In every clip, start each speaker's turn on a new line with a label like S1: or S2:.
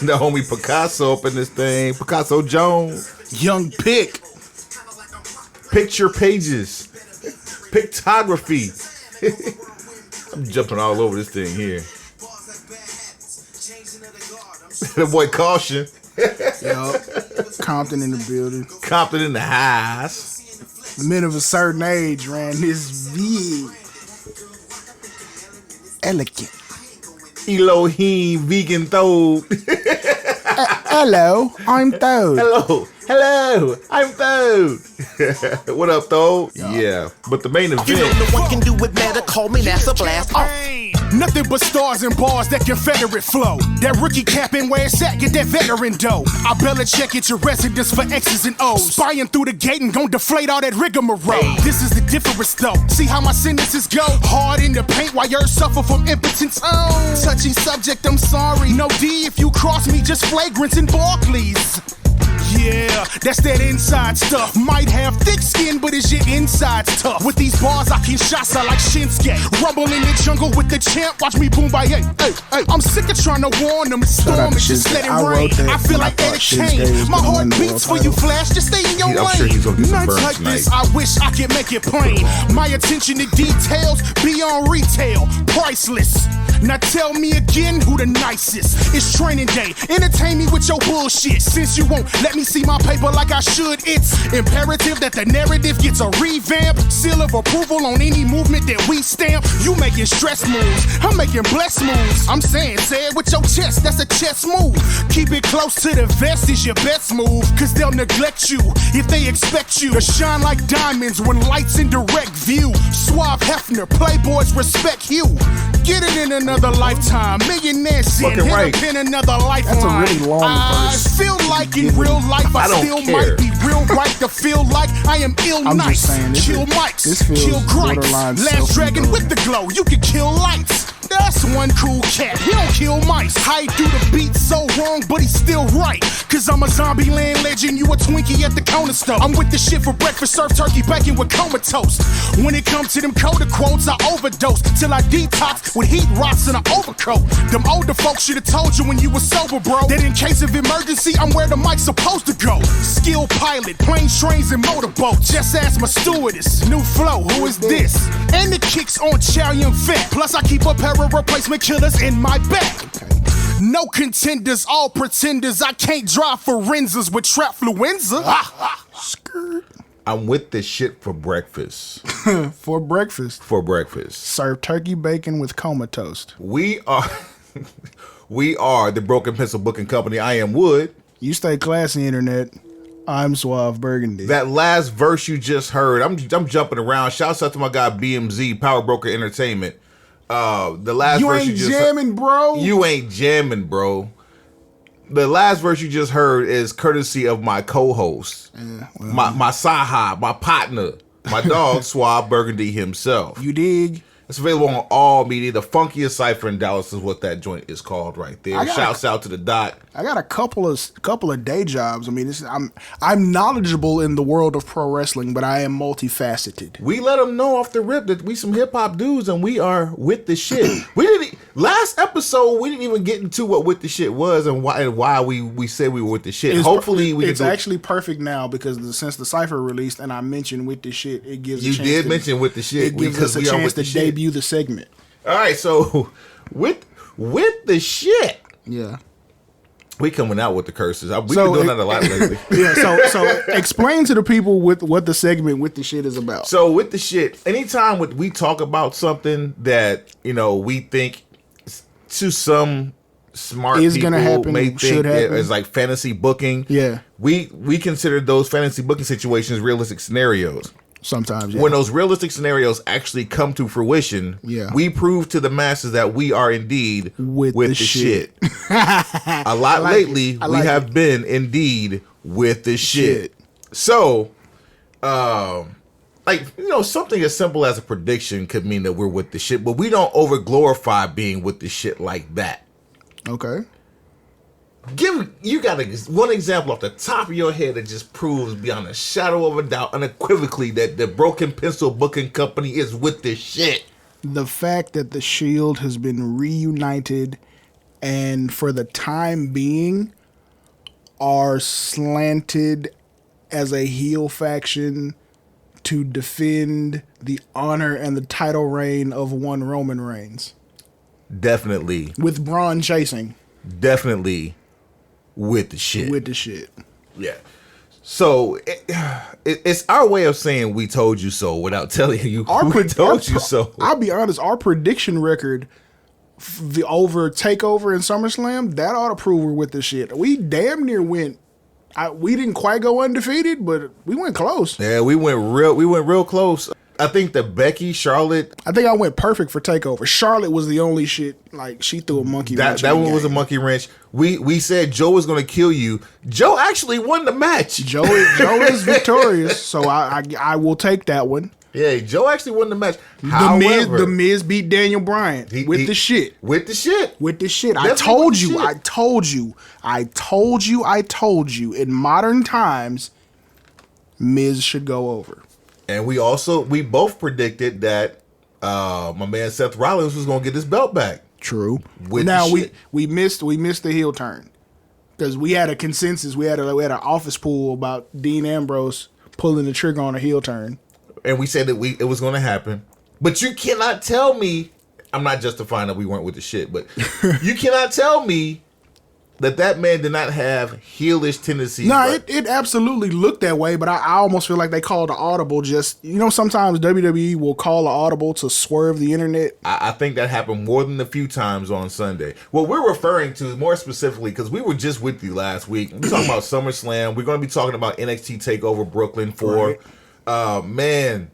S1: The homie Picasso up in this thing. Picasso Jones.
S2: Young Pick.
S1: Picture pages. Pictography. I'm jumping all over this thing here. The boy Caution.
S2: Yup. Compton in the building.
S1: Compton in the house.
S2: Men of a certain age ran this big. Elegant.
S1: Elohim vegan toad.
S2: Hello, I'm Toad.
S1: Hello, I'm Toad. What up, Toad? Yeah, but the main event.
S3: You know no one can do it better. Call me NASA Blast.
S4: Nothing but stars and bars, that Confederate flow. That rookie cap and where it's at, get that veteran dough. I Belichick at your residence for X's and O's. Spying through the gate and gon' deflate all that rigmarole. This is the difference though. See how my sentences go? Hard in the paint while yours suffer from impotence. Oh, touchy subject, I'm sorry. No D if you cross me, just flagrants and Barclays. Yeah, that's that inside stuff. Might have thick skin, but it's your insides tough. With these bars, I can Shasa like Shinsuke. Rumble in the jungle with the champ. Watch me boom by hey. I'm sick of trying to warn them. Storm it, just let it rain. I feel like Eddie Kane. My heart beats for you, Flash. Just stay in your lane.
S1: I'm sure he's gonna get some
S4: Nights
S1: burns
S4: like this,
S1: tonight.
S4: I wish I could make it plain. My attention to details beyond retail, priceless. Now tell me again who the nicest. It's training day. Entertain me with your bullshit. Since you won't let me see my paper like I should, it's imperative that the narrative gets a revamp. Seal of approval on any movement that we stamp. You making stress moves, I'm making blessed moves. I'm saying, say it with your chest, that's a chess move. Keep it close to the vest is your best move, cause they'll neglect you if they expect you to shine like diamonds when lights in direct view. Suave Hefner, playboys respect you. Get it in another lifetime. Millionaire sin, hit
S1: right.
S4: up in another lifeline.
S2: That's a really long
S4: I
S2: verse.
S4: feel like in real life I
S1: don't
S4: still
S1: care.
S4: might be real right to feel like I am ill
S2: I'm
S4: nice.
S2: just saying,
S4: Kill mics,
S2: this feels
S4: kill gripes.
S2: borderline
S4: Last dragon with the glow, you can kill lights. That's one cool cat, he don't kill mice. How he do the beat so wrong, but he's still right. Cause I'm a zombie land legend, you a Twinkie at the corner store. I'm with the shit for breakfast, serve turkey bacon with comatose. When it comes to them coda quotes, I overdose till I detox with heat rocks and an overcoat. Them older folks should've told you when you were sober, bro, that in case of emergency, I'm where the mic's supposed to go. Skilled pilot, planes, trains, and motorboats. Just ask my stewardess, new flow, who is this? And the kicks on Chalian Vet. Plus I keep a pair of replacement killers in my back. No contenders, all pretenders. I can't drive forensas with trapfluenza.
S2: Skirt.
S1: I'm with this shit for breakfast.
S2: For breakfast.
S1: For breakfast.
S2: Serve turkey bacon with coma toast.
S1: We are the Broken Pencil Booking Company. I am Wood.
S2: You stay classy, internet. I'm Suave Burgandy.
S1: That last verse you just heard, I'm jumping around. Shouts out to my guy BMZ, Power Broker Entertainment. The last
S2: You
S1: verse
S2: ain't
S1: you just
S2: jamming, bro.
S1: You ain't jamming, bro. The last verse you just heard is courtesy of my co-host, my sahab, my partner, my dog, Suave Burgandy himself.
S2: You dig?
S1: It's available on all media. The funkiest cipher in Dallas is what that joint is called right there. Shouts out to the Doc.
S2: I got a couple of day jobs. I mean, I'm knowledgeable in the world of pro wrestling, but I am multifaceted.
S1: We let them know off the rip that we some hip hop dudes and we are with the shit. Last episode we didn't even get into what with the shit was and why we said we were with the shit. Hopefully
S2: it's actually perfect now because since the cipher released and I mentioned with the shit, it gives
S1: you
S2: a chance
S1: did mention with the shit.
S2: It gives us a chance to debut the segment.
S1: All right, so with the shit,
S2: yeah.
S1: We coming out with the curses. We've been doing that a lot lately.
S2: Yeah, so explain to the people what the segment with the shit is about.
S1: So with the shit, anytime we talk about something that, we think to some smart
S2: is
S1: people
S2: gonna happen,
S1: may think
S2: should happen.
S1: it's like fantasy booking.
S2: Yeah.
S1: We consider those fantasy booking situations realistic scenarios.
S2: Sometimes, yeah.
S1: When those realistic scenarios actually come to fruition, we prove to the masses that we are indeed with the shit. A lot lately, we have been indeed with the shit. So, something as simple as a prediction could mean that we're with the shit, but we don't over glorify being with the shit like that.
S2: Okay.
S1: You got one example off the top of your head that just proves beyond a shadow of a doubt, unequivocally, that the Broken Pencil Booking Company is with this shit.
S2: The fact that the Shield has been reunited and for the time being are slanted as a heel faction to defend the honor and the title reign of one Roman Reigns.
S1: Definitely.
S2: With Braun chasing.
S1: Definitely with the shit.
S2: With the shit.
S1: Yeah. So it's our way of saying we told you so without telling you we told you so.
S2: I'll be honest, our prediction record over TakeOver and SummerSlam, that ought to prove we're with the shit. We damn near went. We didn't quite go undefeated, but we went close.
S1: Yeah, we went real close. I think the Becky, Charlotte.
S2: I think I went perfect for TakeOver. Charlotte was the only shit, like, she threw a monkey wrench.
S1: That one was a monkey wrench. We said Joe was going to kill you. Joe actually won the match.
S2: Joe is victorious, so I will take that one.
S1: Yeah, Joe actually won the match.
S2: The Miz beat Daniel Bryan with the shit.
S1: With the shit.
S2: I told you. In modern times, Miz should go over.
S1: And we both predicted that my man Seth Rollins was going to get his belt back.
S2: True. Now we missed the heel turn because we had a consensus. We had an office pool about Dean Ambrose pulling the trigger on a heel turn,
S1: and we said that it was going to happen. But you cannot tell me. I'm not justifying that we weren't with the shit, but you cannot tell me that man did not have heelish tendencies.
S2: No, it absolutely looked that way, but I almost feel like they called an audible just, sometimes WWE will call an audible to swerve the internet.
S1: I think that happened more than a few times on Sunday. What we're referring to more specifically, because we were just with you last week, we're talking about SummerSlam. We're going to be talking about NXT TakeOver Brooklyn for, man,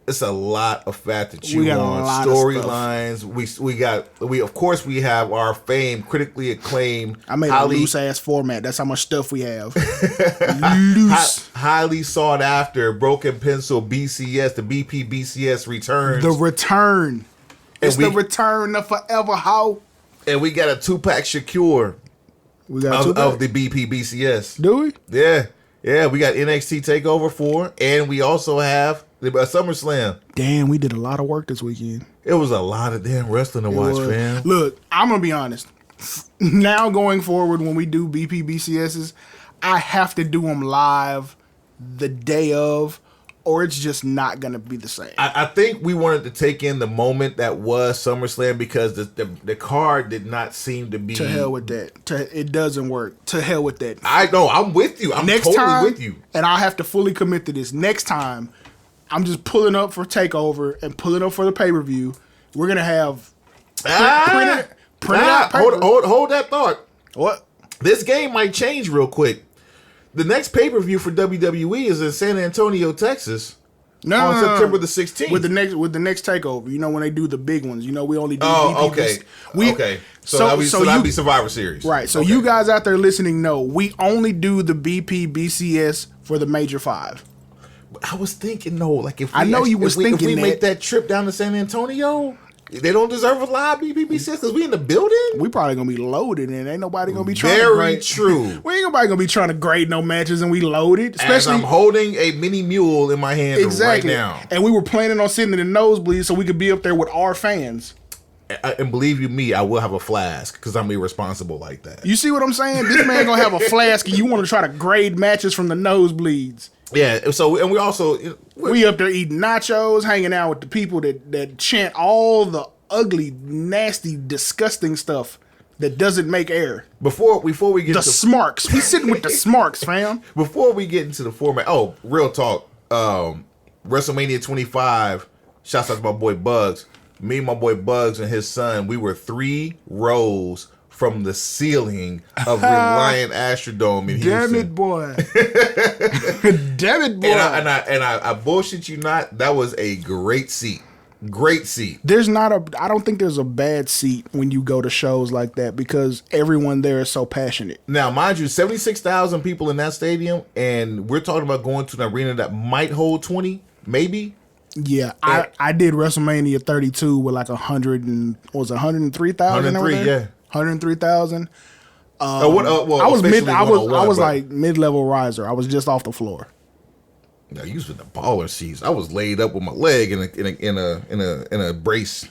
S1: it's a lot of fat to chew on. Storylines. We of course we have our famed, critically acclaimed.
S2: I made a loose ass format. That's how much stuff we have. Loose.
S1: Highly sought after broken pencil BCS. The BPBCS returns.
S2: The return. It's the return of forever how.
S1: And we got a 2-pack Shakur.
S2: We got
S1: of the BPBCS.
S2: Do we?
S1: Yeah. We got NXT TakeOver 4, and we also have SummerSlam.
S2: Damn, we did a lot of work this weekend.
S1: It was a lot of damn wrestling to watch, fam.
S2: Look, I'm going to be honest. Now going forward, when we do BPBCSs, I have to do them live the day of, or it's just not going to be the same.
S1: I think we wanted to take in the moment that was SummerSlam because the card did not seem to be...
S2: To hell with that. It doesn't work. To hell with that.
S1: I know. I'm with you. I'm totally with you.
S2: And I have to fully commit to this. Next time, I'm just pulling up for TakeOver and pulling up for the pay-per-view. We're going to have printed out paper.
S1: Hold that thought.
S2: What?
S1: This game might change real quick. The next pay-per-view for WWE is in San Antonio, Texas on September the 16th.
S2: With the next TakeOver. When they do the big ones. We only do
S1: okay. Okay. So that'll be Survivor Series.
S2: Right. So you guys out there listening know we only do the BPBCS for the major 5.
S1: I was thinking, if
S2: we
S1: make that trip down to San Antonio, they don't deserve a live BPBCS because we in the building.
S2: We probably gonna be loaded, and ain't nobody gonna be trying.
S1: Very true.
S2: We ain't nobody gonna be trying to grade no matches, and we loaded. Especially
S1: as I'm holding a mini mule in my hand right now,
S2: and we were planning on sitting in the nosebleed so we could be up there with our fans.
S1: And believe you me, I will have a flask because I'm irresponsible like that.
S2: You see what I'm saying? This man gonna have a flask, and you want to try to grade matches from the nosebleeds.
S1: Yeah, so, and we also...
S2: We up there eating nachos, hanging out with the people that chant all the ugly, nasty, disgusting stuff that doesn't make air.
S1: Before we get
S2: the smarks. We sitting with the smarks, fam.
S1: Before we get into the format... Oh, real talk. WrestleMania 25, shouts out to my boy Bugs. Me and my boy Bugs and his son, we were 3 rows from the ceiling of Reliant Astrodome in Houston.
S2: Damn it, boy. Damn it, boy.
S1: And I bullshit you not, that was a great seat. Great seat.
S2: I don't think there's a bad seat when you go to shows like that because everyone there is so passionate.
S1: Now, mind you, 76,000 people in that stadium, and we're talking about going to an arena that might hold 20, maybe.
S2: Yeah, I did WrestleMania 32 with like 103,000.
S1: 103, yeah.
S2: 103,000.
S1: I
S2: was like mid-level riser. I was just off the floor.
S1: No, you was in the baller seats. I was laid up with my leg in a brace.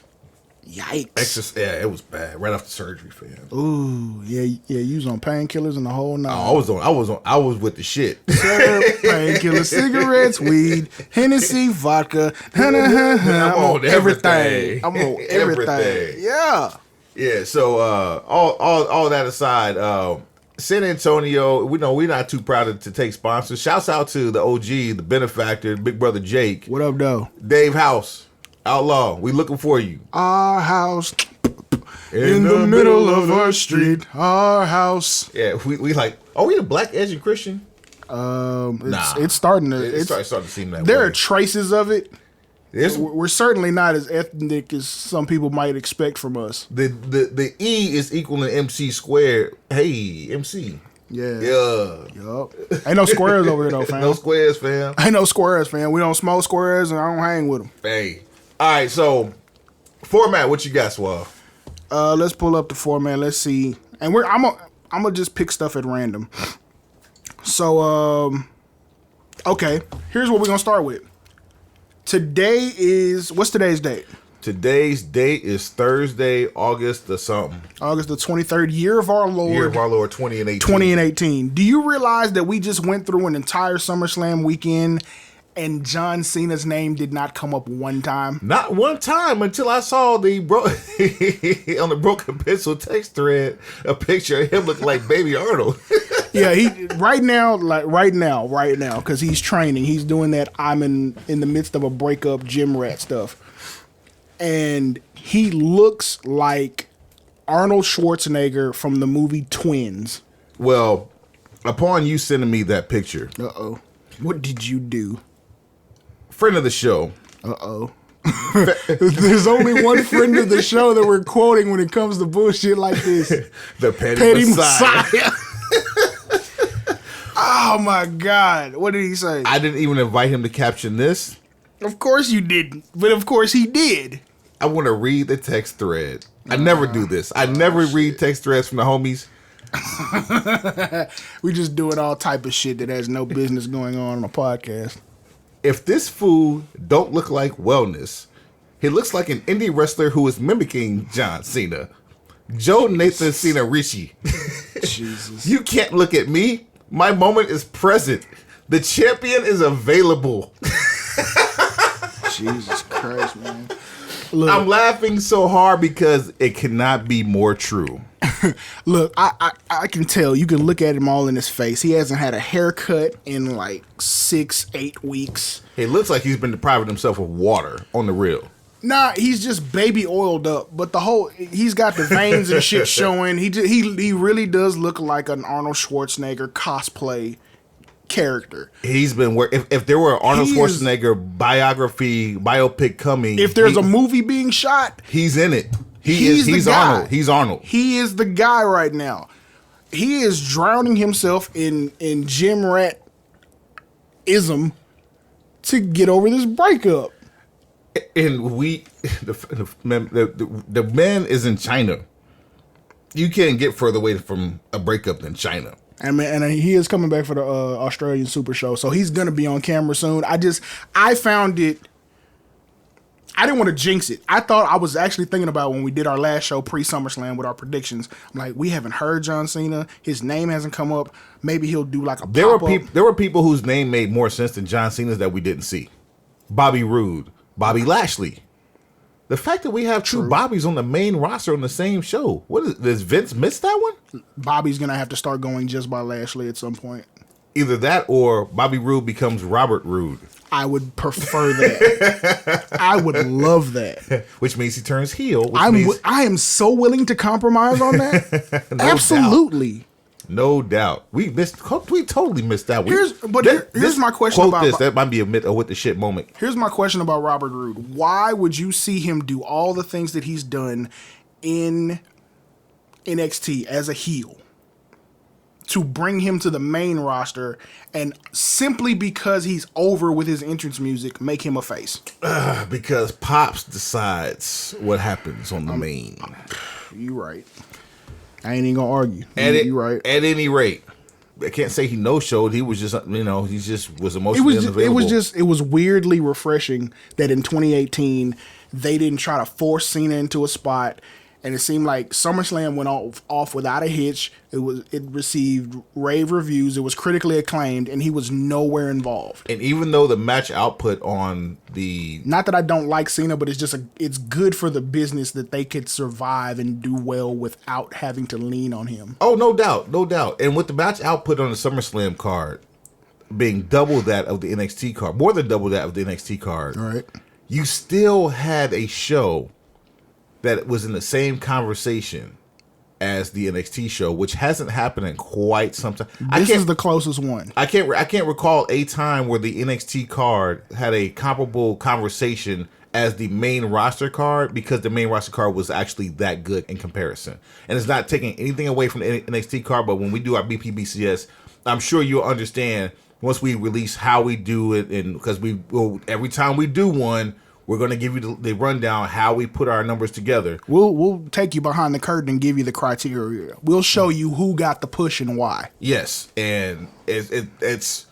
S2: Yikes.
S1: Yeah, it was bad. Right after surgery, fam.
S2: Ooh, yeah. You was on painkillers and the whole nine.
S1: I was with the shit.
S2: Painkillers, cigarettes, weed, Hennessy, vodka.
S1: I'm on everything.
S2: I'm on everything. Yeah.
S1: Yeah. So all that aside, San Antonio, we know we're not too proud to take sponsors. Shouts out to the OG, the benefactor, Big Brother Jake.
S2: What up, though?
S1: Dave House. Outlaw, we looking for you.
S2: Our house in the middle of our street. Our house.
S1: Yeah, we like. Are we the Black Edge and Christian?
S2: It's starting to.
S1: It's starting to seem that way.
S2: There are traces of it. We're certainly not as ethnic as some people might expect from us.
S1: The E is equal to MC squared. Hey, MC.
S2: Yeah.
S1: Yup.
S2: Ain't no squares over here though, fam.
S1: No squares, fam.
S2: Ain't no squares, fam. We don't smoke squares and I don't hang with them.
S1: Hey. All right, so format, what you got, Suave?
S2: Let's pull up the format. Let's see. And I'm gonna just pick stuff at random. So okay, here's what we're gonna start with. What's today's date?
S1: Today's date is Thursday, August the something.
S2: August the 23rd, year of our Lord.
S1: Year of our Lord 2018.
S2: 2018. Do you realize that we just went through an entire SummerSlam weekend and John Cena's name did not come up one time?
S1: Not one time until I saw on the Broken Pencil text thread a picture of him looking like Baby Arnold.
S2: Yeah, right now, because he's training. He's doing that I'm in the midst of a breakup gym rat stuff. And he looks like Arnold Schwarzenegger from the movie Twins.
S1: Well, upon you sending me that picture.
S2: Uh-oh. What did you do?
S1: Friend of the show.
S2: Uh-oh. There's only one friend of the show that we're quoting when it comes to bullshit like this.
S1: The Petty Messiah.
S2: Oh, my God. What did he say?
S1: I didn't even invite him to caption this.
S2: Of course you didn't. But of course he did.
S1: I want to read the text thread. I never do this. I never read text threads from the homies.
S2: We just doing all type of shit that has no business going on a podcast.
S1: If this fool don't look like wellness, he looks like an indie wrestler who is mimicking John Cena. Joe Nathan Cena Richie.
S2: Jesus.
S1: You can't look at me. My moment is present. The champion is available.
S2: Jesus Christ, man.
S1: Look, I'm laughing so hard because it cannot be more true.
S2: Look, I can tell. You can look at him all in his face. He hasn't had a haircut in like 6-8 weeks.
S1: It looks like he's been depriving himself of water on the real.
S2: Nah, he's just baby oiled up. But he's got the veins and shit showing. He really does look like an Arnold Schwarzenegger cosplay character.
S1: He's been if there were an Arnold Schwarzenegger biopic coming,
S2: if there's a movie being shot,
S1: he's in it. He's Arnold. He's Arnold.
S2: He is the guy right now. He is drowning himself in gym rat ism to get over this breakup.
S1: And the man is in China. You can't get further away from a breakup than China.
S2: And he is coming back for the Australian Super Show, so he's gonna be on camera soon. I found it. I didn't want to jinx it. I was actually thinking about when we did our last show pre-SummerSlam with our predictions. I'm like, we haven't heard John Cena. His name hasn't come up. Maybe he'll do like a pop-up.
S1: There were people whose name made more sense than John Cena's that we didn't see. Bobby Roode, Bobby Lashley. The fact that we have two Bobbies on the main roster on the same show. Does Vince miss that one?
S2: Bobby's going to have to start going just by Lashley at some point.
S1: Either that or Bobby Roode becomes Robert Roode.
S2: I would prefer that. I would love that.
S1: Which means he turns heel.
S2: I am so willing to compromise on that. No absolutely.
S1: Doubt. No doubt. We totally missed that.
S2: Here's my question about
S1: this. That might be a with the shit moment.
S2: Here's my question about Robert Roode. Why would you see him do all the things that he's done in NXT as a heel to bring him to the main roster, and simply because he's over with his entrance music, make him a face?
S1: Because Pops decides what happens on the main.
S2: You right. I ain't even gonna argue. You right.
S1: At any rate, I can't say he no-showed. He was just, he just was emotionally unavailable.
S2: It was weirdly refreshing that in 2018 they didn't try to force Cena into a spot. And it seemed like SummerSlam went off without a hitch. It received rave reviews. It was critically acclaimed, and he was nowhere involved.
S1: And even though the match output on the...
S2: Not that I don't like Cena, but it's good for the business that they could survive and do well without having to lean on him.
S1: Oh, no doubt. No doubt. And with the match output on the SummerSlam card being double that of the NXT card, more than double that of the NXT card,
S2: right?
S1: You still had a show that was in the same conversation as the NXT show, which hasn't happened in quite some time.
S2: This is the closest one.
S1: I can't recall a time where the NXT card had a comparable conversation as the main roster card, because the main roster card was actually that good in comparison. And it's not taking anything away from the NXT card, but when we do our BPBCS, I'm sure you'll understand once we release how we do it, and because every time we do one, we're going to give you the rundown how we put our numbers together.
S2: We'll take you behind the curtain and give you the criteria. We'll show you who got the push and why.
S1: Yes, and it's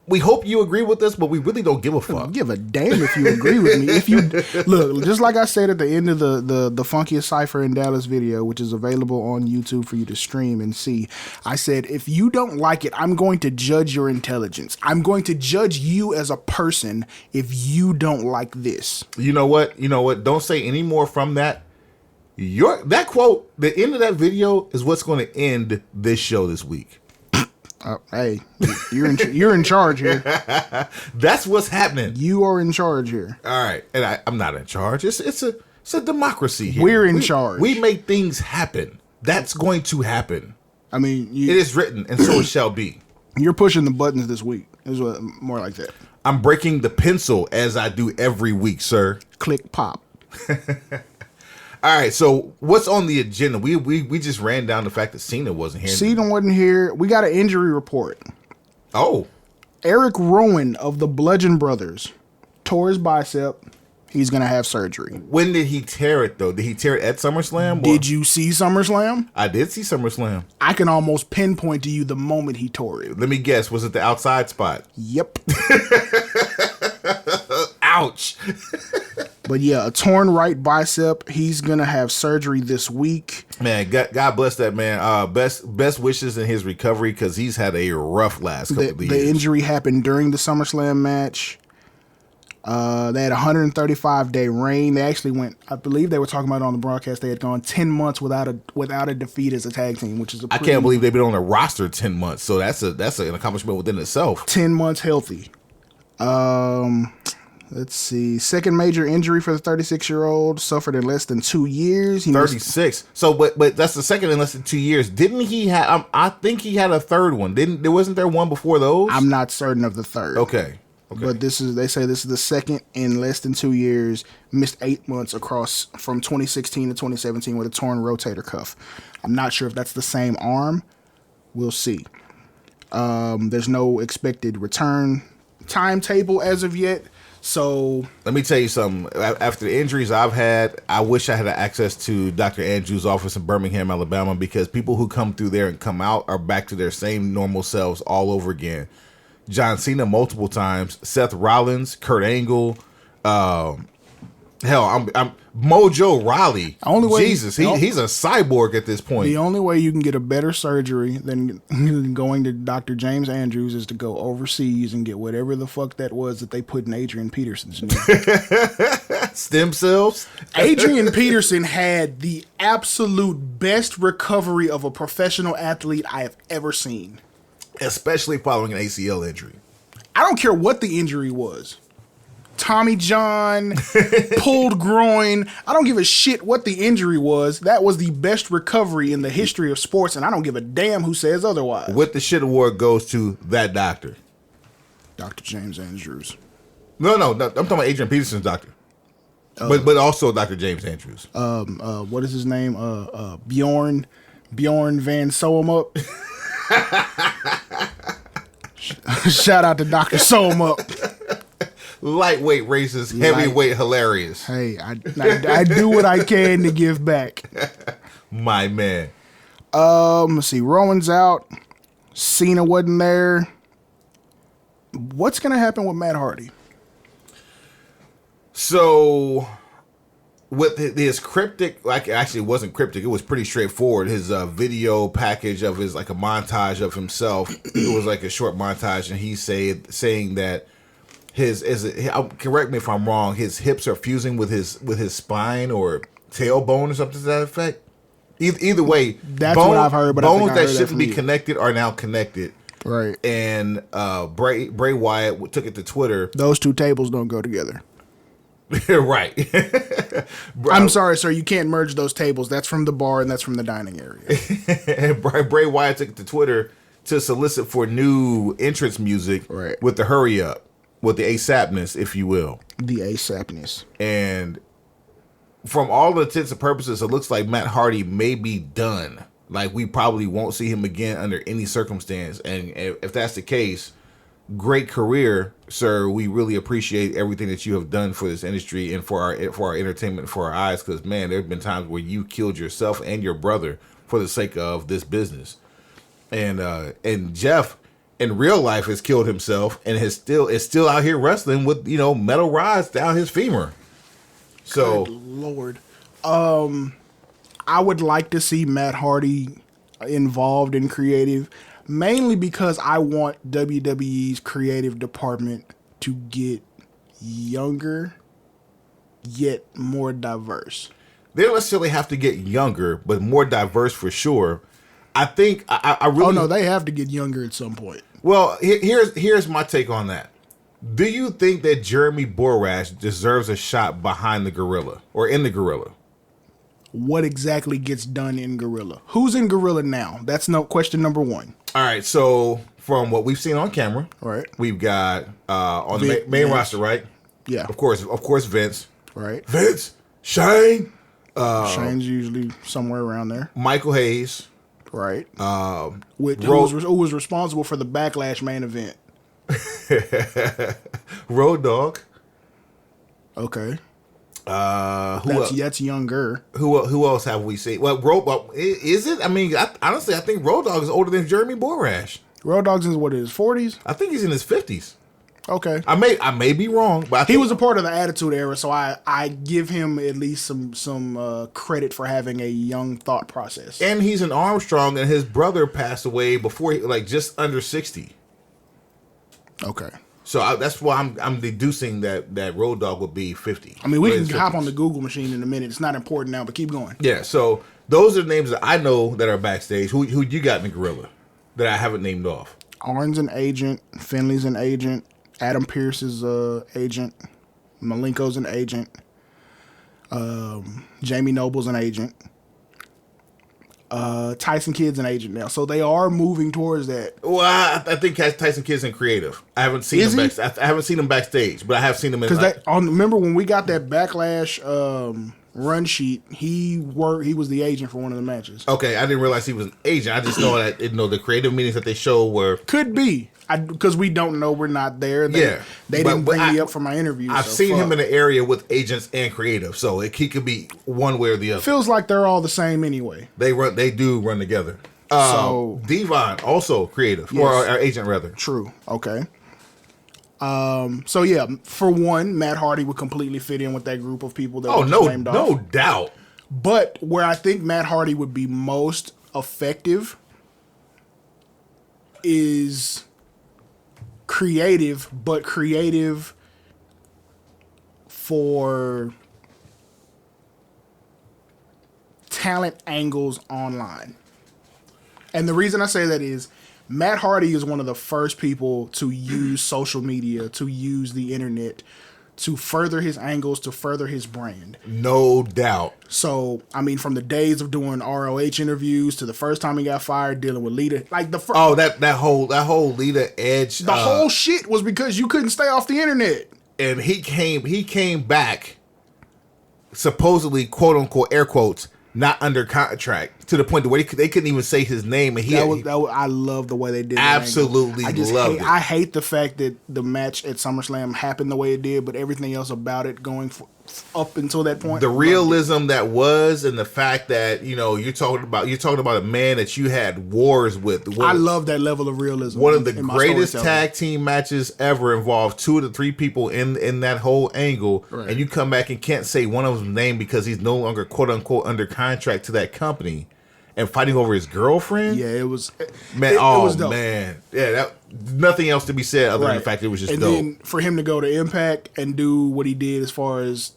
S1: we hope you agree with us, but we really don't give a fuck.
S2: Don't give a damn if you agree with me. If you look, just like I said at the end of the Funkiest Cypher in Dallas video, which is available on YouTube for you to stream and see, I said, if you don't like it, I'm going to judge your intelligence. I'm going to judge you as a person if you don't like this.
S1: You know what? Don't say any more from that. That quote, the end of that video is what's going to end this show this week.
S2: Hey, you're in charge here.
S1: That's what's happening.
S2: You are in charge here.
S1: All right, and I'm not in charge. It's a democracy here.
S2: We're in charge.
S1: We make things happen. That's going to happen.
S2: I mean,
S1: it is written, and so it shall be.
S2: You're pushing the buttons this week. It was more like that.
S1: I'm breaking the pencil as I do every week, sir.
S2: Click pop.
S1: All right, so what's on the agenda? We just ran down the fact that Cena wasn't here.
S2: Cena wasn't here. We got an injury report.
S1: Oh.
S2: Eric Rowan of the Bludgeon Brothers tore his bicep. He's going to have surgery.
S1: When did he tear it, though? Did he tear it at SummerSlam?
S2: Did you see SummerSlam?
S1: I did see SummerSlam.
S2: I can almost pinpoint to you the moment he tore it.
S1: Let me guess. Was it the outside spot?
S2: Yep.
S1: Ouch.
S2: But yeah, a torn right bicep. He's gonna have surgery this week.
S1: Man, God bless that man. Best wishes in his recovery, because he's had a rough last couple of years.
S2: The injury happened during the SummerSlam match. They had a 135-day reign. They actually went, I believe they were talking about it on the broadcast, they had gone 10 months without a defeat as a tag team, which is
S1: I can't believe they've been on the roster 10 months. So that's an accomplishment within itself.
S2: 10 months healthy. Let's see. Second major injury for the 36-year-old, suffered in less than 2 years.
S1: 36. So, but that's the second in less than 2 years. Didn't he have? I think he had a third one. Wasn't there one before those?
S2: I'm not certain of the third.
S1: Okay.
S2: But they say this is the second in less than 2 years. Missed 8 months across from 2016 to 2017 with a torn rotator cuff. I'm not sure if that's the same arm. We'll see. There's no expected return timetable as of yet. So
S1: let me tell you something. After the injuries I've had, I wish I had access to Dr. Andrews' office in Birmingham, Alabama, because people who come through there and come out are back to their same normal selves all over again. John Cena multiple times, Seth Rollins, Kurt Angle, I'm Mojo Rawley. Jesus, he's a cyborg at this point.
S2: The only way you can get a better surgery than going to Dr. James Andrews is to go overseas and get whatever the fuck that was that they put in Adrian Peterson's neck.
S1: Stem cells?
S2: Adrian Peterson had the absolute best recovery of a professional athlete I have ever seen.
S1: Especially following an ACL injury.
S2: I don't care what the injury was. Tommy John, pulled groin. I don't give a shit what the injury was. That was the best recovery in the history of sports, and I don't give a damn who says otherwise.
S1: What the shit award goes to that doctor.
S2: Dr. James Andrews.
S1: No. I'm talking about Adrian Peterson's doctor. But also Dr. James Andrews.
S2: What is his name? Bjorn Van Sew him up. Shout out to Dr. Sew him up.
S1: Lightweight racist, heavyweight hilarious.
S2: Hey, I do what I can to give back.
S1: My man.
S2: Let's see. Rowan's out. Cena wasn't there. What's going to happen with Matt Hardy?
S1: So with his cryptic, like actually it wasn't cryptic, it was pretty straightforward. His video package of his, like a montage of himself. It was like a short montage, and he's saying that correct me if I'm wrong, his hips are fusing with his spine or tailbone or something to that effect. Either way,
S2: that's what I've heard. But
S1: bones that shouldn't be connected are now connected.
S2: Right.
S1: And Bray Wyatt took it to Twitter.
S2: Those two tables don't go together.
S1: Right.
S2: I'm sorry, sir. You can't merge those tables. That's from the bar and that's from the dining area.
S1: And Bray Wyatt took it to Twitter to solicit for new entrance music with the hurry up, with the ASAPness, if you will.
S2: The ASAPness.
S1: And from all intents and purposes, it looks like Matt Hardy may be done. Like, we probably won't see him again under any circumstance. And if that's the case, great career, sir. We really appreciate everything that you have done for this industry and for our entertainment, for our eyes. Because, man, there have been times where you killed yourself and your brother for the sake of this business. And Jeff, in real life, has killed himself and is still out here wrestling with, metal rods down his femur. So,
S2: good Lord, I would like to see Matt Hardy involved in creative, mainly because I want WWE's creative department to get younger, yet more diverse.
S1: They don't necessarily have to get younger, but more diverse for sure. I think I really.
S2: Oh no, they have to get younger at some point.
S1: Well, here's my take on that. Do you think that Jeremy Borash deserves a shot behind the gorilla or in the gorilla?
S2: What exactly gets done in Gorilla? Who's in Gorilla now? That's question number one.
S1: All right, so from what we've seen on camera,
S2: right,
S1: we've got on the main roster, right?
S2: Yeah,
S1: of course, Vince,
S2: right?
S1: Vince, Shane.
S2: Shane's usually somewhere around there.
S1: Michael Hayes,
S2: right? Who was responsible for the Backlash main event?
S1: Road Dogg.
S2: Okay. That's younger.
S1: Who else have we seen? Well, is it? I mean, honestly, I think Road Dogg is older than Jeremy Borash.
S2: Road Dogg's in his 40s?
S1: I think he's in his 50s.
S2: Okay.
S1: I may be wrong, but
S2: he was a part of the Attitude Era, so I give him at least some credit for having a young thought process.
S1: And he's an Armstrong, and his brother passed away before just under 60.
S2: Okay.
S1: So that's why I'm deducing that Road Dogg would be 50.
S2: I mean, we can hop on the Google machine in a minute. It's not important now, but keep going.
S1: Yeah, so those are the names that I know that are backstage. Who you got in the gorilla that I haven't named off?
S2: Arn's an agent. Finley's an agent. Adam Pearce is an agent. Malenko's an agent. Jamie Noble's an agent. Tyson Kidd's an agent now, so they are moving towards that.
S1: Well, I think Tyson Kidd's in creative. I haven't seen him backstage. I haven't seen him backstage, but I have seen him in.
S2: Because remember when we got that Backlash run sheet, he was the agent for one of the matches.
S1: Okay, I didn't realize he was an agent. I just know that the creative meetings that they show were
S2: could be. Because we don't know, we're not there. They didn't bring me up for my interview.
S1: I've seen him in the area with agents and creative, so he could be one way or the other.
S2: Feels like they're all the same anyway.
S1: They do run together. So Devon also creative, yes. Or our agent rather.
S2: True. Okay. So yeah, for one, Matt Hardy would completely fit in with that group of people that named off.
S1: No doubt.
S2: But where I think Matt Hardy would be most effective is creative, but creative for talent angles online. And the reason I say that is Matt Hardy is one of the first people to use social media, to use the internet, to further his angles, to further his brand.
S1: No doubt.
S2: So, I mean, from the days of doing ROH interviews to the first time he got fired, dealing with Lita, like the first.
S1: that whole Lita Edge.
S2: The whole shit was because you couldn't stay off the internet.
S1: And he came back, supposedly, quote unquote, air quotes, not under contract to the point where they couldn't even say his name. And
S2: I love the way they did.
S1: Absolutely loved it.
S2: I hate the fact that the match at SummerSlam happened the way it did, but everything else about it going up until that point,
S1: the realism that was, and the fact that you're talking about a man that you had wars with.
S2: I love that level of realism.
S1: One of the greatest tag team matches ever involved 2 to 3 people in that whole angle, right. And you come back and can't say one of them's name because he's no longer quote unquote under contract to that company, and fighting over his girlfriend.
S2: Yeah, it was
S1: man. It was dope. Man, yeah. Nothing else to be said other than the fact that it was just dope. And
S2: then for him to go to Impact and do what he did as far as.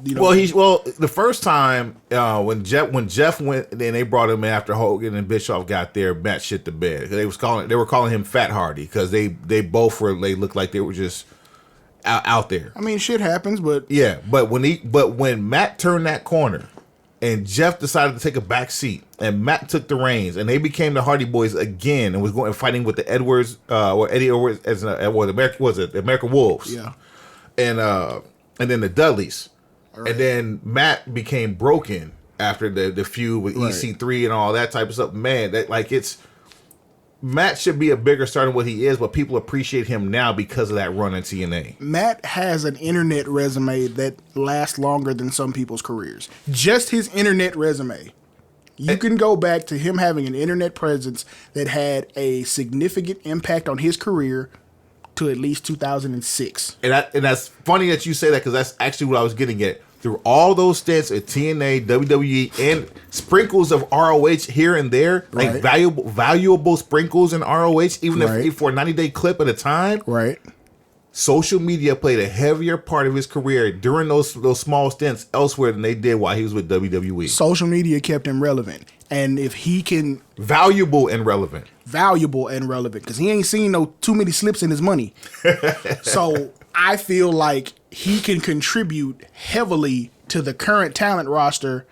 S1: The first time when Jeff went, then they brought him in after Hogan and Bischoff got there, Matt shit the bed. They were calling him Fat Hardy because they looked like they were just out there.
S2: I mean, shit happens, but
S1: yeah. But when Matt turned that corner, and Jeff decided to take a back seat, and Matt took the reins, and they became the Hardy Boys again, and was going and fighting with the Edwards or Eddie Edwards as the American Wolves,
S2: yeah,
S1: and then the Dudleys. Right. And then Matt became broken after the feud with EC3 and all that type of stuff. Man, Matt should be a bigger star than what he is, but people appreciate him now because of that run in TNA.
S2: Matt has an internet resume that lasts longer than some people's careers. Just his internet resume. You can go back to him having an internet presence that had a significant impact on his career to at least 2006.
S1: And that's funny that you say that, because that's actually what I was getting at. Through all those stints at TNA, WWE, and sprinkles of ROH here and there, like valuable sprinkles in ROH, even if for a 90-day clip at a time.
S2: Right.
S1: Social media played a heavier part of his career during those small stints elsewhere than they did while he was with WWE.
S2: Social media kept him relevant. And if he can...
S1: Valuable and relevant,
S2: because he ain't seen too many slips in his money. So I feel like he can contribute heavily to the current talent roster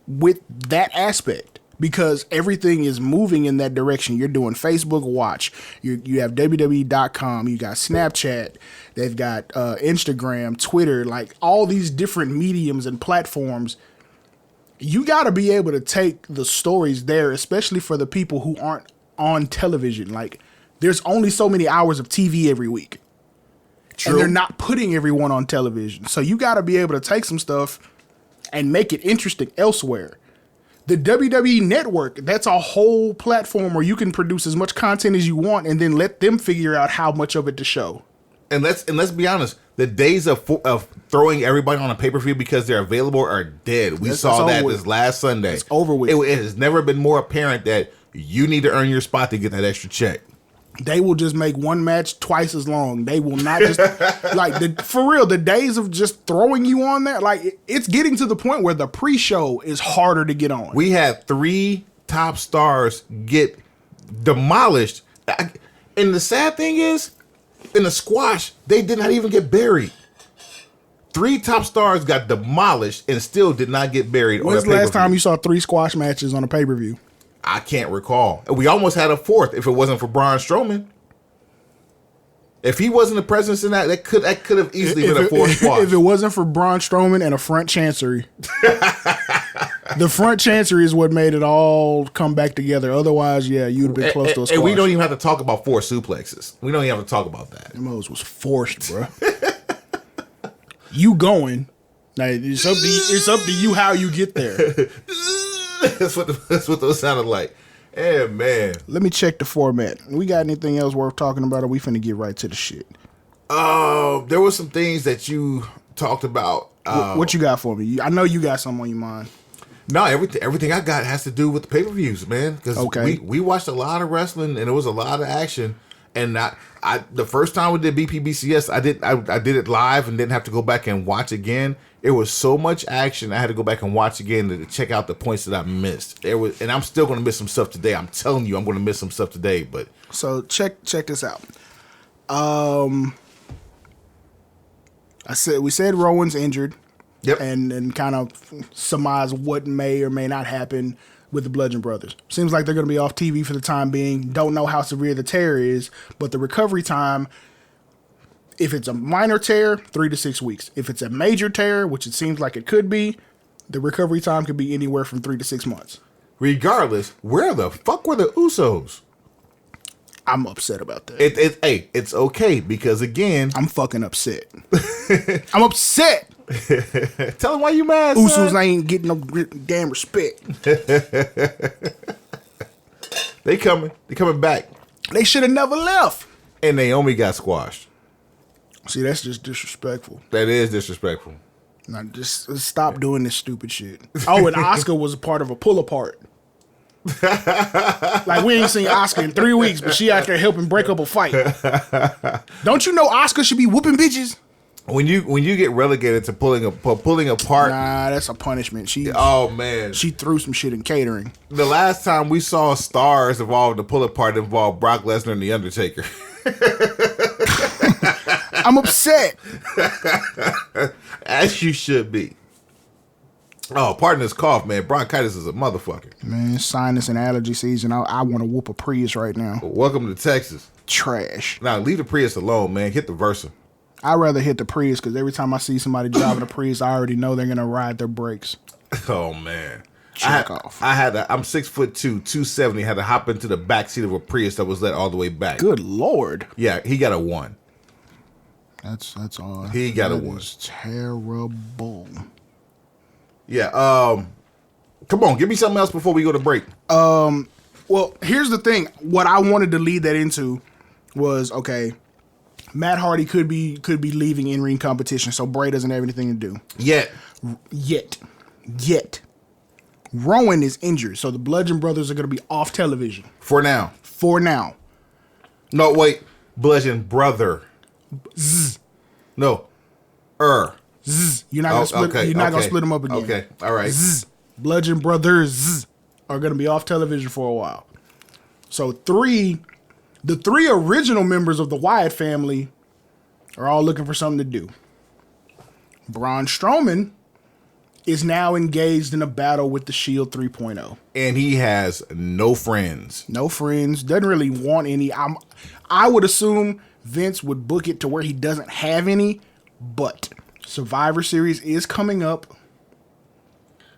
S2: with that aspect, because everything is moving in that direction. You're doing Facebook Watch. You have WWE.com. You got Snapchat. They've got Instagram, Twitter, like all these different mediums and platforms. You got to be able to take the stories there, especially for the people who aren't on television. Like, there's only so many hours of TV every week. True. And they're not putting everyone on television. So you got to be able to take some stuff and make it interesting elsewhere. The WWE Network, that's a whole platform where you can produce as much content as you want and then let them figure out how much of it to show.
S1: And let's be honest, the days of throwing everybody on a pay-per-view because they're available are dead. We saw that this last Sunday.
S2: It's over with.
S1: It has never been more apparent that you need to earn your spot to get that extra check.
S2: They will just make one match twice as long. They will not just for real. The days of just throwing you on there, like it's getting to the point where the pre-show is harder to get on.
S1: We had 3 top stars get demolished, and the sad thing is, in the squash, they did not even get buried. 3 top stars got demolished and still did not get buried.
S2: When's the last time you saw 3 squash matches on a pay-per-view?
S1: I can't recall. We almost had a 4th if it wasn't for Braun Strowman. If he wasn't the presence in that could have easily been a 4th squash.
S2: If it wasn't for Braun Strowman and a front chancery. The front chancery is what made it all come back together. Otherwise, yeah, you'd have been close to a squash.
S1: And we don't even have to talk about 4 suplexes. We don't even have to talk about that.
S2: Them hoes was forced, bro. You going. Now, it's up to you how you get there.
S1: That's what those sounded like. Yeah, man.
S2: Let me check the format. We got anything else worth talking about, or we finna get right to the shit?
S1: There were some things that you talked about.
S2: What you got for me? I know you got something on your mind.
S1: No, everything I got has to do with the pay-per-views, man. Because we watched a lot of wrestling, and it was a lot of action. And the first time we did BPBCS, I did it live and didn't have to go back and watch again. It was so much action, I had to go back and watch again to check out the points that I missed. And I'm still going to miss some stuff today. I'm telling you, I'm going to miss some stuff today. But
S2: so check this out. We said Rowan's injured.
S1: Yep.
S2: And kind of surmise what may or may not happen with the Bludgeon Brothers. Seems like they're going to be off TV for the time being. Don't know how severe the tear is, but the recovery time, if it's a minor tear, 3 to 6 weeks. If it's a major tear, which it seems like it could be, The recovery time could be anywhere from 3 to 6 months.
S1: Regardless, where the fuck were the Usos?
S2: I'm upset about that.
S1: It's okay because again,
S2: I'm fucking upset. I'm upset.
S1: Tell him why you mad.
S2: Usos ain't getting no damn respect.
S1: They coming back.
S2: They should have never left.
S1: And Naomi got squashed.
S2: See, that's just disrespectful.
S1: That is disrespectful.
S2: Now, just stop doing this stupid shit. Oh, and Oscar was a part of a pull apart. Like, we ain't seen Oscar in 3 weeks, but she out there helping break up a fight. Don't you know Oscar should be whooping bitches?
S1: When you get relegated to pulling apart,
S2: nah, that's a punishment. She threw some shit in catering.
S1: The last time we saw stars involved in the pull apart involved Brock Lesnar and The Undertaker.
S2: I'm upset.
S1: As you should be. Oh, pardon this cough, man. Bronchitis is a motherfucker.
S2: Man, sinus and allergy season. I want to whoop a Prius right now.
S1: Welcome to Texas.
S2: Trash.
S1: Nah, leave the Prius alone, man. Hit the Versa.
S2: I'd rather hit the Prius because every time I see somebody driving a Prius, I already know they're going to ride their brakes.
S1: Oh, man.
S2: Off.
S1: I'm 6'2", 270, had to hop into the back seat of a Prius that was let all the way back.
S2: Good Lord.
S1: Yeah, he got a 1.
S2: That's all.
S1: He got a 1.
S2: Terrible.
S1: Yeah, come on, give me something else before we go to break.
S2: Well, here's the thing. What I wanted to lead that into was, okay, Matt Hardy could be leaving in-ring competition, so Bray doesn't have anything to do. Yet. Rowan is injured, so the Bludgeon Brothers are going to be off television.
S1: For now.
S2: No,
S1: wait. Bludgeon Brother.
S2: Zzz.
S1: No.
S2: Zzz. You're not gonna split them up again.
S1: Okay, all right.
S2: Zzz. Bludgeon Brothers are gonna be off television for a while. So the 3 original members of the Wyatt family are all looking for something to do. Braun Strowman is now engaged in a battle with the Shield 3.0.
S1: And he has no friends.
S2: Doesn't really want any. I would assume Vince would book it to where he doesn't have any, but Survivor Series is coming up.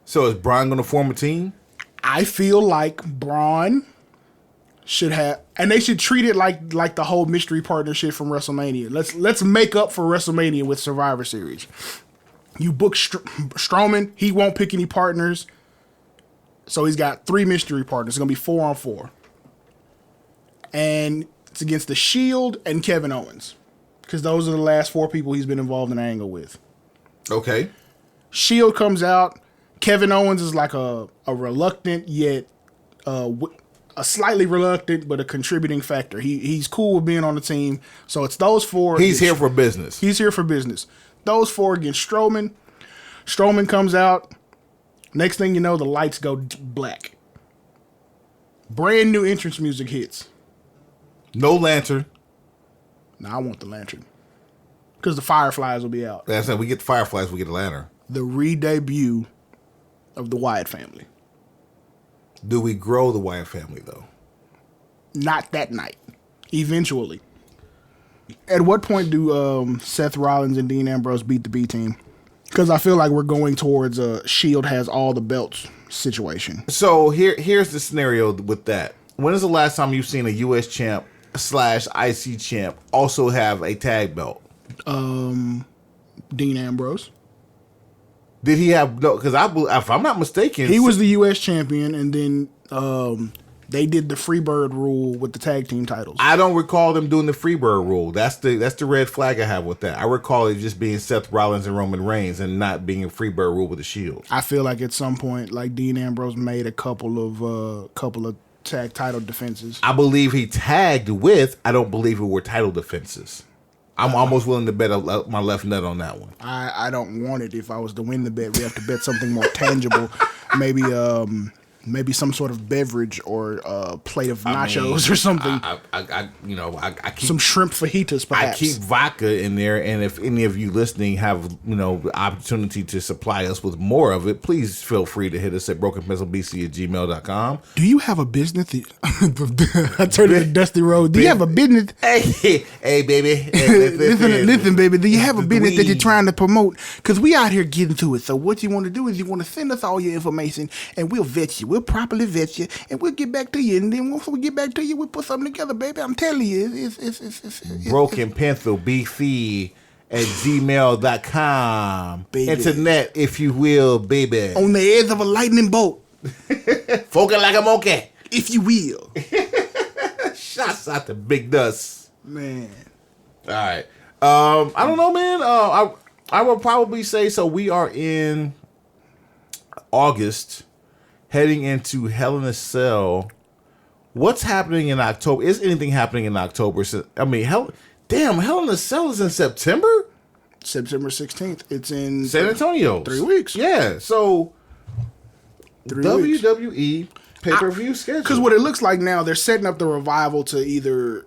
S1: So is Braun going to form a team?
S2: I feel like Braun should have, and they should treat it like the whole mystery partnership from WrestleMania. Let's make up for WrestleMania with Survivor Series. You book Strowman, he won't pick any partners, so he's got 3 mystery partners. It's going to be 4-on-4. And it's against the Shield and Kevin Owens, because those are the last 4 people he's been involved in an angle with.
S1: Okay.
S2: Shield comes out. Kevin Owens is like a reluctant yet a slightly reluctant but a contributing factor. He's cool with being on the team. So it's those 4.
S1: He's here for business. Those 4 against Strowman. Strowman comes out. Next thing you know, the lights go black. Brand new entrance music hits. No lantern.
S2: Nah, I want the lantern. Because the Fireflies will be out.
S1: That's it. We get the Fireflies, we get the lantern.
S2: The re-debut of the Wyatt family.
S1: Do we grow the Wyatt family, though?
S2: Not that night. Eventually. At what point do Seth Rollins and Dean Ambrose beat the B team? Because I feel like we're going towards a Shield has all the belts situation.
S1: So here's the scenario with that. When is the last time you've seen a U.S. champ / IC champ also have a tag belt?
S2: Dean Ambrose.
S1: Did he have no? Because if I'm not mistaken,
S2: he was the U.S. champion, and then they did the Freebird rule with the tag team titles.
S1: I don't recall them doing the Freebird rule. That's the red flag I have with that. I recall it just being Seth Rollins and Roman Reigns, and not being a Freebird rule with the Shield.
S2: I feel like at some point, like Dean Ambrose made a couple of tag title defenses.
S1: I believe he tagged with. I don't believe it were title defenses. I'm almost willing to bet my left nut on that one.
S2: I don't want it. If I was to win the bet, we have to bet something more tangible. Maybe Maybe some sort of beverage or a plate of nachos or something.
S1: I keep
S2: some shrimp fajitas, perhaps.
S1: I keep vodka in there, and if any of you listening have the opportunity to supply us with more of it, please feel free to hit us at brokenpencilbc@gmail.com.
S2: Do you have a business? I turned to Dusty Rhodes. Do you have a business?
S1: Hey, baby. Hey,
S2: listen, baby. Do you have a business that you're trying to promote? Because we out here getting to it. So what you want to do is you want to send us all your information, and we'll vet you. We'll properly vet you, and we'll get back to you. And then once we get back to you, we'll put something together, baby. I'm telling you, it's
S1: brokenpencilbc@gmail.com. Internet, if you will, baby.
S2: On the edge of a lightning bolt.
S1: Foking like a monkey,
S2: if you will.
S1: Shots out to Big Dust.
S2: Man.
S1: All right. I don't know, man. I would probably say so. We are in August, heading into Hell in a Cell. What's happening in October? Is anything happening in October? Hell in a Cell is in September?
S2: September 16th. It's in
S1: San Antonio.
S2: 3 weeks.
S1: Yeah. So
S2: 3
S1: WWE
S2: weeks.
S1: pay-per-view schedule.
S2: Because what it looks like now, they're setting up the Revival to either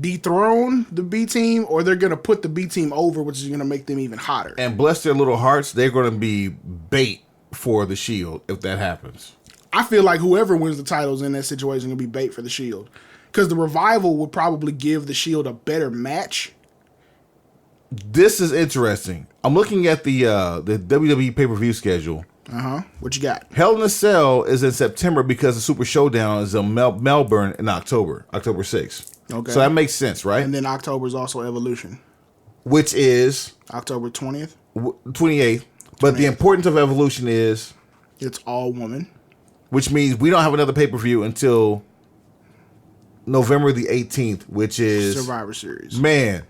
S2: dethrone the B team or they're going to put the B team over, which is going to make them even hotter.
S1: And bless their little hearts, they're going to be bait for the Shield if that happens.
S2: I feel like whoever wins the titles in that situation will be bait for the Shield. Because the Revival would probably give the Shield a better match.
S1: This is interesting. I'm looking at the WWE pay-per-view schedule.
S2: What you got?
S1: Hell in a Cell is in September because the Super Showdown is in Melbourne in October 6th.
S2: Okay.
S1: So that makes sense, right?
S2: And then October is also Evolution.
S1: Which is?
S2: October 20th?
S1: 28th. But the importance of Evolution is?
S2: It's all women. Which
S1: means we don't have another pay-per-view until November the 18th, which is
S2: Survivor Series.
S1: Man.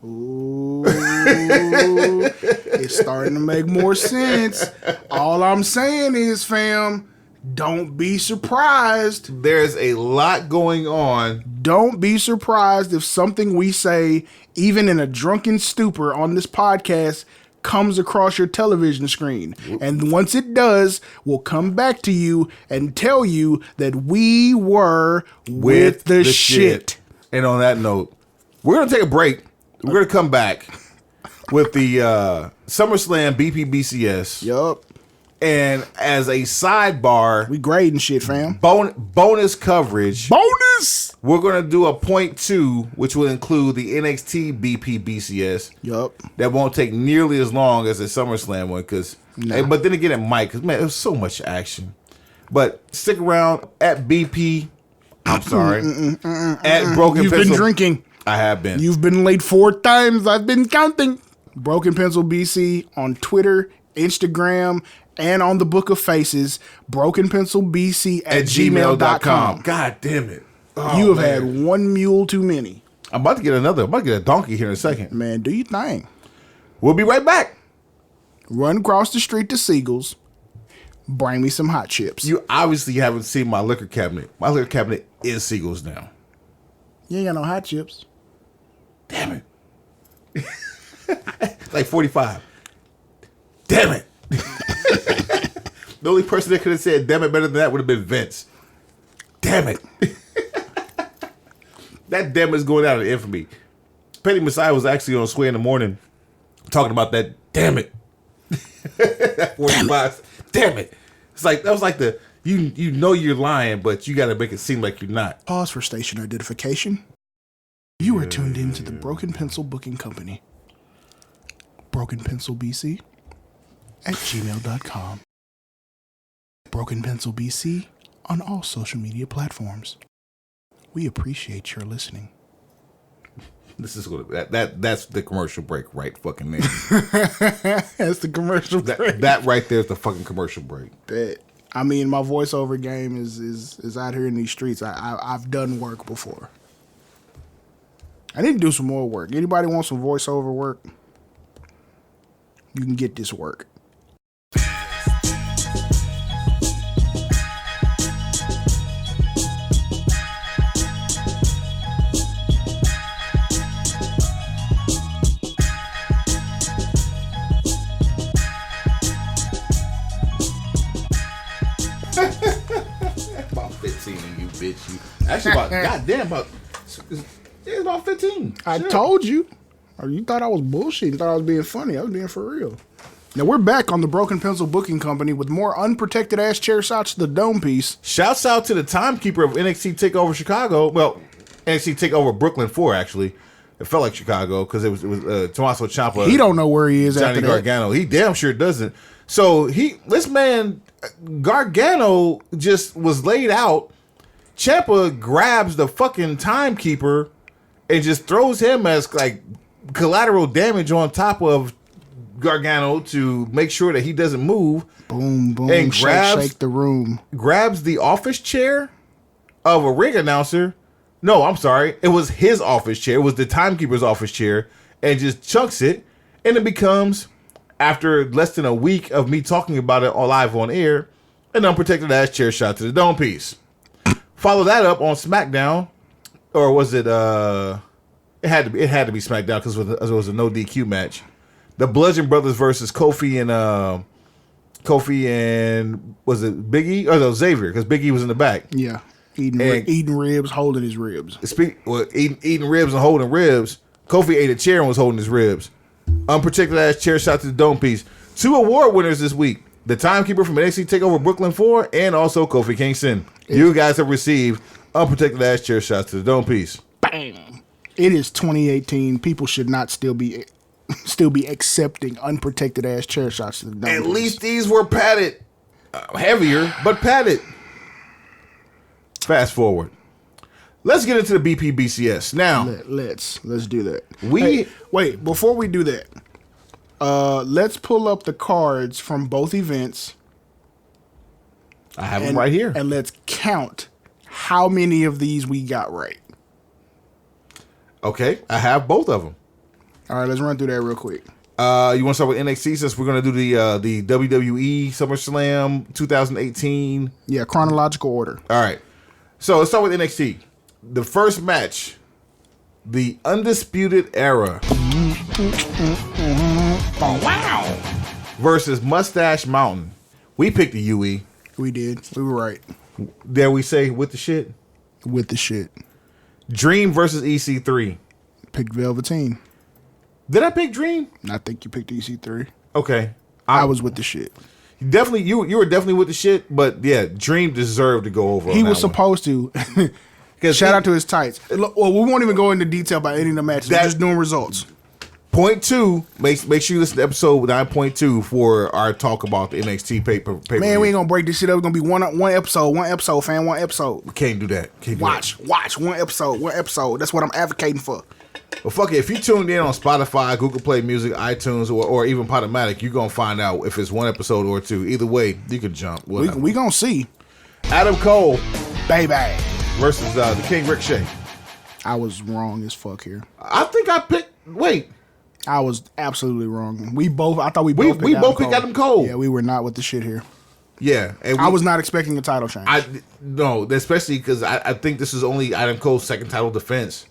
S2: Ooh, it's starting to make more sense. All I'm saying is, fam, don't be surprised.
S1: There's a lot going on.
S2: Don't be surprised if something we say, even in a drunken stupor on this podcast, comes across your television screen. And once it does, we'll come back to you and tell you that we were with the shit.
S1: And on that note, we're going to take a break. We're going to come back with the SummerSlam BPBCS.
S2: Yup.
S1: And as a sidebar,
S2: we grading shit, fam.
S1: Bonus coverage.
S2: Bonus!
S1: We're going to do a point 2, which will include the NXT BPBCS.
S2: Yup.
S1: That won't take nearly as long as the SummerSlam one. But then again, it might. Because, man, there's so much action. But stick around at BP. I'm sorry. At Broken Pencil.
S2: You've been drinking.
S1: I have been.
S2: You've been late 4 times. I've been counting. Broken Pencil BC on Twitter, Instagram, and on the Book of Faces. brokenpencilbc@gmail.com.
S1: God damn it. Oh,
S2: you have had one mule too many.
S1: I'm about to get another. I'm about to get a donkey here in a second.
S2: Man, do your thing.
S1: We'll be right back.
S2: Run across the street to Siegel's. Bring me some hot chips.
S1: You obviously haven't seen my liquor cabinet. My liquor cabinet is Siegel's now.
S2: You ain't got no hot chips.
S1: Damn it. Like 45. Damn it. The only person that could have said damn it better than that would have been Vince. Damn it. That damn is going out of infamy. Petty Messiah was actually on Sway in the Morning talking about that damn it. That 45. Damn it. It's like that was like the you know you're lying, but you gotta make it seem like you're not.
S2: Pause for station identification. You are tuned into the Broken Pencil Booking Company. brokenpencilbc@gmail.com. Broken Pencil BC on all social media platforms. We appreciate your listening.
S1: This is what that's the commercial break right fucking there.
S2: That's the commercial break.
S1: That right there is the fucking commercial break.
S2: Bet. I mean, my voiceover game is out here in these streets. I've done work before. I need to do some more work. Anybody want some voiceover work? You can get this work.
S1: Actually, it's about 15.
S2: I told you. Or you thought I was bullshitting. You thought I was being funny. I was being for real. Now we're back on the Broken Pencil Booking Company with more unprotected ass chair shots to the dome piece.
S1: Shouts out to the timekeeper of NXT Takeover Chicago. Well, NXT Takeover Brooklyn 4, actually. It felt like Chicago because it was Tommaso Ciampa.
S2: He don't know where he is
S1: Johnny
S2: after that.
S1: Gargano. He damn sure doesn't. So this man Gargano just was laid out. Ciampa grabs the fucking timekeeper and just throws him as like collateral damage on top of Gargano to make sure that he doesn't move.
S2: Boom, boom,
S1: and
S2: shake the room.
S1: Grabs the office chair of a ring announcer. No, I'm sorry. It was his office chair. It was the timekeeper's office chair, and just chunks it. And it becomes, after less than a week of me talking about it live on air, an unprotected ass chair shot to the dome piece. Follow that up on SmackDown, or was it? It had to be SmackDown because it was a no DQ match. The Bludgeon Brothers versus Kofi and was it Big E or no Xavier? Because Big E was in the back.
S2: Yeah, eating ribs, holding his ribs.
S1: Eating ribs and holding ribs. Kofi ate a chair and was holding his ribs. Unprotected ass chair shot to the dome piece. 2 award winners this week: the timekeeper from NXT Takeover Brooklyn 4, and also Kofi Kingston. You guys have received unprotected ass chair shots to the dome piece.
S2: Bam! It is 2018. People should not still be accepting unprotected ass chair shots to the dome.
S1: At least these were padded, heavier, but padded. Fast forward. Let's get into the BPBCS now.
S2: Let's do that.
S1: Wait,
S2: before we do that, let's pull up the cards from both events.
S1: I have them right here,
S2: and let's count how many of these we got right.
S1: Okay, I have both of them.
S2: All right, let's run through that real quick.
S1: You want to start with NXT since we're going to do the WWE SummerSlam 2018?
S2: Yeah, chronological order.
S1: All right. So let's start with NXT. The first match, the Undisputed Era. Wow. Versus Mustache Mountain. We picked the UE.
S2: We did. We were right.
S1: Dare we say with the shit?
S2: With the shit.
S1: Dream versus EC3.
S2: Picked Velveteen.
S1: Did I pick Dream?
S2: I think you picked EC3.
S1: Okay.
S2: I was with the shit.
S1: Definitely, you were definitely with the shit, but yeah, Dream deserved to go over.
S2: He was supposed to. Shout out to his tights. Well, we won't even go into detail about any of the matches. We're just doing results.
S1: Point 2, make sure you listen to episode 9.2 for our talk about the NXT pay-per-view.
S2: Man, we ain't gonna break this shit up. It's gonna be one episode, fam, one episode.
S1: We can't do that.
S2: Watch, one episode. That's what I'm advocating for.
S1: Well, fuck it. If you tuned in on Spotify, Google Play Music, iTunes, or even Podomatic, you're gonna find out if it's one episode or 2. Either way, you can jump.
S2: We gonna see.
S1: Adam Cole,
S2: baby,
S1: versus the King Ricochet.
S2: I was wrong as fuck here.
S1: I think I picked. Wait.
S2: I was absolutely wrong. I thought we both
S1: picked Adam Cole.
S2: Yeah, we were not with the shit here.
S1: Yeah. And
S2: I was not expecting a title change.
S1: No, especially because I think this is only Adam Cole's second title defense.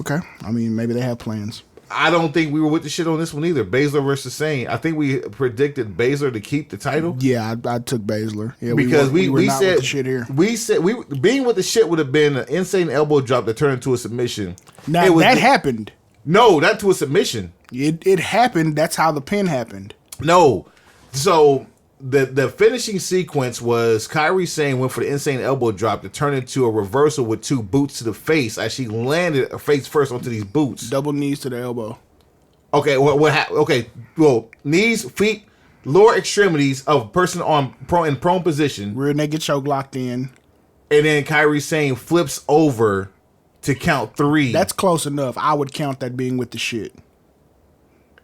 S2: Okay. I mean, maybe they have plans.
S1: I don't think we were with the shit on this one either. Baszler versus Sane. I think we predicted Baszler to keep the title.
S2: Yeah, I took Baszler. Yeah,
S1: because we
S2: not
S1: said
S2: with the shit here.
S1: We said being with the shit would have been an insane elbow drop that turned into a submission.
S2: Now that happened.
S1: No, not to a submission.
S2: It happened. That's how the pin happened.
S1: No. So the finishing sequence was Kairi Sane went for the insane elbow drop to turn into a reversal with 2 boots to the face as she landed face first onto these boots.
S2: Double knees to the elbow.
S1: Okay, well, knees, feet, lower extremities of a person in prone position.
S2: Rear naked choke locked in.
S1: And then Kairi Sane flips over to count 3.
S2: That's close enough. I would count that being with the shit.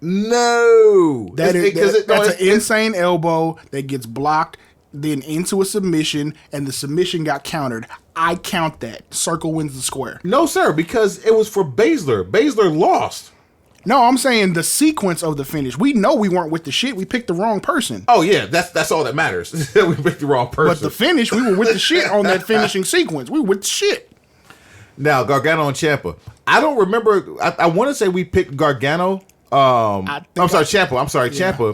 S1: No.
S2: That's an insane elbow that gets blocked, then into a submission, and the submission got countered. I count that. Circle wins the square.
S1: No, sir, because it was for Baszler. Baszler lost.
S2: No, I'm saying the sequence of the finish. We know we weren't with the shit. We picked the wrong person.
S1: Oh, yeah, that's all that matters. We picked the wrong person.
S2: But the finish, we were with the shit on that finishing sequence. We were with the shit.
S1: Now, Gargano and Ciampa. I don't remember. I want to say we picked Gargano. Ciampa.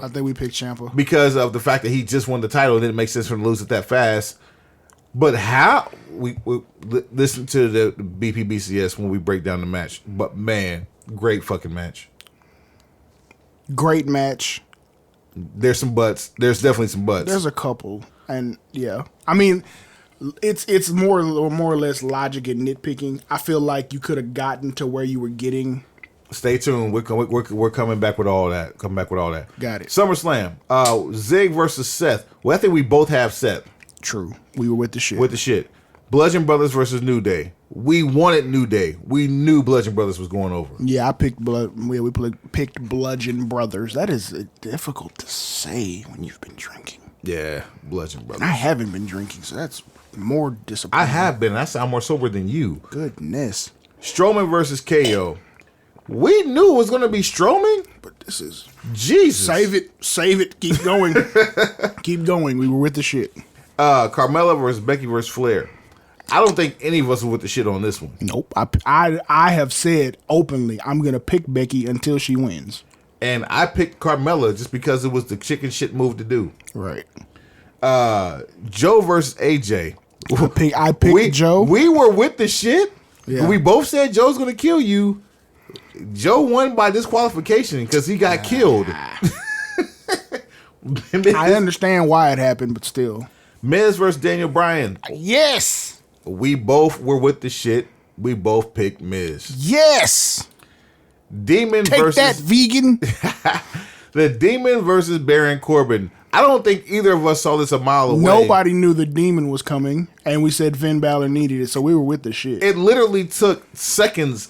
S2: I think we picked Ciampa
S1: because of the fact that he just won the title and it didn't make sense for him to lose it that fast. But how we listen to the BPBCS when we break down the match. But man, great fucking match.
S2: Great match.
S1: There's some butts. There's definitely some butts.
S2: There's a couple, and yeah, I mean, it's more or less logic and nitpicking. I feel like you could have gotten to where you were getting.
S1: Stay tuned. We're coming back with all that.
S2: Got it.
S1: SummerSlam. Zig versus Seth. Well, I think we both have Seth.
S2: True. We were with the shit.
S1: Bludgeon Brothers versus New Day. We wanted New Day. We knew Bludgeon Brothers was going over.
S2: Yeah, I picked picked Bludgeon Brothers. That is difficult to say when you've been drinking.
S1: Yeah, Bludgeon Brothers.
S2: I haven't been drinking, so that's more disappointing.
S1: I have been. I sound more sober than you.
S2: Goodness.
S1: Strowman versus KO. We knew it was going to be Strowman,
S2: but this is
S1: Jesus.
S2: Save it. Keep going. Keep going. We were with the shit.
S1: Carmella versus Becky versus Flair. I don't think any of us were with the shit on this one.
S2: Nope. I have said openly I'm gonna pick Becky until she wins.
S1: And I picked Carmella just because it was the chicken shit move to do.
S2: Right.
S1: Joe versus AJ.
S2: I picked Joe.
S1: We were with the shit.
S2: Yeah.
S1: We both said Joe's gonna kill you. Joe won by disqualification because he got killed.
S2: I understand why it happened, but still.
S1: Miz versus Daniel Bryan.
S2: Yes.
S1: We both were with the shit. We both picked Miz.
S2: Yes.
S1: Demon
S2: Take
S1: versus
S2: that, vegan.
S1: The Demon versus Baron Corbin. I don't think either of us saw this a mile away.
S2: Nobody knew the Demon was coming, and we said Finn Balor needed it, so we were with the shit.
S1: It literally took seconds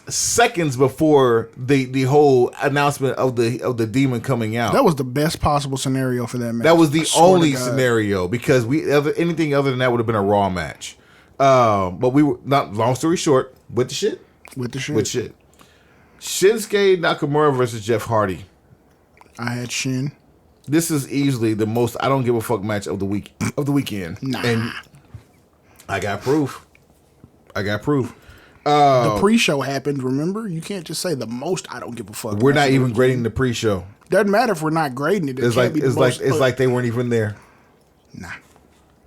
S1: before the whole announcement of the Demon coming out.
S2: That was the best possible scenario for that match.
S1: That was the only scenario because anything other than that would have been a Raw match. But we were not. Long story short, with the shit. Shinsuke Nakamura versus Jeff Hardy.
S2: I had Shin.
S1: This is easily the most I don't give a fuck match of the weekend.
S2: Nah.
S1: And I got proof.
S2: The pre-show happened, remember? You can't just say the most I don't give a fuck.
S1: We're not even grading the pre-show.
S2: Doesn't matter if we're not grading it.
S1: It's like they weren't even there.
S2: Nah.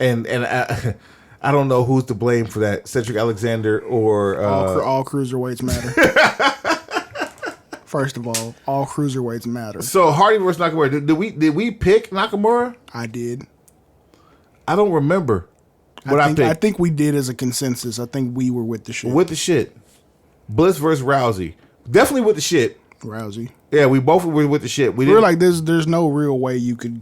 S1: And I don't know who's to blame for that. Cedric Alexander or
S2: all cruiserweights matter. First of all cruiserweights matter.
S1: So Hardy versus Nakamura. Did we pick Nakamura?
S2: I did.
S1: I don't remember what I picked.
S2: I think we did as a consensus. I think we were with the shit.
S1: With the shit. Bliss versus Rousey. Definitely with the shit.
S2: Rousey.
S1: Yeah, we both were with the shit.
S2: We were like, there's no real way you could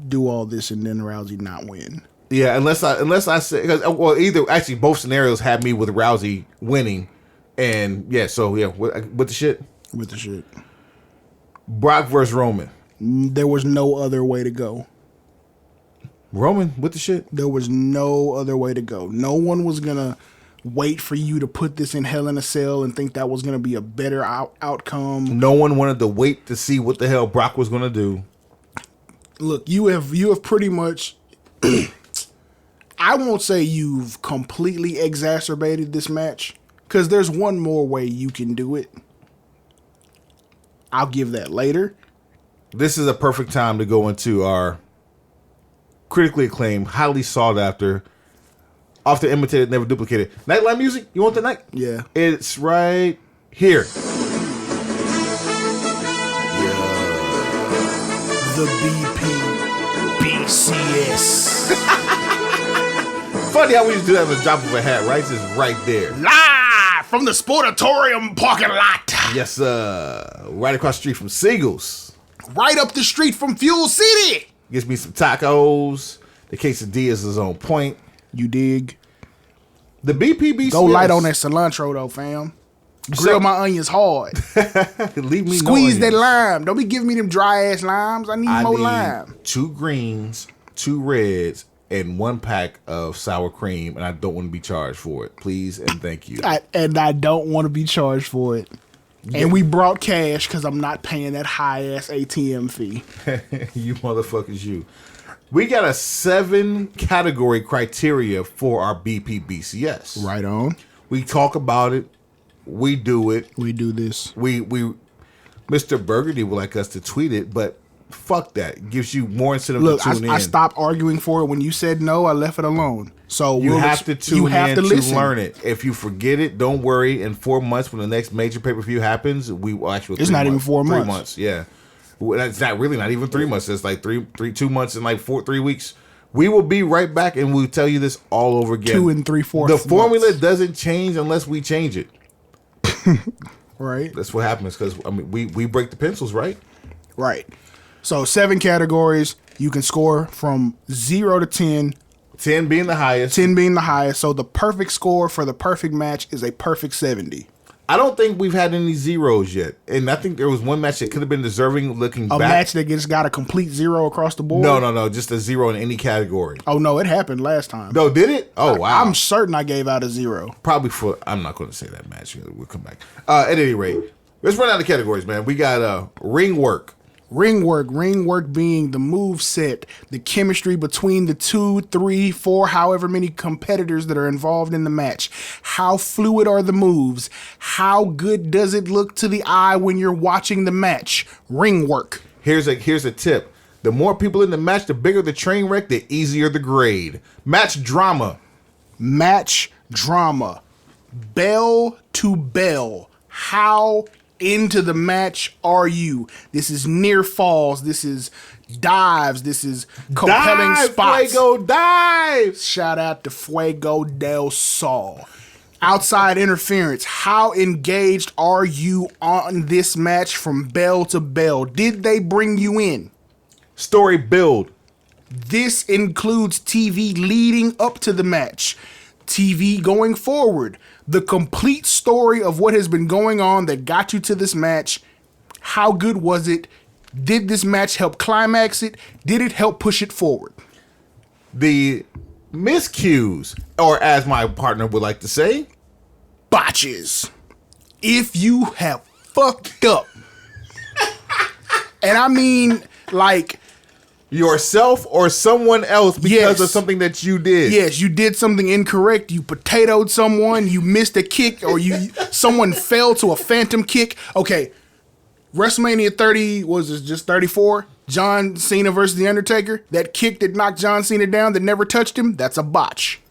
S2: do all this and then Rousey not win.
S1: Yeah, unless I say, either actually both scenarios had me with Rousey winning, and yeah, so yeah, with the shit.
S2: With the shit.
S1: Brock versus Roman.
S2: There was no other way to go.
S1: Roman with the shit?
S2: There was no other way to go. No one was going to wait for you to put this in Hell in a Cell and think that was going to be a better outcome.
S1: No one wanted to wait to see what the hell Brock was going to do.
S2: Look, you have pretty much... I won't say you've completely exacerbated this match, because there's one more way you can do it. I'll give that later.
S1: This is a perfect time to go into our critically acclaimed, highly sought after, often imitated, never duplicated. Nightlife music? You want the night?
S2: Yeah.
S1: It's right here.
S2: The BPBCS.
S1: Funny how we just do that with the drop of a hat, right? It's just right there.
S2: Live from the Sportatorium parking lot.
S1: Yes, right across the street from Siegel's.
S2: Right up the street from Fuel City.
S1: Gives me some tacos. The quesadillas is on point.
S2: You dig?
S1: The BPBC.
S2: Go light on that cilantro though, fam. Grill my onions hard.
S1: Leave me
S2: Squeeze that lime. Don't be giving me them dry ass limes. I need more lime.
S1: 2 greens, 2 reds, and 1 pack of sour cream, and I don't want to be charged for it. Please and thank you.
S2: I don't want to be charged for it. Yeah. And we brought cash because I'm not paying that high ass ATM fee.
S1: You motherfuckers, you. We got a 7 category criteria for our BPBCS.
S2: Right on.
S1: We talk about it. We do it.
S2: We do this.
S1: We Mr. Burgandy would like us to tweet it, but fuck that. It gives you more incentive
S2: Look,
S1: to tune in.
S2: I stopped arguing for it when you said no. I left it alone. So
S1: you have to tune in to
S2: listen.
S1: learn it. If you forget it, don't worry. In 4 months, when the next major pay-per-view happens,
S2: it's not even 4 months.
S1: 3 months, yeah. It's not even 3 months. It's like 2 months and like 3 weeks. We will be right back, and we'll tell you this all over again.
S2: 2 3/4.
S1: The formula doesn't change unless we change it.
S2: Right.
S1: That's what happens because we break the pencils, right?
S2: Right. So 7 categories. You can score from 0 to 10.
S1: 10 being the highest.
S2: 10 being the highest. So the perfect score for the perfect match is a perfect 70.
S1: I don't think we've had any zeros yet. And I think there was one match that could have been deserving looking back.
S2: A match that just got a complete 0 across the board?
S1: No. Just a 0 in any category.
S2: Oh, no. It happened last time.
S1: No, did it? Oh, wow.
S2: I'm certain I gave out a 0.
S1: Probably for... I'm not going to say that match. We'll come back. At any rate, let's run out of categories, man. We got ring work.
S2: Ring work being the move set, the chemistry between the 2, 3, 4, however many competitors that are involved in the match. How fluid are the moves? How good does it look to the eye when you're watching the match? Ring work.
S1: Here's a tip. The more people in the match, the bigger the train wreck, the easier the grade. Match drama. Bell to bell. How into the match are you? This is near falls. This is dives. This is compelling spots. Fuego dives.
S2: Shout out to Fuego del Sol. Outside interference. How engaged are you on this match from bell to bell? Did they bring you in?
S1: Story build.
S2: This includes TV leading up to the match. TV going forward. The complete story of what has been going on that got you to this match. How good was it? Did this match help climax it? Did it help push it forward?
S1: The miscues, or as my partner would like to say,
S2: botches. If you have fucked up, and I mean like
S1: yourself or someone else because of something that you did.
S2: Yes, you did something incorrect. You potatoed someone. You missed a kick, or someone fell to a phantom kick. Okay, WrestleMania 30 was it just 34? John Cena versus The Undertaker. That kick that knocked John Cena down that never touched him. That's a botch.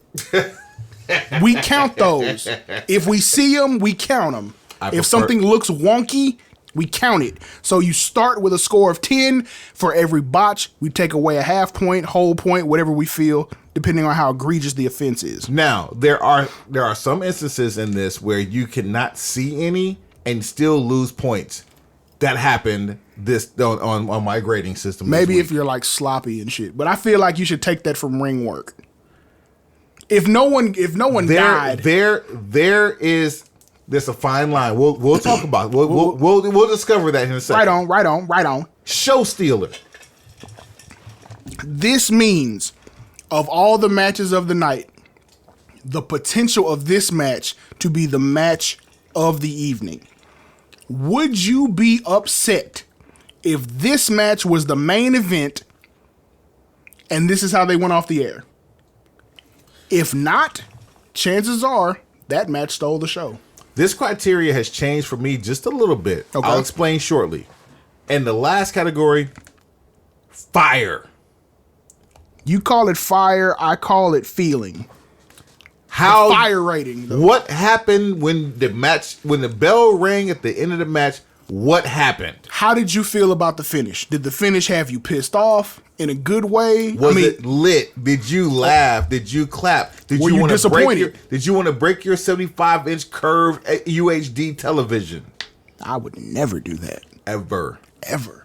S2: We count those. If we see them, we count them. If something looks wonky, we count it. So you start with a score of 10. For every botch, we take away a half point, whole point, whatever we feel, depending on how egregious the offense is.
S1: Now, there are some instances in this where you cannot see any and still lose points. That happened on my grading system.
S2: Maybe if you're like sloppy and shit. But I feel like you should take that from ring work. If no one died,
S1: there's a fine line. We'll talk about it. We'll discover that in a second.
S2: Right on.
S1: Show stealer.
S2: This means of all the matches of the night, the potential of this match to be the match of the evening. Would you be upset if this match was the main event and this is how they went off the air? If not, chances are that match stole the show.
S1: This criteria has changed for me just a little bit. Okay. I'll explain shortly. And the last category, fire.
S2: You call it fire, I call it feeling.
S1: How
S2: the fire rating, though.
S1: What happened when the bell rang at the end of the match? What happened?
S2: How did you feel about the finish? Did the finish have you pissed off in a good way?
S1: Was it lit? Did you laugh? Did you clap?
S2: Were you disappointed?
S1: Did you want to break your 75-inch curved UHD television?
S2: I would never do that.
S1: Ever.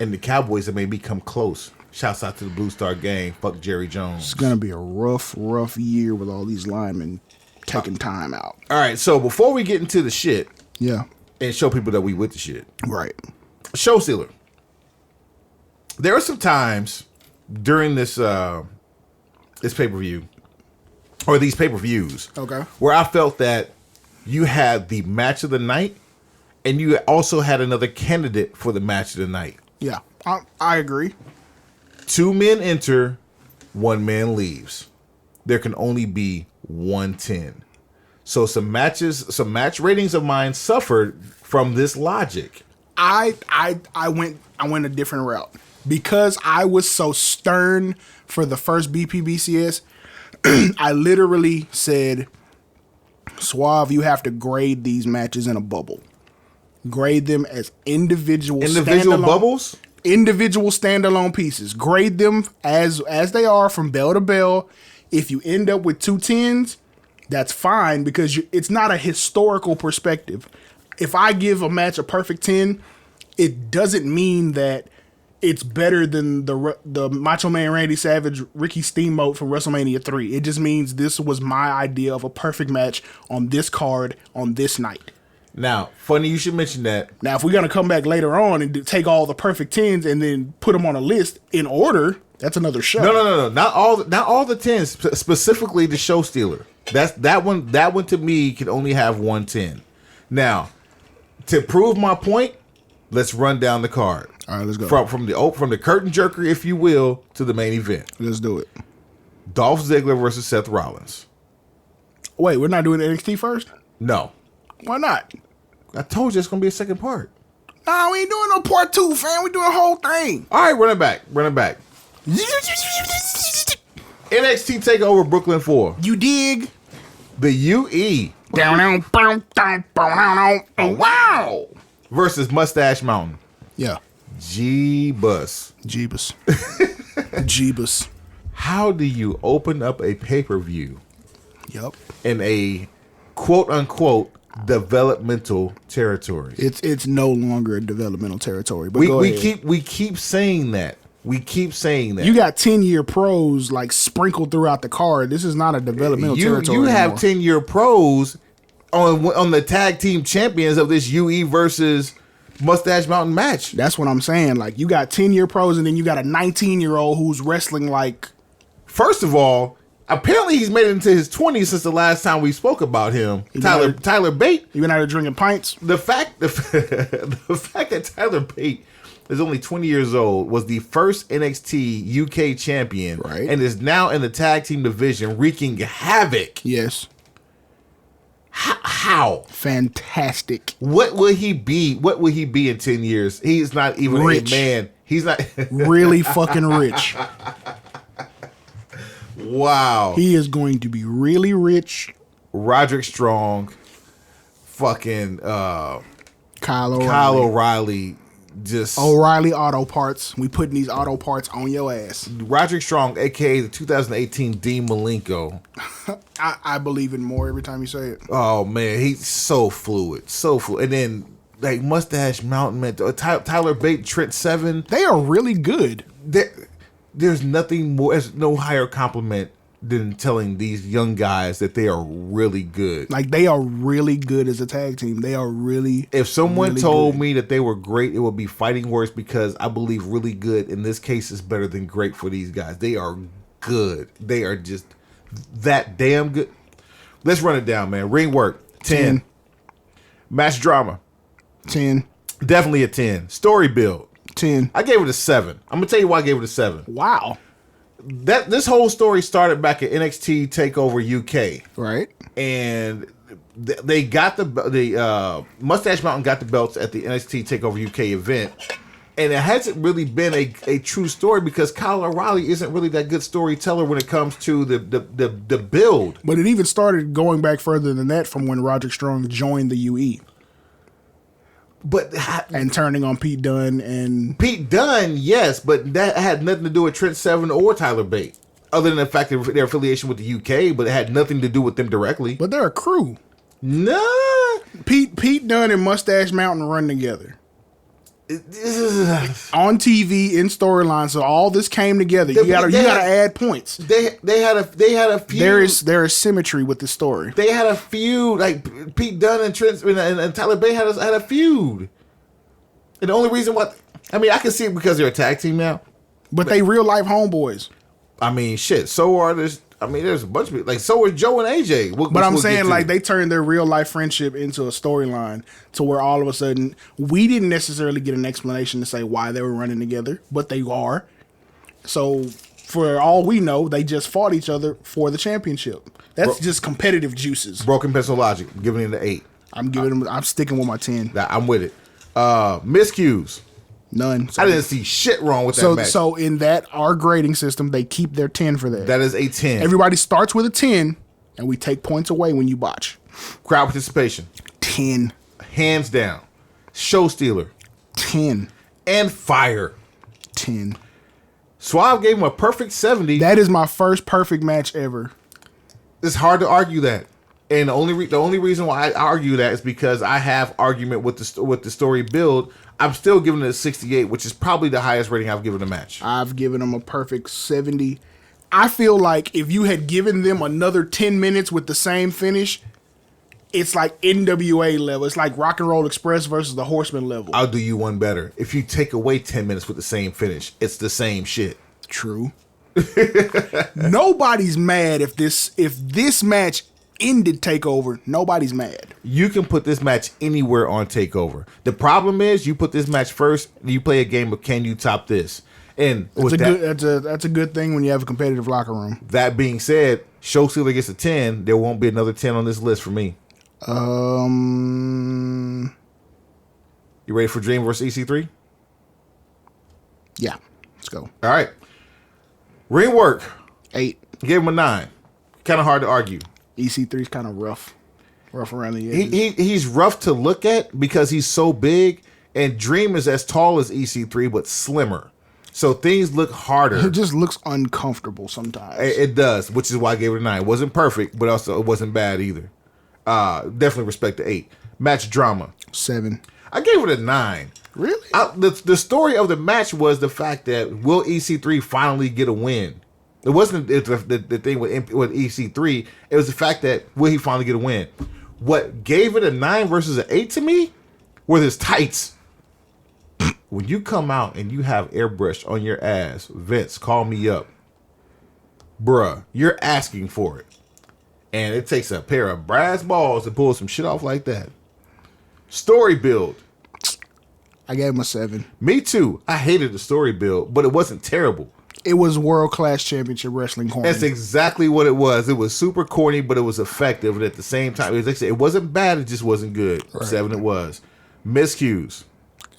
S1: And the Cowboys have made me come close. Shouts out to the Blue Star Gang. Fuck Jerry Jones.
S2: It's going to be a rough year with all these linemen taking time out.
S1: All right, so before we get into the shit.
S2: Yeah.
S1: And show people that we with the shit.
S2: Right.
S1: Show stealer. There are some times during this pay-per-view, or these pay-per-views,
S2: okay,
S1: where I felt that you had the match of the night, and you also had another candidate for the match of the night.
S2: Yeah, I agree.
S1: 2 men enter, 1 man leaves. There can only be 110. So some match ratings of mine suffered from this logic.
S2: I went a different route. because I was so stern for the first BPBCS, I literally said, Suave, you have to grade these matches in a bubble. Grade them as individual
S1: bubbles?
S2: Individual standalone pieces. Grade them as they are from bell to bell. If you end up with 2 10s, that's fine because it's not a historical perspective. If I give a match a perfect 10, it doesn't mean that it's better than the Macho Man Randy Savage Ricky Steamboat from WrestleMania 3. It just means this was my idea of a perfect match on this card on this night.
S1: Now, funny you should mention that.
S2: Now, if we're going to come back later on and take all the perfect 10s and then put them on a list in order, that's another show.
S1: No. Not all the 10s, specifically the show stealer. That one to me can only have 1 10. Now, to prove my point, let's run down the card.
S2: All right, let's go.
S1: From the curtain jerker, if you will, to the main event.
S2: Let's do it.
S1: Dolph Ziggler versus Seth Rollins.
S2: Wait, we're not doing NXT first?
S1: No.
S2: Why not?
S1: I told you it's going to be a second part.
S2: Nah, we ain't doing no part 2, fam. We doing a whole thing.
S1: All right, run it back. NXT Takeover Brooklyn 4.
S2: You dig?
S1: The UE.
S2: Wow.
S1: Versus Mustache Mountain.
S2: Yeah.
S1: Jeebus. How do you open up a pay-per-view in a quote-unquote developmental territory?
S2: It's no longer a developmental territory. But
S1: we keep saying that. You got
S2: 10-year pros like sprinkled throughout the card. This is not a developmental territory.
S1: You have
S2: anymore.
S1: 10-year pros on the tag team champions of this UE versus Mustache Mountain match.
S2: That's what I'm saying. Like, you got 10-year pros and then you got a 19-year-old who's wrestling like...
S1: First of all, apparently he's made it into his 20s since the last time we spoke about him. Tyler Bate.
S2: You been out there drinking pints?
S1: The fact that Tyler Bate is only 20 years old, was the first NXT UK champion,
S2: right,
S1: and is now in the tag team division wreaking havoc.
S2: Yes.
S1: How?
S2: Fantastic.
S1: What will he be? What will he be in 10 years? He's not even
S2: rich.
S1: A man. He's not
S2: really fucking rich.
S1: Wow.
S2: He is going to be really rich.
S1: Roderick Strong, fucking Kyle O'Reilly. Just
S2: O'Reilly Auto Parts. We putting these auto parts on your ass.
S1: Roderick Strong, aka the 2018 Dean Malenko.
S2: I believe in more every time you say it.
S1: Oh man, he's so fluid. And then like Mustache Mountain, man, Tyler Bate, Trent Seven.
S2: They are really good.
S1: There's nothing more. There's no higher compliment than telling these young guys that they are really good.
S2: Like, they are really good as a tag team. They are really.
S1: If someone
S2: really
S1: told
S2: good.
S1: me that they were great, it would be fighting words, because I believe really good in this case is better than great for these guys. They are good. They are just that damn good. Let's run it down, man. Ring work, 10. Match drama,
S2: 10.
S1: Definitely a 10. Story build,
S2: 10.
S1: I gave it a 7. I'm gonna tell you why I gave it a 7.
S2: Wow.
S1: This whole story started back at NXT Takeover UK,
S2: right?
S1: And they got the Mustache Mountain got the belts at the NXT Takeover UK event, and it hasn't really been a true story because Kyle O'Reilly isn't really that good storyteller when it comes to the build.
S2: But it even started going back further than that from when Roderick Strong joined the UE. And turning on Pete Dunne,
S1: yes, but that had nothing to do with Trent Seven or Tyler Bate, other than the fact that their affiliation with the UK, but it had nothing to do with them directly.
S2: But they're a crew.
S1: Nah,
S2: Pete Dunne and Mustache Mountain run together on TV in storyline. So all this came together. You gotta add points.
S1: They had a feud.
S2: There is symmetry with the story.
S1: They had a feud. Like Pete Dunne and Trent and Tyler Bate had a feud. And the only reason why, I mean, I can see it because they're a tag team now.
S2: But they real life homeboys.
S1: I mean, shit. So are there's a bunch of people. Like, so is Joe and AJ.
S2: But I'm saying, like, they turned their real life friendship into a storyline to where all of a sudden we didn't necessarily get an explanation to say why they were running together, but they are. So for all we know, they just fought each other for the championship. That's just competitive juices.
S1: Broken pencil logic. I'm giving it an 8.
S2: I'm sticking with my 10.
S1: I'm with it. Miscues.
S2: None.
S1: I didn't see shit wrong with that match.
S2: So in our grading system, they keep their 10 for that.
S1: That is a 10.
S2: Everybody starts with a 10, and we take points away when you botch.
S1: Crowd participation.
S2: 10.
S1: Hands down. Show stealer.
S2: 10.
S1: And fire.
S2: 10.
S1: Suave gave him a perfect 70.
S2: That is my first perfect match ever.
S1: It's hard to argue that. And the only reason why I argue that is because I have argument with the story build. I'm still giving it a 68, which is probably the highest rating I've given a match.
S2: I've given them a perfect 70. I feel like if you had given them another 10 minutes with the same finish, it's like NWA level. It's like Rock and Roll Express versus the Horseman level.
S1: I'll do you one better. If you take away 10 minutes with the same finish, it's the same shit.
S2: True. Nobody's mad if this match ended Takeover. Nobody's mad.
S1: You can put this match anywhere on Takeover. The problem is you put this match first and you play a game of can you top this? And
S2: that's a good thing when you have a competitive locker room.
S1: That being said, Show Stealer gets a 10. There won't be another 10 on this list for me. You ready for Dream versus EC3?
S2: Yeah, let's go.
S1: All right. Ring work.
S2: 8.
S1: Gave him a 9. Kind of hard to argue.
S2: EC3's kind of rough around the edges.
S1: He's rough to look at because he's so big, and Dream is as tall as EC3 but slimmer. So things look harder.
S2: It just looks uncomfortable sometimes.
S1: It does, which is why I gave it a 9. It wasn't perfect, but also it wasn't bad either. Definitely respect the 8. Match drama.
S2: 7.
S1: I gave it a 9.
S2: Really?
S1: The story of the match was the fact that will EC3 finally get a win? It wasn't the thing with EC3. It was the fact that will he finally get a win? What gave it a 9 versus an 8 to me were his tights. When you come out and you have airbrush on your ass, Vince, call me up. Bruh, you're asking for it. And it takes a pair of brass balls to pull some shit off like that. Story build.
S2: I gave him a 7.
S1: Me too. I hated the story build, but it wasn't terrible.
S2: It was world-class championship wrestling corny.
S1: That's exactly what it was. It was super corny, but it was effective. And at the same time, it wasn't bad. It just wasn't good. Right. 7 it was. Miscues.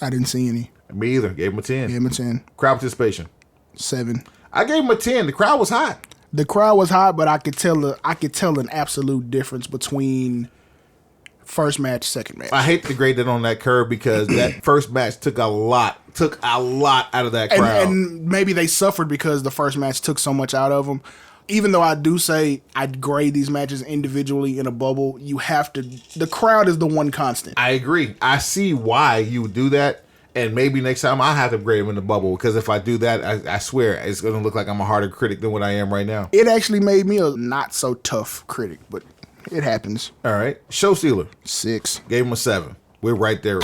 S2: I didn't see any.
S1: Me either. Gave him a 10.
S2: Gave him a 10.
S1: Crowd participation.
S2: 7.
S1: I gave him a 10. The crowd was hot.
S2: The crowd was hot, but I could tell an absolute difference between first match, second match.
S1: I hate to grade that on that curve because that first match took a lot out of that crowd.
S2: And maybe they suffered because the first match took so much out of them. Even though I do say I'd grade these matches individually in a bubble, the crowd is the one constant.
S1: I agree. I see why you would do that. And maybe next time I'll have to grade them in the bubble because if I do that, I swear it's going to look like I'm a harder critic than what I am right now.
S2: It actually made me a not so tough critic, but it happens.
S1: All right. Show Stealer.
S2: 6.
S1: Gave him a 7. We're right there,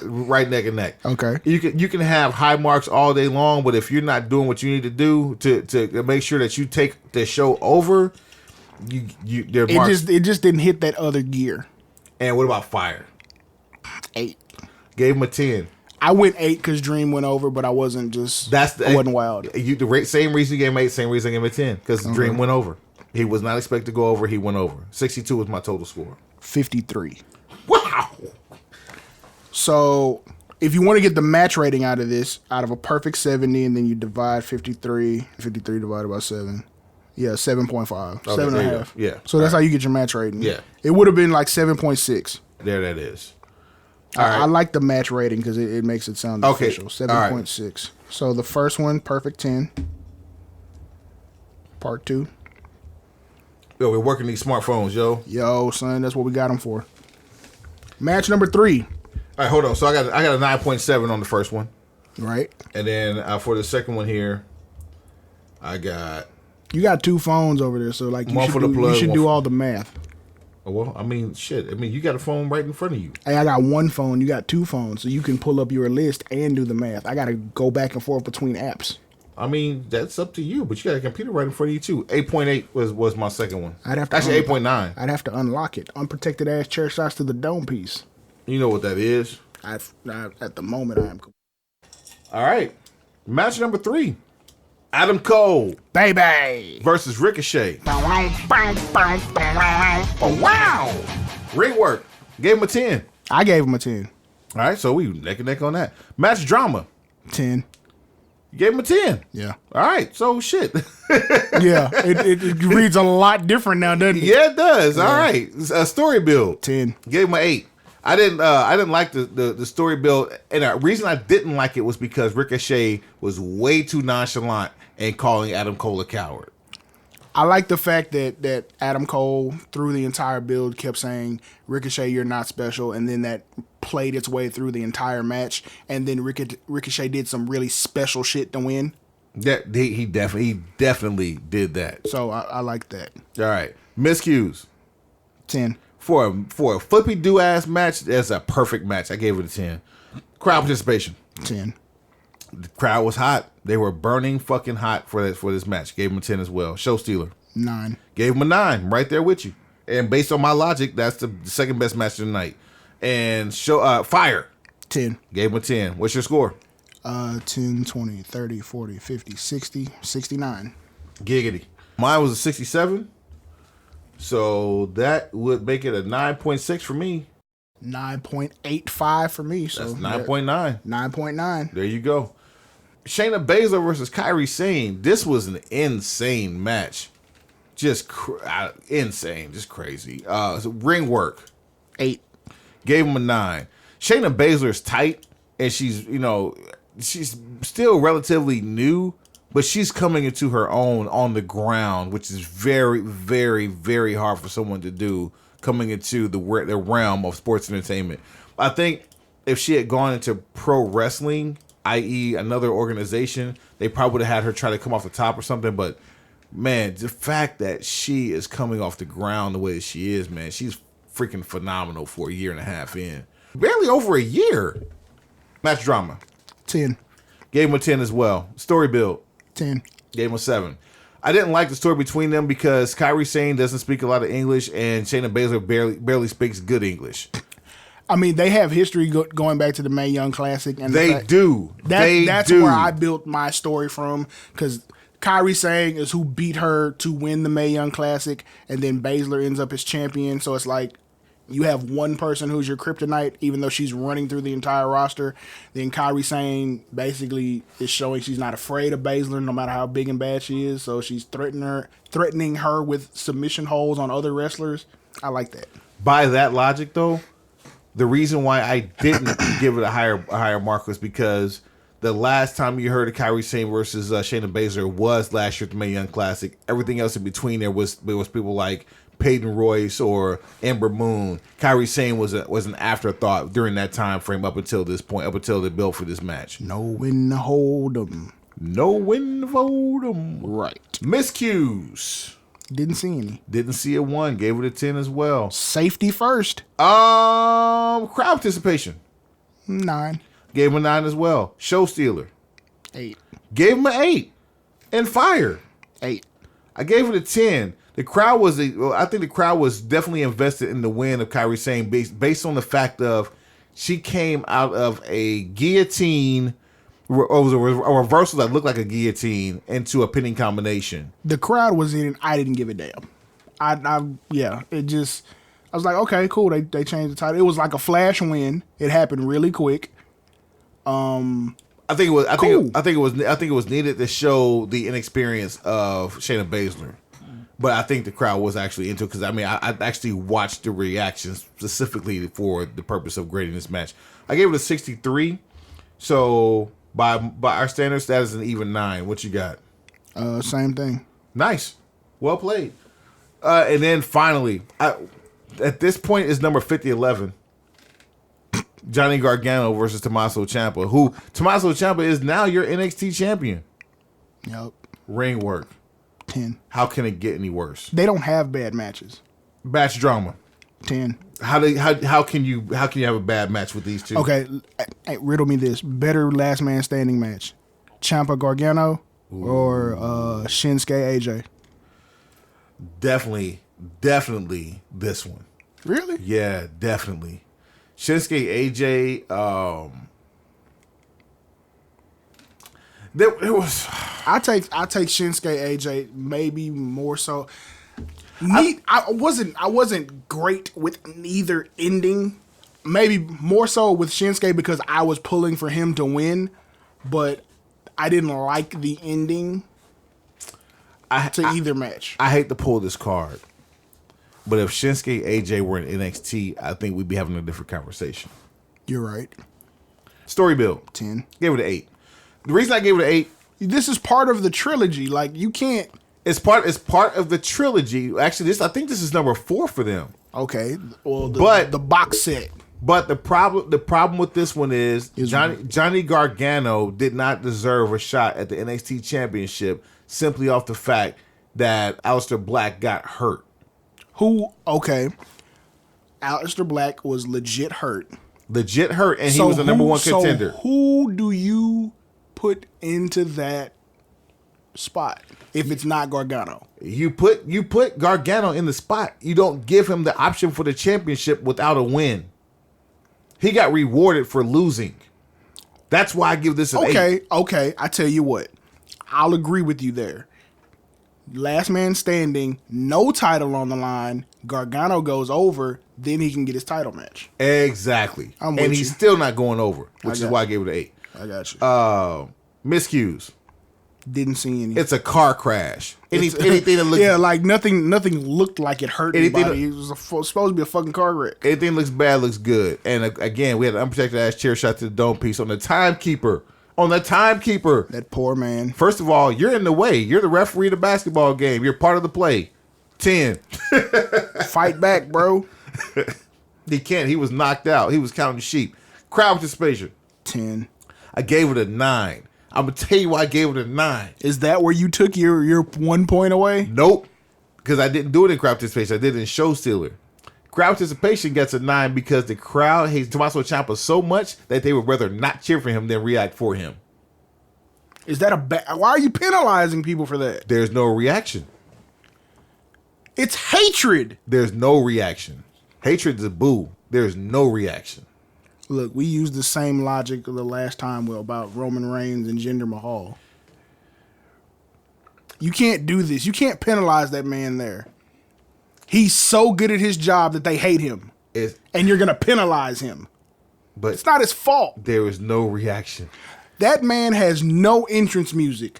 S1: right neck and neck.
S2: Okay.
S1: You can have high marks all day long, but if you're not doing what you need to do to make sure that you take the show over,
S2: it just didn't hit that other gear.
S1: And what about fire?
S2: 8.
S1: Gave him a 10.
S2: I went 8 because Dream went over, but I wasn't just. I wasn't wild.
S1: Same reason you gave him 8, same reason I gave him a 10 because Dream went over. He was not expected to go over. He went over. 62 was my total score.
S2: 53.
S1: Wow.
S2: So if you want to get the match rating out of this, out of a perfect 70, and then you divide 53 divided by 7. Yeah, 7.5.
S1: Okay,
S2: 7.5.
S1: Yeah.
S2: So that's how you get your match rating.
S1: Yeah.
S2: It would have been like 7.6.
S1: There that is.
S2: I like the match rating because it makes it sound official. 7.6. Right. So the first one, perfect 10. Part 2.
S1: Yo, we're working these smartphones, yo.
S2: Yo, son, that's what we got them for. Match number 3.
S1: All right, hold on. So I got a 9.7 on the first one.
S2: Right.
S1: And then for the second one here, I got...
S2: You got 2 phones over there, so like you should do all the math.
S1: Well, I mean, shit. I mean, you got a phone right in front of you.
S2: Hey, I got 1 phone. You got 2 phones, so you can pull up your list and do the math. I got to go back and forth between apps.
S1: I mean, that's up to you, but you got a computer right in front of you, too. 8.8 was my second one. Actually, 8.9.
S2: I'd have to unlock it. Unprotected ass chair shots to the dome piece.
S1: You know what that is.
S2: At the moment, I am.
S1: All right. Match number 3. Adam Cole.
S2: Baby.
S1: Versus Ricochet. Wow. Ring work. Gave him a 10.
S2: I gave him a 10.
S1: All right, so we neck and neck on that. Match drama.
S2: 10.
S1: You gave him a 10.
S2: Yeah.
S1: All right. So shit.
S2: Yeah. It reads a lot different now, doesn't it?
S1: Yeah, it does. Yeah. All right. A story build.
S2: 10.
S1: Gave him an 8. I didn't like the story build, and the reason I didn't like it was because Ricochet was way too nonchalant and calling Adam Cole a coward.
S2: I like the fact that Adam Cole, through the entire build, kept saying, Ricochet, you're not special, and then that played its way through the entire match, and then Ricochet did some really special shit to win.
S1: That he definitely did that.
S2: So I like that.
S1: All right. Miscues.
S2: 10.
S1: For a flippy do ass match, that's a perfect match. I gave it a 10. Crowd participation.
S2: 10.
S1: The crowd was hot. They were burning fucking hot for this match. Gave him a 10 as well. Show stealer.
S2: 9.
S1: Gave him a 9. Right there with you. And based on my logic, that's the second best match of the night. And fire.
S2: 10.
S1: Gave him a 10. What's your score?
S2: 10, 20, 30, 40, 50, 60, 69.
S1: Giggity. Mine was a 67. So that would make it a 9.6 for me.
S2: 9.85 for me. So
S1: that's 9.9.
S2: 9.9.
S1: There you go. Shayna Baszler versus Kairi Sane. This was an insane match. Just insane. Just crazy. Ring work.
S2: 8.
S1: Gave him a 9. Shayna Baszler's tight, and she's still relatively new, but she's coming into her own on the ground, which is very, very, very hard for someone to do coming into the realm of sports entertainment. I think if she had gone into pro wrestling, i.e. another organization, they probably would have had her try to come off the top or something. But, man, the fact that she is coming off the ground the way that she is, man, she's freaking phenomenal for a year and a half in. Barely over a year. Match drama.
S2: 10.
S1: Gave him a 10 as well. Story build.
S2: 10.
S1: Gave him a 7. I didn't like the story between them because Kairi Sane doesn't speak a lot of English and Shayna Baszler barely speaks good English.
S2: I mean, they have history going back to the Mae Young Classic. And
S1: that's
S2: where I built my story from, because Kairi Sane is who beat her to win the Mae Young Classic, and then Baszler ends up as champion. So it's like you have one person who's your kryptonite, even though she's running through the entire roster. Then Kairi Sane basically is showing she's not afraid of Baszler, no matter how big and bad she is. So she's threatening her with submission holds on other wrestlers. I like that.
S1: By that logic, though, the reason why I didn't give it a higher mark was because the last time you heard of Kairi Sane versus Shayna Baszler was last year at the Mae Young Classic. Everything else in between there was people like Peyton Royce or Ember Moon. Kairi Sane was an afterthought during that time frame up until this point, up until the build for this match.
S2: Know when to hold 'em.
S1: Know when to fold 'em.
S2: Right.
S1: Miscues.
S2: Didn't see any.
S1: Didn't see a 1. Gave it a 10 as well.
S2: Safety first.
S1: Crowd participation.
S2: 9.
S1: Gave him a 9 as well. Show stealer.
S2: 8.
S1: Gave him an 8. And fire.
S2: 8.
S1: I gave it a 10. The crowd was I think the crowd was definitely invested in the win of Kairi Sane based on the fact of she came out of a guillotine, or it was a reversal that looked like a guillotine, into a pinning combination.
S2: The crowd was in it. I didn't give a damn. I was like, okay, cool. They changed the title. It was like a flash win. It happened really quick.
S1: I think it was needed to show the inexperience of Shayna Baszler. But I think the crowd was actually into it because, I mean, I actually watched the reactions specifically for the purpose of grading this match. I gave it a 63. So by our standards, that is an even 9. What you got?
S2: Same thing.
S1: Nice. Well played. And then finally, at this point is number 5011. Johnny Gargano versus Tommaso Ciampa, who Tommaso Ciampa is now your NXT champion.
S2: Yep.
S1: Ring work.
S2: 10.
S1: How can it get any worse?
S2: They don't have bad matches.
S1: Match drama.
S2: 10.
S1: How can you have a bad match with these two?
S2: Okay, riddle me this: better last man standing match, Ciampa Gargano or Shinsuke AJ?
S1: Definitely this one.
S2: Really?
S1: Yeah, definitely. Shinsuke AJ. There was.
S2: I take Shinsuke AJ maybe more so. I wasn't great with neither ending. Maybe more so with Shinsuke because I was pulling for him to win. but I didn't like the ending to either match.
S1: I hate to pull this card, but if Shinsuke AJ were in NXT, I think we'd be having a different conversation.
S2: You're right.
S1: Story build.
S2: 10.
S1: Gave it an 8. The reason I gave it an 8.
S2: This is part of the trilogy. Like, you can't.
S1: It's part of the trilogy. Actually, I think this is number 4 for them.
S2: Okay. Well, the box set.
S1: But the problem with this one is Johnny Gargano did not deserve a shot at the NXT Championship simply off the fact that Aleister Black got hurt.
S2: Okay. Aleister Black was legit hurt.
S1: And he was the number 1 contender.
S2: So who do you put into that spot if it's not Gargano?
S1: You put Gargano in the spot. You don't give him the option for the championship without a win. He got rewarded for losing. That's why I give this an 8.
S2: Okay. I tell you what. I'll agree with you there. Last man standing, no title on the line. Gargano goes over, then he can get his title match.
S1: Exactly. And he's still not going over, which is why I gave it an 8.
S2: I got you.
S1: Miscues.
S2: Didn't see any.
S1: It's a car crash. Anything that looks
S2: like nothing looked like it hurt anybody. It was supposed to be a fucking car wreck.
S1: Anything looks bad looks good. And again, we had an unprotected ass chair shot to the dome piece on the timekeeper. That poor man. First of all, you're in the way. You're the referee of the basketball game. You're part of the play. 10.
S2: Fight back, bro.
S1: He can't. He was knocked out. He was counting sheep. Crowd participation.
S2: 10.
S1: I gave it a 9. I'm going to tell you why I gave it a 9.
S2: Is that where you took your 1 point away?
S1: Nope. Because I didn't do it in crowd participation. I did it in show stealer. Crowd participation gets a 9 because the crowd hates Tommaso Ciampa so much that they would rather not cheer for him than react for him.
S2: Is that why are you penalizing people for that?
S1: There's no reaction.
S2: It's hatred.
S1: There's no reaction. Hatred is a boo. There's no reaction.
S2: Look, we used the same logic the last time about Roman Reigns and Jinder Mahal. You can't do this. You can't penalize that man there. He's so good at his job that they hate him. And you're going to penalize him.
S1: But
S2: it's not his fault.
S1: There is no reaction.
S2: That man has no entrance music.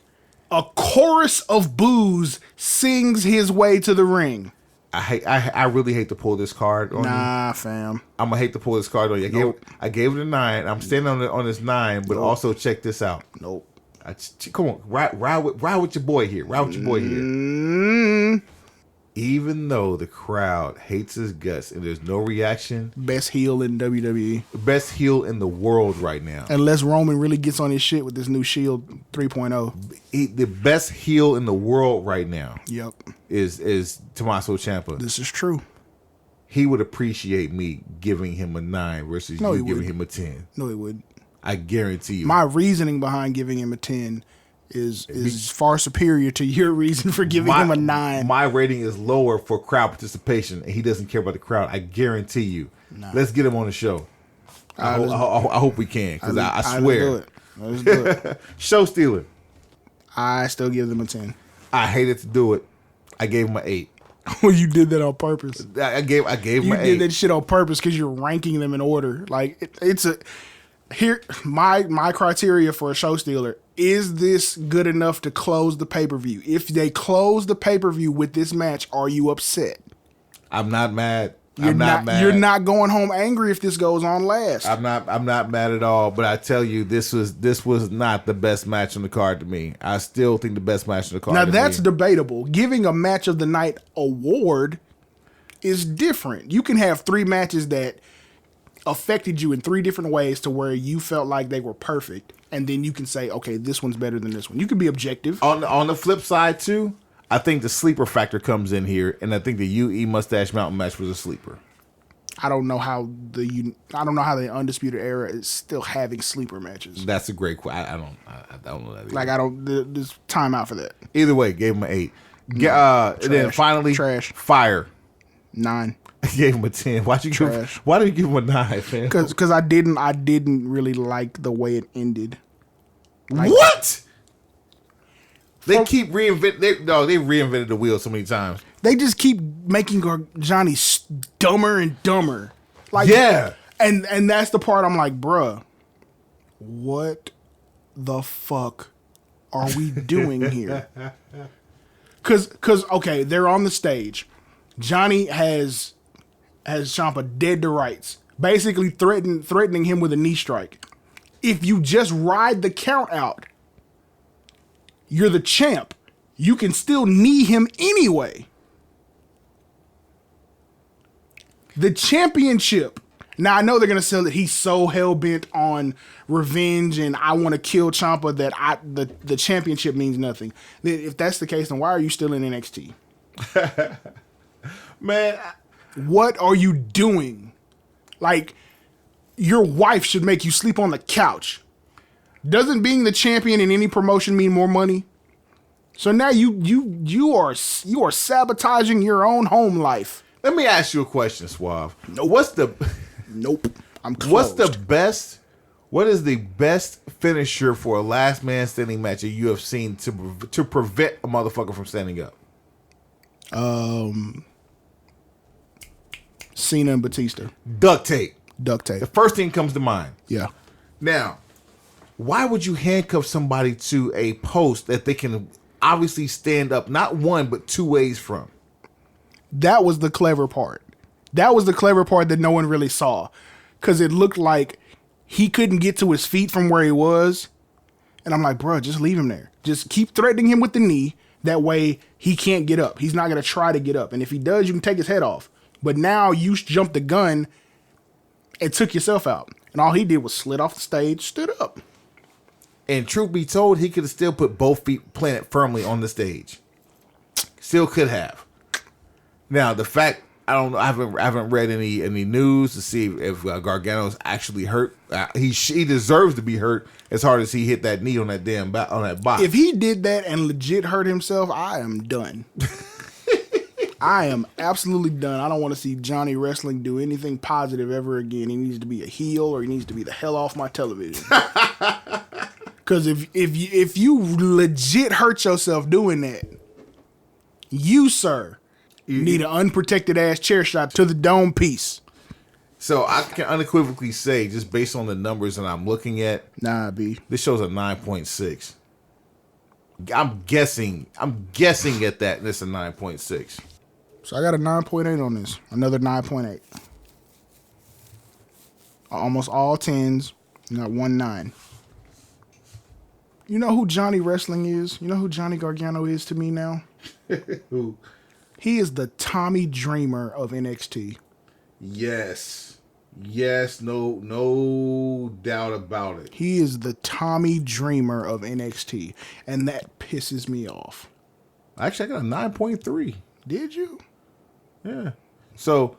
S2: A chorus of boos sings his way to the ring.
S1: I really hate to pull this card on you.
S2: Fam.
S1: I'm going to hate to pull this card on you. I gave it a 9. I'm standing on this 9, but also check this out.
S2: Nope.
S1: Come on. Ride with your boy here. Even though the crowd hates his guts and there's no reaction.
S2: Best heel in WWE.
S1: Best heel in the world right now.
S2: Unless Roman really gets on his shit with this new Shield 3.0.
S1: The best heel in the world right now.
S2: Yep.
S1: Is Tommaso Ciampa.
S2: This is true.
S1: He would appreciate me giving him a 9 versus you giving him a 10.
S2: No, he wouldn't.
S1: I guarantee you.
S2: My reasoning behind giving him a 10 is far superior to your reason for giving him a 9.
S1: My rating is lower for crowd participation, and he doesn't care about the crowd. I guarantee you. Nah. Let's get him on the show. I hope we can, because I swear.
S2: Let's do it.
S1: Show stealer.
S2: I still give them a 10.
S1: I hated to do it. I gave him an 8.
S2: Oh, you did that on purpose.
S1: I gave him an 8.
S2: You did that shit on purpose because you're ranking them in order. Like my criteria for a show stealer. Is this good enough to close the pay-per-view? If they close the pay-per-view with this match, are you upset?
S1: I'm not mad.
S2: I'm not mad. You're not going home angry if this goes on last.
S1: I'm not mad at all. But I tell you, this was not the best match on the card to me. I still think the best match on the card.
S2: Now that's debatable. Giving a match of the night award is different. You can have 3 matches that affected you in 3 different ways to where you felt like they were perfect, and then you can say, okay, this one's better than this one. You can be objective.
S1: On the flip side too, I think the sleeper factor comes in here, and I think the UE Mustache Mountain match was a sleeper.
S2: I don't know how the Undisputed Era is still having sleeper matches.
S1: That's a great question. I don't know that either.
S2: Like there's time out for that.
S1: Either way, gave him an 8. And then finally, Fire. 9. I gave him a 10. Why did you give him a 9, man?
S2: Because I didn't really like the way it ended.
S1: Like, what? They keep reinventing. They reinvented the wheel so many times.
S2: They just keep making Johnny dumber and dumber. Like,
S1: yeah.
S2: And that's the part I'm like, bruh, what the fuck are we doing here? Cause okay, they're on the stage. Johnny has Ciampa dead to rights, basically threatening him with a knee strike. If you just ride the count out, you're the champ. You can still knee him anyway. The championship. Now, I know they're going to sell that he's so hell-bent on revenge and I want to kill Ciampa that the championship means nothing. If that's the case, then why are you still in NXT?
S1: Man.
S2: What are you doing? Like, your wife should make you sleep on the couch. Doesn't being the champion in any promotion mean more money? So now you are sabotaging your own home life.
S1: Let me ask you a question, Suave.
S2: Nope. Nope. I'm closed.
S1: What is the best finisher for a last man standing match that you have seen to prevent a motherfucker from standing up?
S2: Cena and Batista.
S1: Duct tape.
S2: The
S1: first thing comes to mind.
S2: Yeah.
S1: Now, why would you handcuff somebody to a post that they can obviously stand up not one but two ways from?
S2: That was the clever part. That was the clever part that no one really saw. Because it looked like he couldn't get to his feet from where he was. And I'm like, bro, just leave him there. Just keep threatening him with the knee. That way he can't get up. He's not going to try to get up. And if he does, you can take his head off. But now you jumped the gun and took yourself out. And all he did was slid off the stage, stood up.
S1: And truth be told, he could have still put both feet planted firmly on the stage. Still could have. Now, the fact, I don't know, I haven't read any news to see if Gargano's actually hurt. He deserves to be hurt as hard as he hit that knee on that damn on that box.
S2: If he did that and legit hurt himself, I am done. I am absolutely done. I don't want to see Johnny Wrestling do anything positive ever again. He needs to be a heel or he needs to be the hell off my television. Because if you legit hurt yourself doing that, you, sir, need an unprotected ass chair shot to the dome piece.
S1: So I can unequivocally say, just based on the numbers that I'm looking at,
S2: nah, B.
S1: This show's a 9.6. I'm guessing at that, and it's a 9.6.
S2: So I got a 9.8 on this. Another 9.8. Almost all 10s. Not 1 9. You know who Johnny Wrestling is? You know who Johnny Gargano is to me now?
S1: Who?
S2: He is the Tommy Dreamer of NXT.
S1: Yes, no doubt about it.
S2: He is the Tommy Dreamer of NXT, and that pisses me off.
S1: Actually, I got a 9.3.
S2: Did you?
S1: Yeah. So,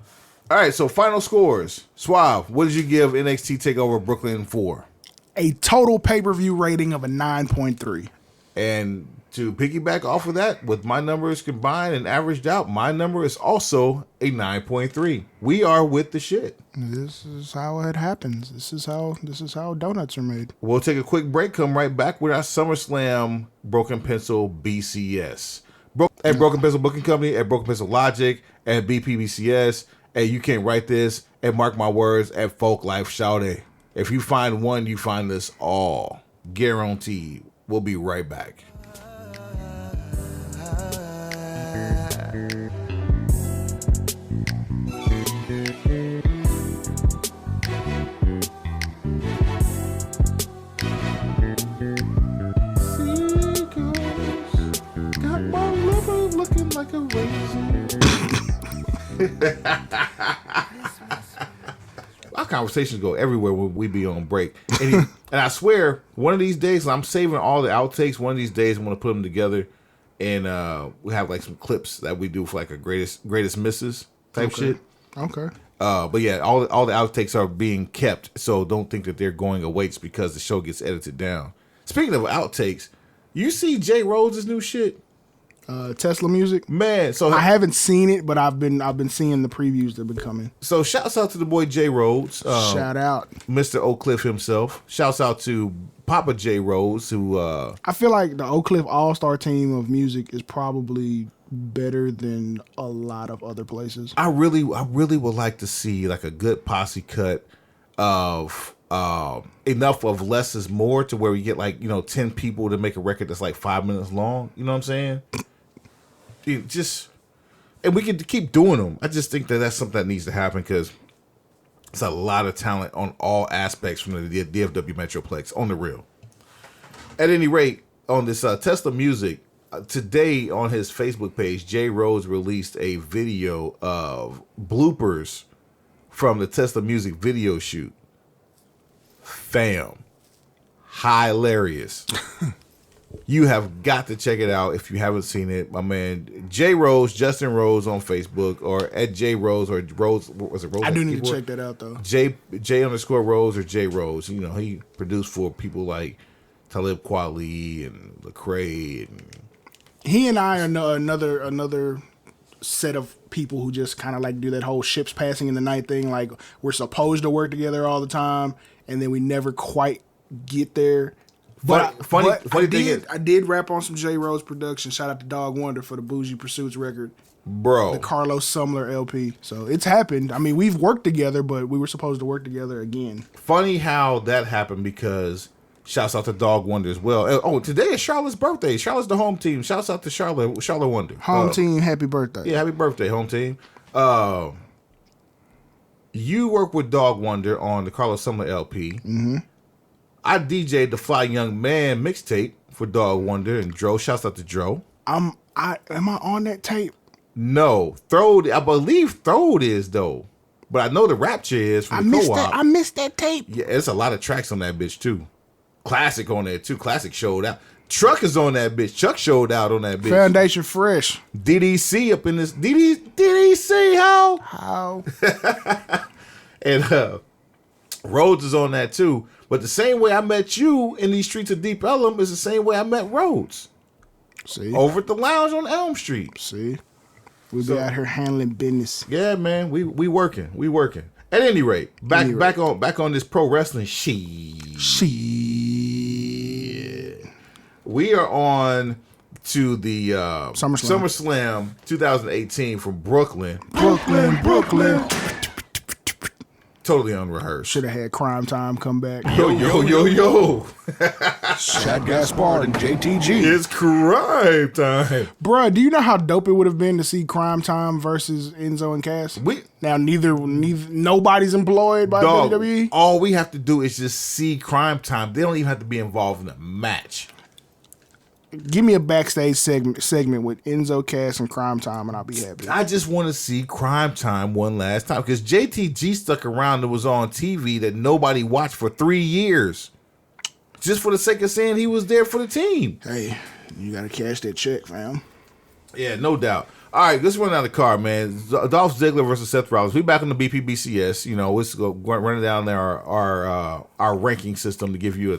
S1: all right. So, final scores. Suave, what did you give NXT Takeover Brooklyn for?
S2: A total pay-per-view rating of a 9.3.
S1: And to piggyback off of that, with my numbers combined and averaged out, my number is also a 9.3. We are with the shit.
S2: This is how it happens. This is how donuts are made.
S1: We'll take a quick break. Come right back with our SummerSlam Broken Pencil BCS. At Broken Pencil Booking Company, at Broken Pencil Logic, at BPBCS, and you can write this and mark my words at Folk Life Shouty. If you find one, you find us all. Guaranteed. We'll be right back. Got my lover looking like a raisin. Our conversations go everywhere when we be on break. And I swear, one of these days, I'm saving all the outtakes. One of these days, I'm going to put them together. And we have like some clips that we do for like a greatest misses type shit.
S2: Okay.
S1: But yeah, all the outtakes are being kept. So don't think that they're going away just because the show gets edited down. Speaking of outtakes, you see Jay Rhodes' new shit?
S2: Tesla music,
S1: man. So
S2: I haven't seen it, but I've been seeing the previews that have been coming.
S1: So shouts out to the boy Jay Rhodes.
S2: Shout out,
S1: Mr. Oak Cliff himself. Shouts out to Papa Jay Rhodes, who
S2: I feel like the Oak Cliff All-Star team of music is probably better than a lot of other places.
S1: I really would like to see like a good posse cut of enough of less is more to where we get 10 people to make a record that's 5 minutes long. You know what I'm saying? And we can keep doing them. I just think that's something that needs to happen because it's a lot of talent on all aspects from the DFW Metroplex on the real. At any rate, on this Tesla Music, today on his Facebook page, Jay Rose released a video of bloopers from the Tesla Music video shoot. Fam. Hilarious. You have got to check it out if you haven't seen it. My man, J Rose, Justin Rose on Facebook, or at J Rose, or Rose, was it Rose?
S2: I do need to check that out, though.
S1: J_Rose or J Rose. You know, he produced for people like Talib Kweli and Lecrae. And
S2: he and I are another set of people who just kind of do that whole ships passing in the night thing. Like, we're supposed to work together all the time, and then we never quite get there. But funny thing is, I did rap on some J Rose production. Shout out to Dog Wonder for the Bougie Pursuits record,
S1: bro.
S2: The Carlos Sumler LP. So it's happened. I mean, we've worked together, but we were supposed to work together again.
S1: Funny how that happened because shouts out to Dog Wonder as well. Oh, today is Charlotte's birthday. Charlotte's the home team. Shouts out to Charlotte Wonder.
S2: Home team, happy birthday.
S1: Yeah, happy birthday, home team. You work with Dog Wonder on the Carlos Sumler LP.
S2: Mm-hmm.
S1: I DJ'd the Fly Young Man mixtape for Dog Wonder and Dro. Shouts out to Dro.
S2: Am I on that tape?
S1: No. Throwed, I believe Throwed is though. But I know the Rapture is from the Co-op.
S2: I missed that tape.
S1: Yeah, it's a lot of tracks on that bitch too. Classic on there too. Classic showed out. Truck is on that bitch. Chuck showed out on that bitch.
S2: Foundation Fresh.
S1: DDC up in this. DDC how? And Rhodes is on that too. But the same way I met you in these streets of Deep Ellum is the same way I met Rhodes.
S2: See?
S1: Over at the lounge on Elm Street.
S2: See? We be out here handling business.
S1: Yeah, man. We working. We working. At any rate, back on this pro wrestling shit. We are on to the SummerSlam 2018 from Brooklyn.
S2: Brooklyn.
S1: Totally unrehearsed.
S2: Should have had Crime Time come back.
S1: Yo.
S2: Shad Gaspard and JTG.
S1: It's Crime Time.
S2: Bruh, do you know how dope it would have been to see Crime Time versus Enzo and Cass? Now nobody's employed by WWE.
S1: All we have to do is just see Crime Time. They don't even have to be involved in a match.
S2: Give me a backstage segment with Enzo, Cass, and Crime Time, and I'll be happy.
S1: I just want to see Crime Time one last time because JTG stuck around and was on TV that nobody watched for 3 years. Just for the sake of saying he was there for the team.
S2: Hey, you got to cash that check, fam.
S1: Yeah, no doubt. All right, let's run down the card, man. Dolph Ziggler versus Seth Rollins. We back on the BPBCS. You know, let's go running down there our ranking system to give you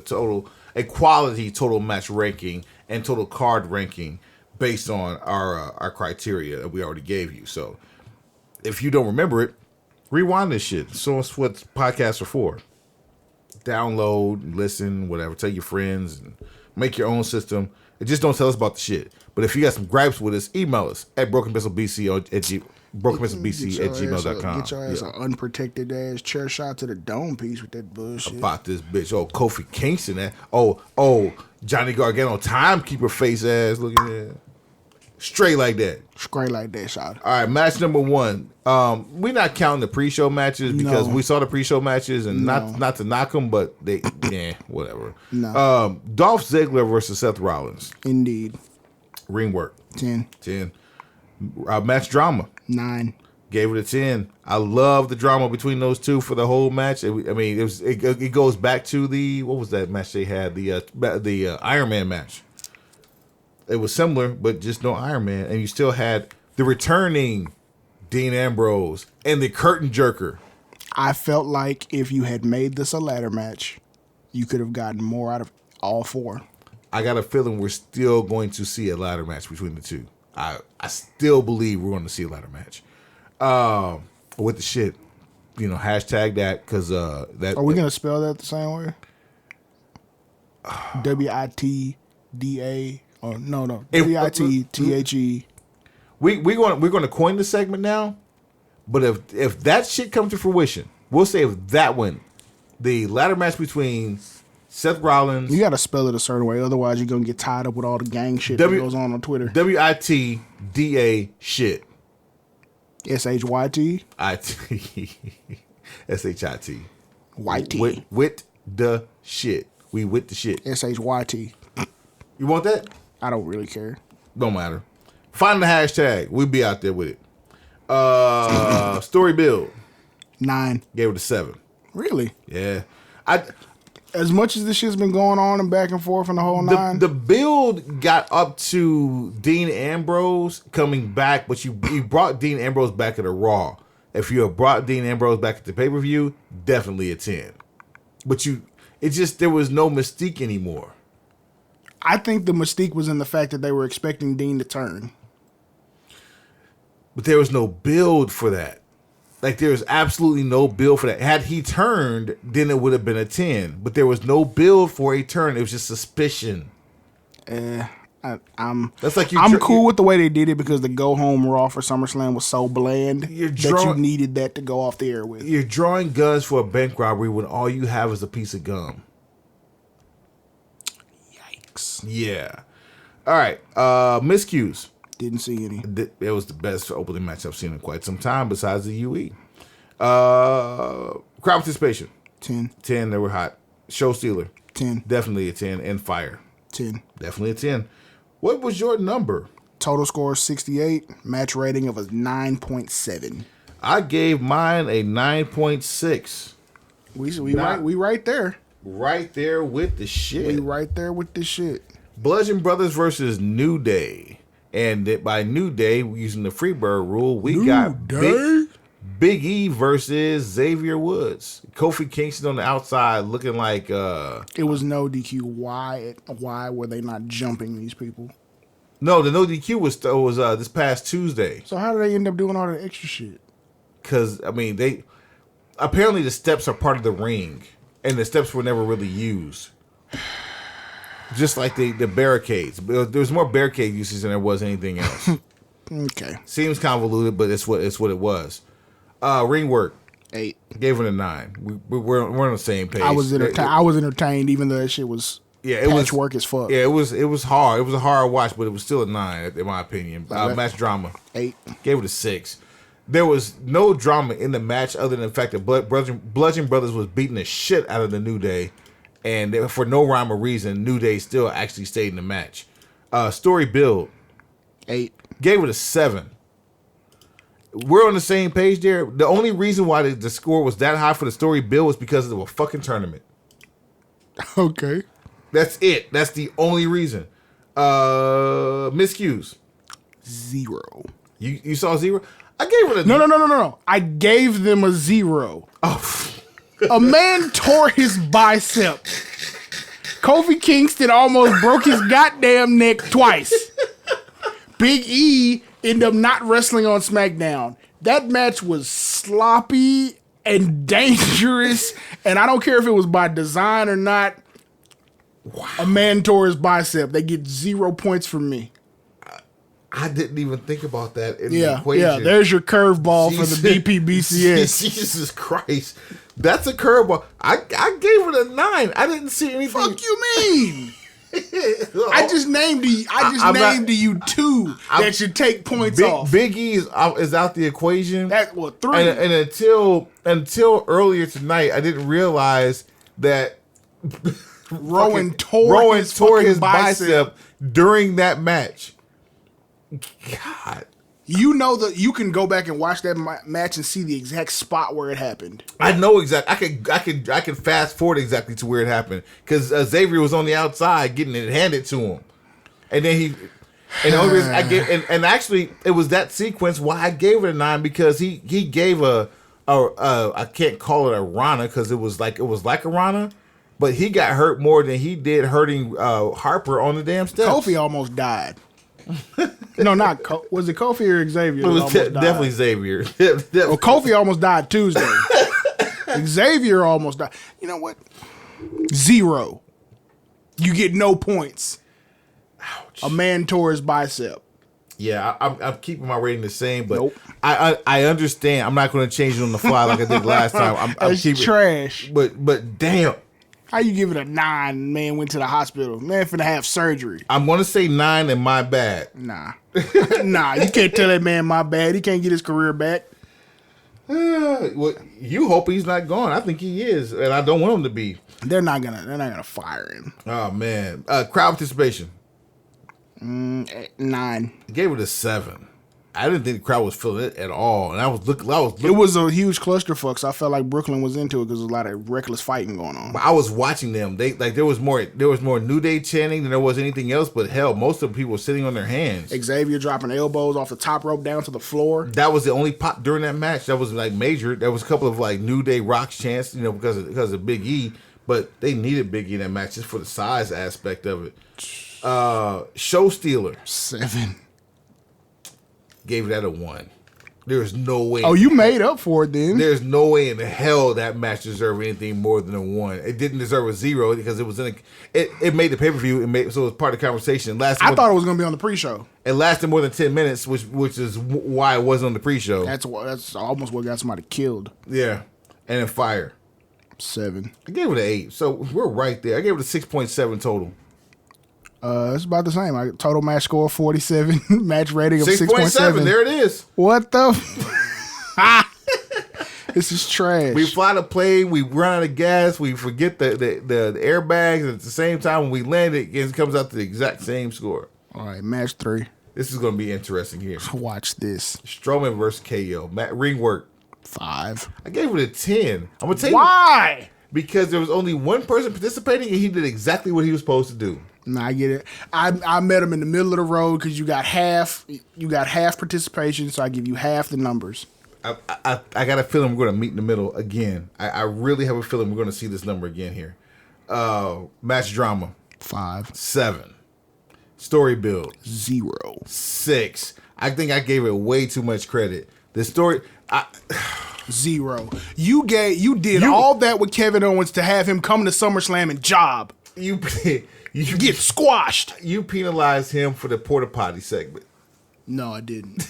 S1: a quality total match ranking and total card ranking based on our criteria that we already gave you. So if you don't remember it, rewind this shit. So it's what podcasts are for. Download, listen, whatever. Tell your friends and make your own system. And just don't tell us about the shit. But if you got some gripes with us, email us at brokenpencilbc@gmail.com.
S2: Get your ass an unprotected ass chair shot to the dome piece with that bullshit.
S1: About this bitch. Oh, Kofi Kingston. Oh, Johnny Gargano timekeeper face ass. Look at that. Straight like that.
S2: Straight like that, shot.
S1: All right, match number 1. We're not counting the pre-show matches because we saw the pre-show matches and not to knock them, but they, whatever.
S2: No.
S1: Dolph Ziggler versus Seth Rollins.
S2: Indeed. Ring
S1: work.
S2: 10.
S1: Match drama.
S2: 9.
S1: Gave it a 10. I love the drama between those two for the whole match. It goes back to what was that match they had? The Iron Man match. It was similar, but just no Iron Man. And you still had the returning Dean Ambrose and the curtain jerker.
S2: I felt like if you had made this a ladder match, you could have gotten more out of all 4.
S1: I got a feeling we're still going to see a ladder match between the two. I still believe we're going to see a ladder match. With the shit, hashtag that because that.
S2: Are we going to spell that the same way? WITDA. Oh no. WITTHE.
S1: We're going to coin the segment now, but if that shit comes to fruition, we'll say if that one the ladder match between Seth Rollins.
S2: You got to spell it a certain way, otherwise you're gonna get tied up with all the gang shit that goes on Twitter.
S1: WITDA shit.
S2: SHYT.
S1: SHIT.
S2: YT.
S1: With the shit. We with the shit.
S2: SHYT.
S1: You want that?
S2: I don't really care.
S1: Don't matter. Find the hashtag. We'll be out there with it. Story build.
S2: 9.
S1: Gave it a 7.
S2: Really?
S1: Yeah.
S2: As much as this shit's been going on and back and forth in the whole 9.
S1: The build got up to Dean Ambrose coming back, but you brought Dean Ambrose back at a Raw. If you had brought Dean Ambrose back at the pay-per-view, definitely a 10. But there was no mystique anymore.
S2: I think the mystique was in the fact that they were expecting Dean to turn.
S1: But there was no build for that. Like, there was absolutely no build for that. Had he turned, then it would have been a 10. But there was no build for a turn. It was just suspicion.
S2: I'm
S1: That's like
S2: cool with the way they did it because the go home Raw for SummerSlam was so bland that you needed that to go off the air with.
S1: You're drawing guns for a bank robbery when all you have is a piece of gum.
S2: Yikes.
S1: Yeah. All right. Miscues.
S2: Didn't see any.
S1: It was the best opening match I've seen in quite some time besides the UE. Crowd participation.
S2: 10.
S1: 10. They were hot. Show stealer.
S2: 10.
S1: Definitely a 10. And fire.
S2: 10.
S1: Definitely a 10. What was your number?
S2: Total score 68. Match rating of a 9.7.
S1: I gave mine a 9.6.
S2: We right there.
S1: Right there with the shit.
S2: We right there with the shit.
S1: Bludgeon Brothers versus New Day. And by New Day, using the Freebird rule, we got Big E versus Xavier Woods. Kofi Kingston on the outside looking like...
S2: It was no DQ. Why were they not jumping these people?
S1: No, the no DQ was this past Tuesday.
S2: So how did they end up doing all that extra shit?
S1: Because, I mean, apparently the steps are part of the ring. And the steps were never really used. Just like the barricades. There was more barricade usage than there was anything else.
S2: Okay.
S1: Seems convoluted, but it's what it was. Ring work.
S2: 8.
S1: Gave it a 9. We're on the same page.
S2: I was entertained, even though that shit was patchwork as fuck.
S1: Yeah, it was hard. It was a hard watch, but it was still a 9 in my opinion. Match drama.
S2: 8.
S1: Gave it a 6. There was no drama in the match other than the fact that Bludgeon Brothers was beating the shit out of the New Day. And for no rhyme or reason, New Day still actually stayed in the match. Story build.
S2: 8.
S1: Gave it a 7. We're on the same page there. The only reason why the score was that high for the story build was because of a fucking tournament.
S2: Okay.
S1: That's it. That's the only reason. Miscues.
S2: 0.
S1: You saw 0? I gave it a...
S2: No. I gave them a 0.
S1: Oh,
S2: a man tore his bicep. Kofi Kingston almost broke his goddamn neck twice. Big E ended up not wrestling on SmackDown. That match was sloppy and dangerous, and I don't care if it was by design or not. Wow. A man tore his bicep. They get 0 points from me.
S1: I didn't even think about that in the equation.
S2: Yeah, there's your curveball for the BPBCS.
S1: Jesus Christ. That's a curveball. I gave it a 9. I didn't see anything.
S2: Fuck you mean? I just named you 2 that should take points off.
S1: Big E is out the equation.
S2: That's 3.
S1: And until earlier tonight, I didn't realize that
S2: Rowan tore his bicep
S1: during that match. God.
S2: You know that you can go back and watch that match and see the exact spot where it happened.
S1: I know exactly. I could fast forward exactly to where it happened because Xavier was on the outside getting it handed to him, and then the only reason I gave and actually it was that sequence why I gave it a 9 because he gave a I can't call it a Rana because it was like a Rana, but he got hurt more than he did hurting Harper on the damn steps.
S2: Kofi almost died. No, not was it Kofi or Xavier?
S1: It was definitely Xavier.
S2: Well, Kofi almost died Tuesday. Xavier almost died. You know what? 0. You get no points.
S1: Ouch.
S2: A man tore his bicep.
S1: Yeah, I'm keeping my rating the same, but I understand. I'm not going to change it on the fly like I did last time. I'm
S2: keeping trash.
S1: But damn.
S2: How you give it a 9? Man went to the hospital. Man finna have surgery.
S1: I'm going to say 9 and my bad.
S2: Nah. Nah, you can't tell that man my bad. He can't get his career back.
S1: Well, you hope he's not gone. I think he is, and I don't want him to be.
S2: They're not gonna fire him.
S1: Oh man. Crowd participation.
S2: 9.
S1: I gave it a 7. I didn't think the crowd was feeling it at all, and I was looking.
S2: It was a huge clusterfuck. So I felt like Brooklyn was into it because there was a lot of reckless fighting going on.
S1: I was watching them. There was more New Day chanting than there was anything else. But hell, most of the people were sitting on their hands.
S2: Xavier dropping elbows off the top rope down to the floor.
S1: That was the only pop during that match. That was like major. There was a couple of like New Day rocks chants, because of Big E. But they needed Big E in that match just for the size aspect of it. Show stealer.
S2: 7.
S1: Gave that a 1. There's no way.
S2: Oh, you made up for it then.
S1: There's no way in the hell that match deserved anything more than a 1. It didn't deserve a 0 because it was it made the pay-per-view. So it was part of the conversation.
S2: I thought it was going to be on the pre-show.
S1: It lasted more than 10 minutes, which is why it wasn't on the pre-show.
S2: That's almost what got somebody killed.
S1: Yeah. And then fire.
S2: 7.
S1: I gave it an 8. So we're right there. I gave it a 6.7 total.
S2: It's about the same. Total match score 47. Match rating of
S1: 6.7. There it is.
S2: What the? This is trash.
S1: We fly the plane. We run out of gas. We forget the airbags. And at the same time, when we land it comes out to the exact same score.
S2: All right, match 3.
S1: This is going to be interesting here.
S2: Watch this.
S1: Strowman versus KO. Ring work.
S2: 5.
S1: I gave it a 10. I'm going to tell you.
S2: Why?
S1: Because there was only one person participating, and he did exactly what he was supposed to do.
S2: No, I get it. I met him in the middle of the road because you got half participation, so I give you half the numbers.
S1: I got a feeling we're going to meet in the middle again. I really have a feeling we're going to see this number again here. Match drama.
S2: 5.
S1: 7. Story build.
S2: 0.
S1: 6. I think I gave it way too much credit. The story...
S2: 0. You did all that with Kevin Owens to have him come to SummerSlam and job. You get squashed.
S1: You penalized him for the porta potty segment.
S2: No, I didn't.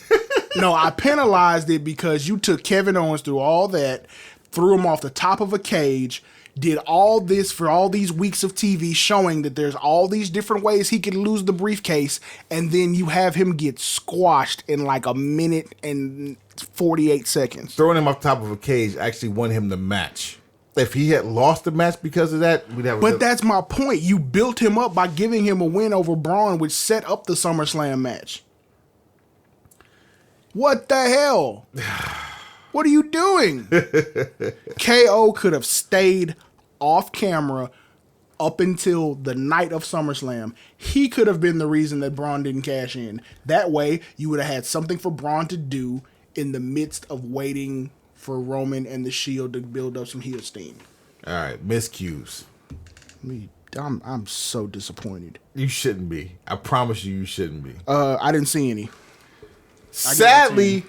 S2: No, I penalized it because you took Kevin Owens through all that, threw him off the top of a cage, did all this for all these weeks of TV showing that there's all these different ways he could lose the briefcase, and then you have him get squashed in like a minute and 48 seconds.
S1: Throwing him off the top of a cage actually won him the match. If he had lost the match because of that, we'd have.
S2: But that's my point. You built him up by giving him a win over Braun, which set up the SummerSlam match. What the hell? What are you doing? KO could have stayed off camera up until the night of SummerSlam. He could have been the reason that Braun didn't cash in. That way, you would have had something for Braun to do in the midst of waiting for Roman and the Shield to build up some heel steam.
S1: All right, miscues.
S2: I'm so disappointed.
S1: You shouldn't be. I promise you shouldn't be.
S2: I didn't see any.
S1: Sadly,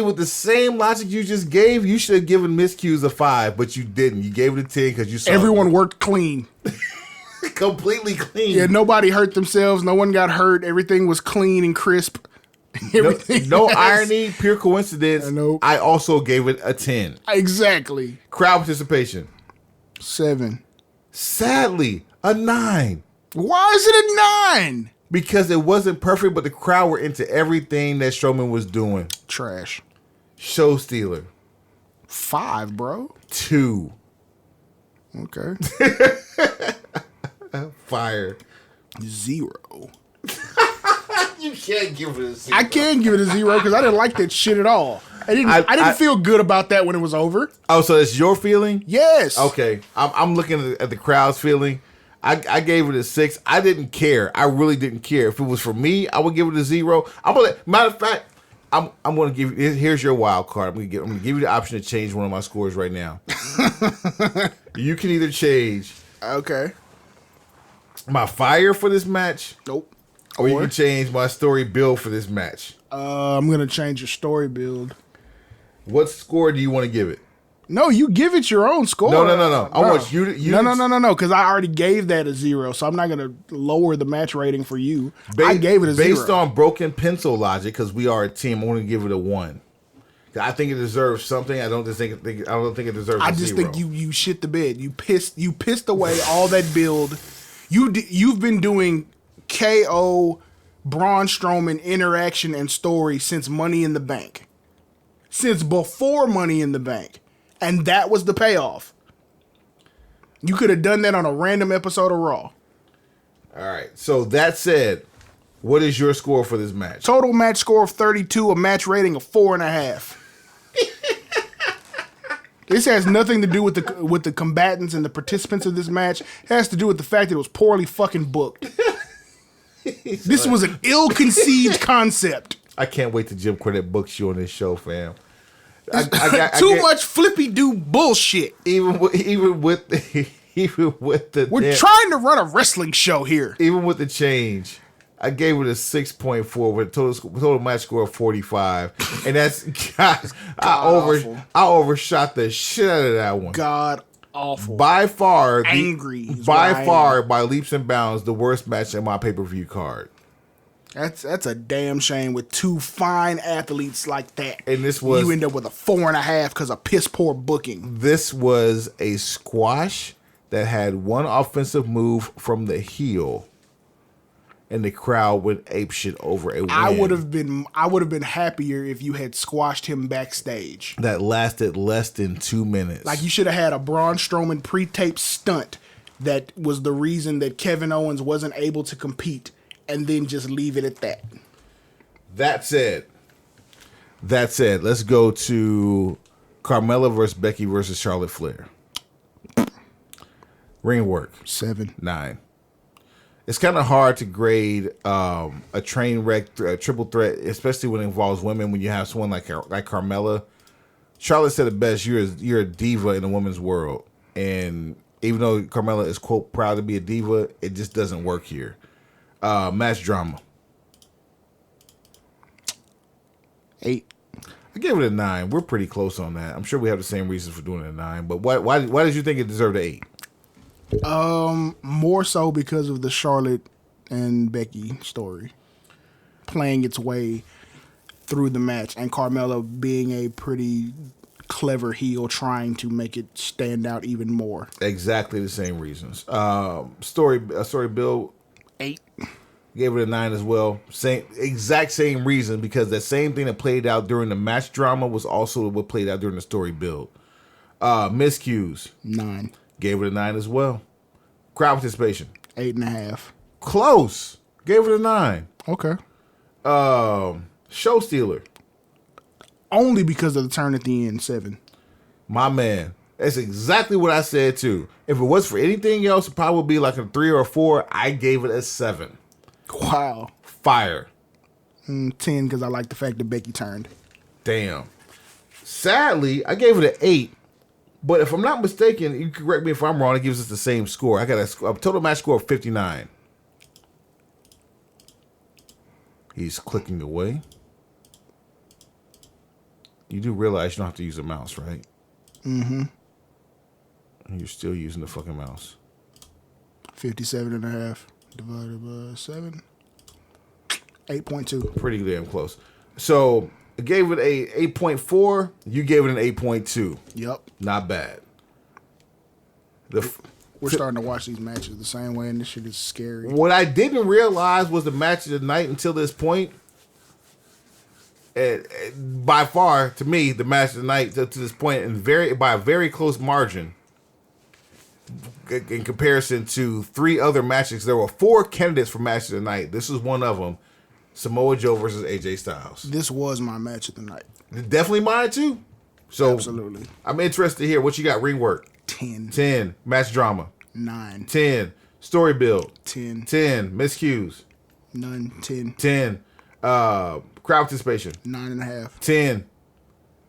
S1: with the same logic you just gave, you should have given miscues a 5, but you didn't. You gave it a 10 because you saw
S2: everyone worked clean.
S1: Completely clean.
S2: Yeah, nobody hurt themselves. No one got hurt. Everything was clean and crisp.
S1: No irony, pure coincidence. I also gave it a 10.
S2: Exactly.
S1: Crowd participation.
S2: 7.
S1: Sadly, a 9.
S2: Why is it a 9?
S1: Because it wasn't perfect, but the crowd were into everything that Strowman was doing.
S2: Trash.
S1: Show stealer.
S2: 5, bro.
S1: 2.
S2: Okay.
S1: Fire.
S2: 0.
S1: You can't give it a 0.
S2: I can give it a 0 because I didn't like that shit at all. I didn't feel good about that when it was over.
S1: Oh, so that's your feeling?
S2: Yes.
S1: Okay. I'm looking at the crowd's feeling. I gave it a 6. I didn't care. I really didn't care. If it was for me, I would give it a 0. Matter of fact, I'm going to give you. Here's your wild card. I'm going to give you the option to change one of my scores right now. You can either change.
S2: Okay.
S1: My fire for this match.
S2: Nope.
S1: Or you can change my story build for this match.
S2: I'm going to change your story build.
S1: What score do you want to give it?
S2: No, you give it your own score.
S1: No. I want you to...
S2: No, because I already gave that a 0, so I'm not going to lower the match rating for you. I gave it a 0.
S1: Based on broken pencil logic, because we are a team, I'm going to give it a 1. I think it deserves something. I don't think it deserves a 0.
S2: I just think you shit the bed. You pissed away all that build. You've been doing KO, Braun Strowman interaction and story since Money in the Bank. Since before Money in the Bank. And that was the payoff. You could have done that on a random episode of Raw.
S1: All right. So that said, what is your score for this match?
S2: Total match score of 32, a match rating of 4.5. This has nothing to do with the combatants and the participants of this match. It has to do with the fact that it was poorly fucking booked. This was an ill-conceived concept.
S1: I can't wait till Jim Cornette books you on this show, fam.
S2: Too much flippy-do bullshit.
S1: Even with the
S2: We're trying to run a wrestling show here.
S1: Even with the change, I gave it a 6.4 with a total match score of 45. And that's I overshot the shit out of that one.
S2: God awful.
S1: By far
S2: by
S1: leaps and bounds the worst match in my pay-per-view card.
S2: That's a damn shame with two fine athletes like that.
S1: And you
S2: end up with a 4.5 because of piss poor booking.
S1: This was a squash that had one offensive move from the heel, and the crowd went apeshit over a win.
S2: I would have been happier if you had squashed him backstage.
S1: That lasted less than 2 minutes.
S2: Like you should have had a Braun Strowman pre-tape stunt that was the reason that Kevin Owens wasn't able to compete. And then just leave it at that.
S1: That said, let's go to Carmella versus Becky versus Charlotte Flair. Ring work.
S2: 7.
S1: 9. It's kind of hard to grade a train wreck, a triple threat, especially when it involves women. When you have someone like Carmella, Charlotte said it best: "You're a diva in the women's world." And even though Carmella is quote proud to be a diva, it just doesn't work here. Match drama.
S2: 8.
S1: I gave it a 9. We're pretty close on that. I'm sure we have the same reasons for doing it a 9. But why did you think it deserved an 8?
S2: More so because of the Charlotte and Becky story playing its way through the match, and Carmella being a pretty clever heel trying to make it stand out even more.
S1: Exactly the same reasons. Story build.
S2: 8.
S1: Gave it a 9 as well. Exact same reason, because that same thing that played out during the match drama was also what played out during the story build. Miscues. 9. Gave it a 9 as well. Crowd participation.
S2: 8.5.
S1: Close. Gave it a 9.
S2: Okay.
S1: Show stealer.
S2: Only because of the turn at the end. 7.
S1: My man. That's exactly what I said too. If it was for anything else, it probably would be like a 3 or a 4. I gave it a 7.
S2: Wow.
S1: Fire.
S2: 10 because I like the fact that Becky turned.
S1: Damn. Sadly, I gave it an 8. But if I'm not mistaken, you can correct me if I'm wrong, it gives us the same score. I got a total match score of 59. He's clicking away. You do realize you don't have to use a mouse, right?
S2: Mm-hmm.
S1: You're still using the fucking mouse.
S2: 57.5 divided by 7. 8.2.
S1: Pretty damn close. So I gave it a 8.4. You gave it an 8.2.
S2: Yep.
S1: Not bad.
S2: We're starting to watch these matches the same way, and this shit is scary.
S1: What I didn't realize was the match of the night until this point. By far, to me, the match of the night to this point, and by a very close margin, in comparison to 3 other matches. There were 4 candidates for match of the night. This was one of them. Samoa Joe versus AJ Styles.
S2: This was my match of the night.
S1: Definitely mine too. So
S2: absolutely.
S1: I'm interested to hear what you got. Ring work.
S2: 10.
S1: 10. Match drama.
S2: 9.
S1: 10. Story build.
S2: 10.
S1: 10. Miscues.
S2: None. 10.
S1: 10. Crowd participation.
S2: 9.5.
S1: 10.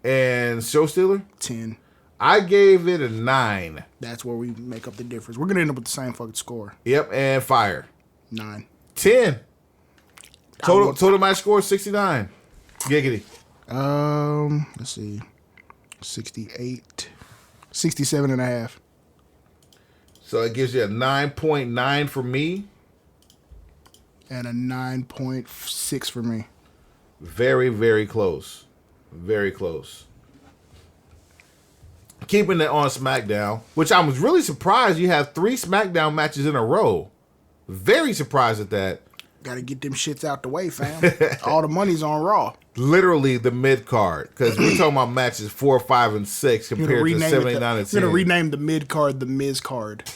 S1: And show stealer.
S2: 10.
S1: I gave it a 9.
S2: That's where we make up the difference. We're gonna end up with the same fucking score.
S1: Yep, and fire.
S2: 9.
S1: 10. Total match score 69. Giggity.
S2: Let's see. 68. 67.5.
S1: So it gives you a 9.9 for me.
S2: And a 9.6 for me.
S1: Very, very close. Very close. Keeping it on SmackDown, which I was really surprised you have 3 SmackDown matches in a row. Very surprised at that.
S2: Gotta get them shits out the way, fam. All the money's on Raw.
S1: Literally the mid card, because we're talking about matches 4, 5, and 6 compared to 7, 8, 9, and 10.
S2: We're gonna rename the mid card the Miz card.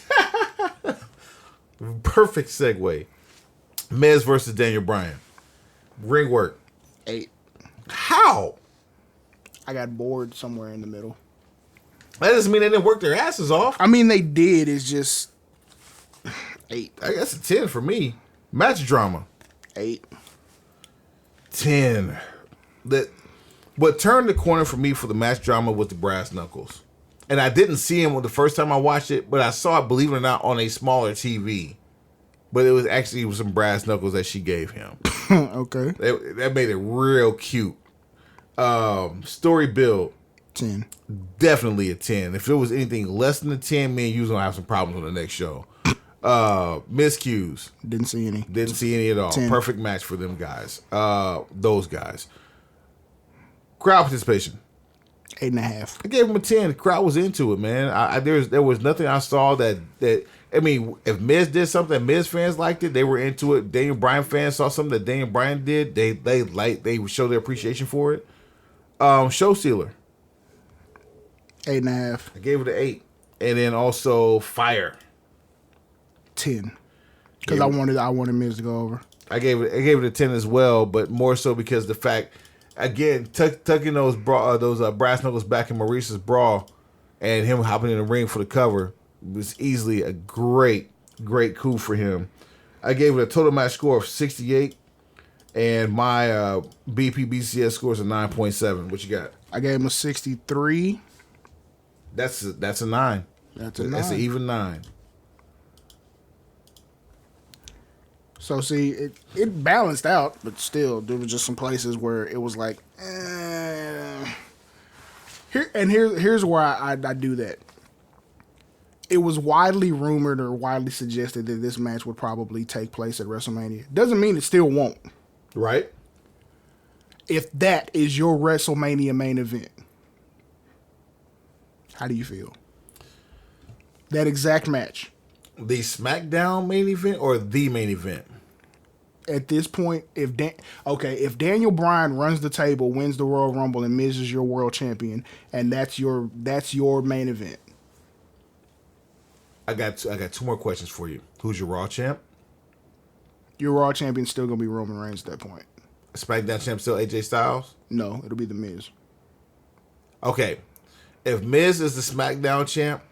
S1: Perfect segue. Miz versus Daniel Bryan. Ring work.
S2: 8.
S1: How?
S2: I got bored somewhere in the middle.
S1: That doesn't mean they didn't work their asses off.
S2: I mean, they did. It's just 8.
S1: I guess a 10 for me. Match drama.
S2: 8.
S1: 10. What turned the corner for me for the match drama was the brass knuckles. And I didn't see him the first time I watched it, but I saw it, believe it or not, on a smaller TV. But it was actually some brass knuckles that she gave him.
S2: Okay.
S1: That made it real cute. Story build.
S2: 10.
S1: Definitely a 10. If it was anything less than a 10, me and you was going to have some problems on the next show. Miscues.
S2: Didn't see any.
S1: Didn't see any at all.
S2: 10.
S1: Perfect match for them guys. Those guys. Crowd participation.
S2: 8.5.
S1: I gave him a 10. The crowd was into it, man. There was nothing I saw that I mean, if Miz did something, Miz fans liked it. They were into it. Daniel Bryan fans saw something that Daniel Bryan did. They would show their appreciation for it. Show stealer.
S2: 8.5.
S1: I gave it an 8. And then also fire.
S2: 10. Because I wanted Miz to go over.
S1: I gave it a 10 as well, but more so because the fact, again, tucking those brass knuckles back in Maurice's bra and him hopping in the ring for the cover was easily a great coup for him. I gave it a total match score of 68, and my BPBCS score is a 9.7. What you got?
S2: I gave him a 63.
S1: That's a 9.
S2: That's a 9.
S1: That's an even 9.
S2: So see, it balanced out, but still, there was just some places where it was like, Here's where I do that. It was widely rumored or widely suggested that this match would probably take place at WrestleMania. Doesn't mean it still won't.
S1: Right.
S2: If that is your WrestleMania main event, how do you feel? That exact match.
S1: The SmackDown main event or the main event?
S2: At this point, if Daniel Bryan runs the table, wins the Royal Rumble, and Miz is your world champion, and that's your main event.
S1: I got 2 more questions for you. Who's your Raw champ?
S2: Your Raw champion's still gonna be Roman Reigns at that point.
S1: SmackDown champ still AJ Styles?
S2: No, it'll be the Miz.
S1: Okay, if Miz is the SmackDown champ,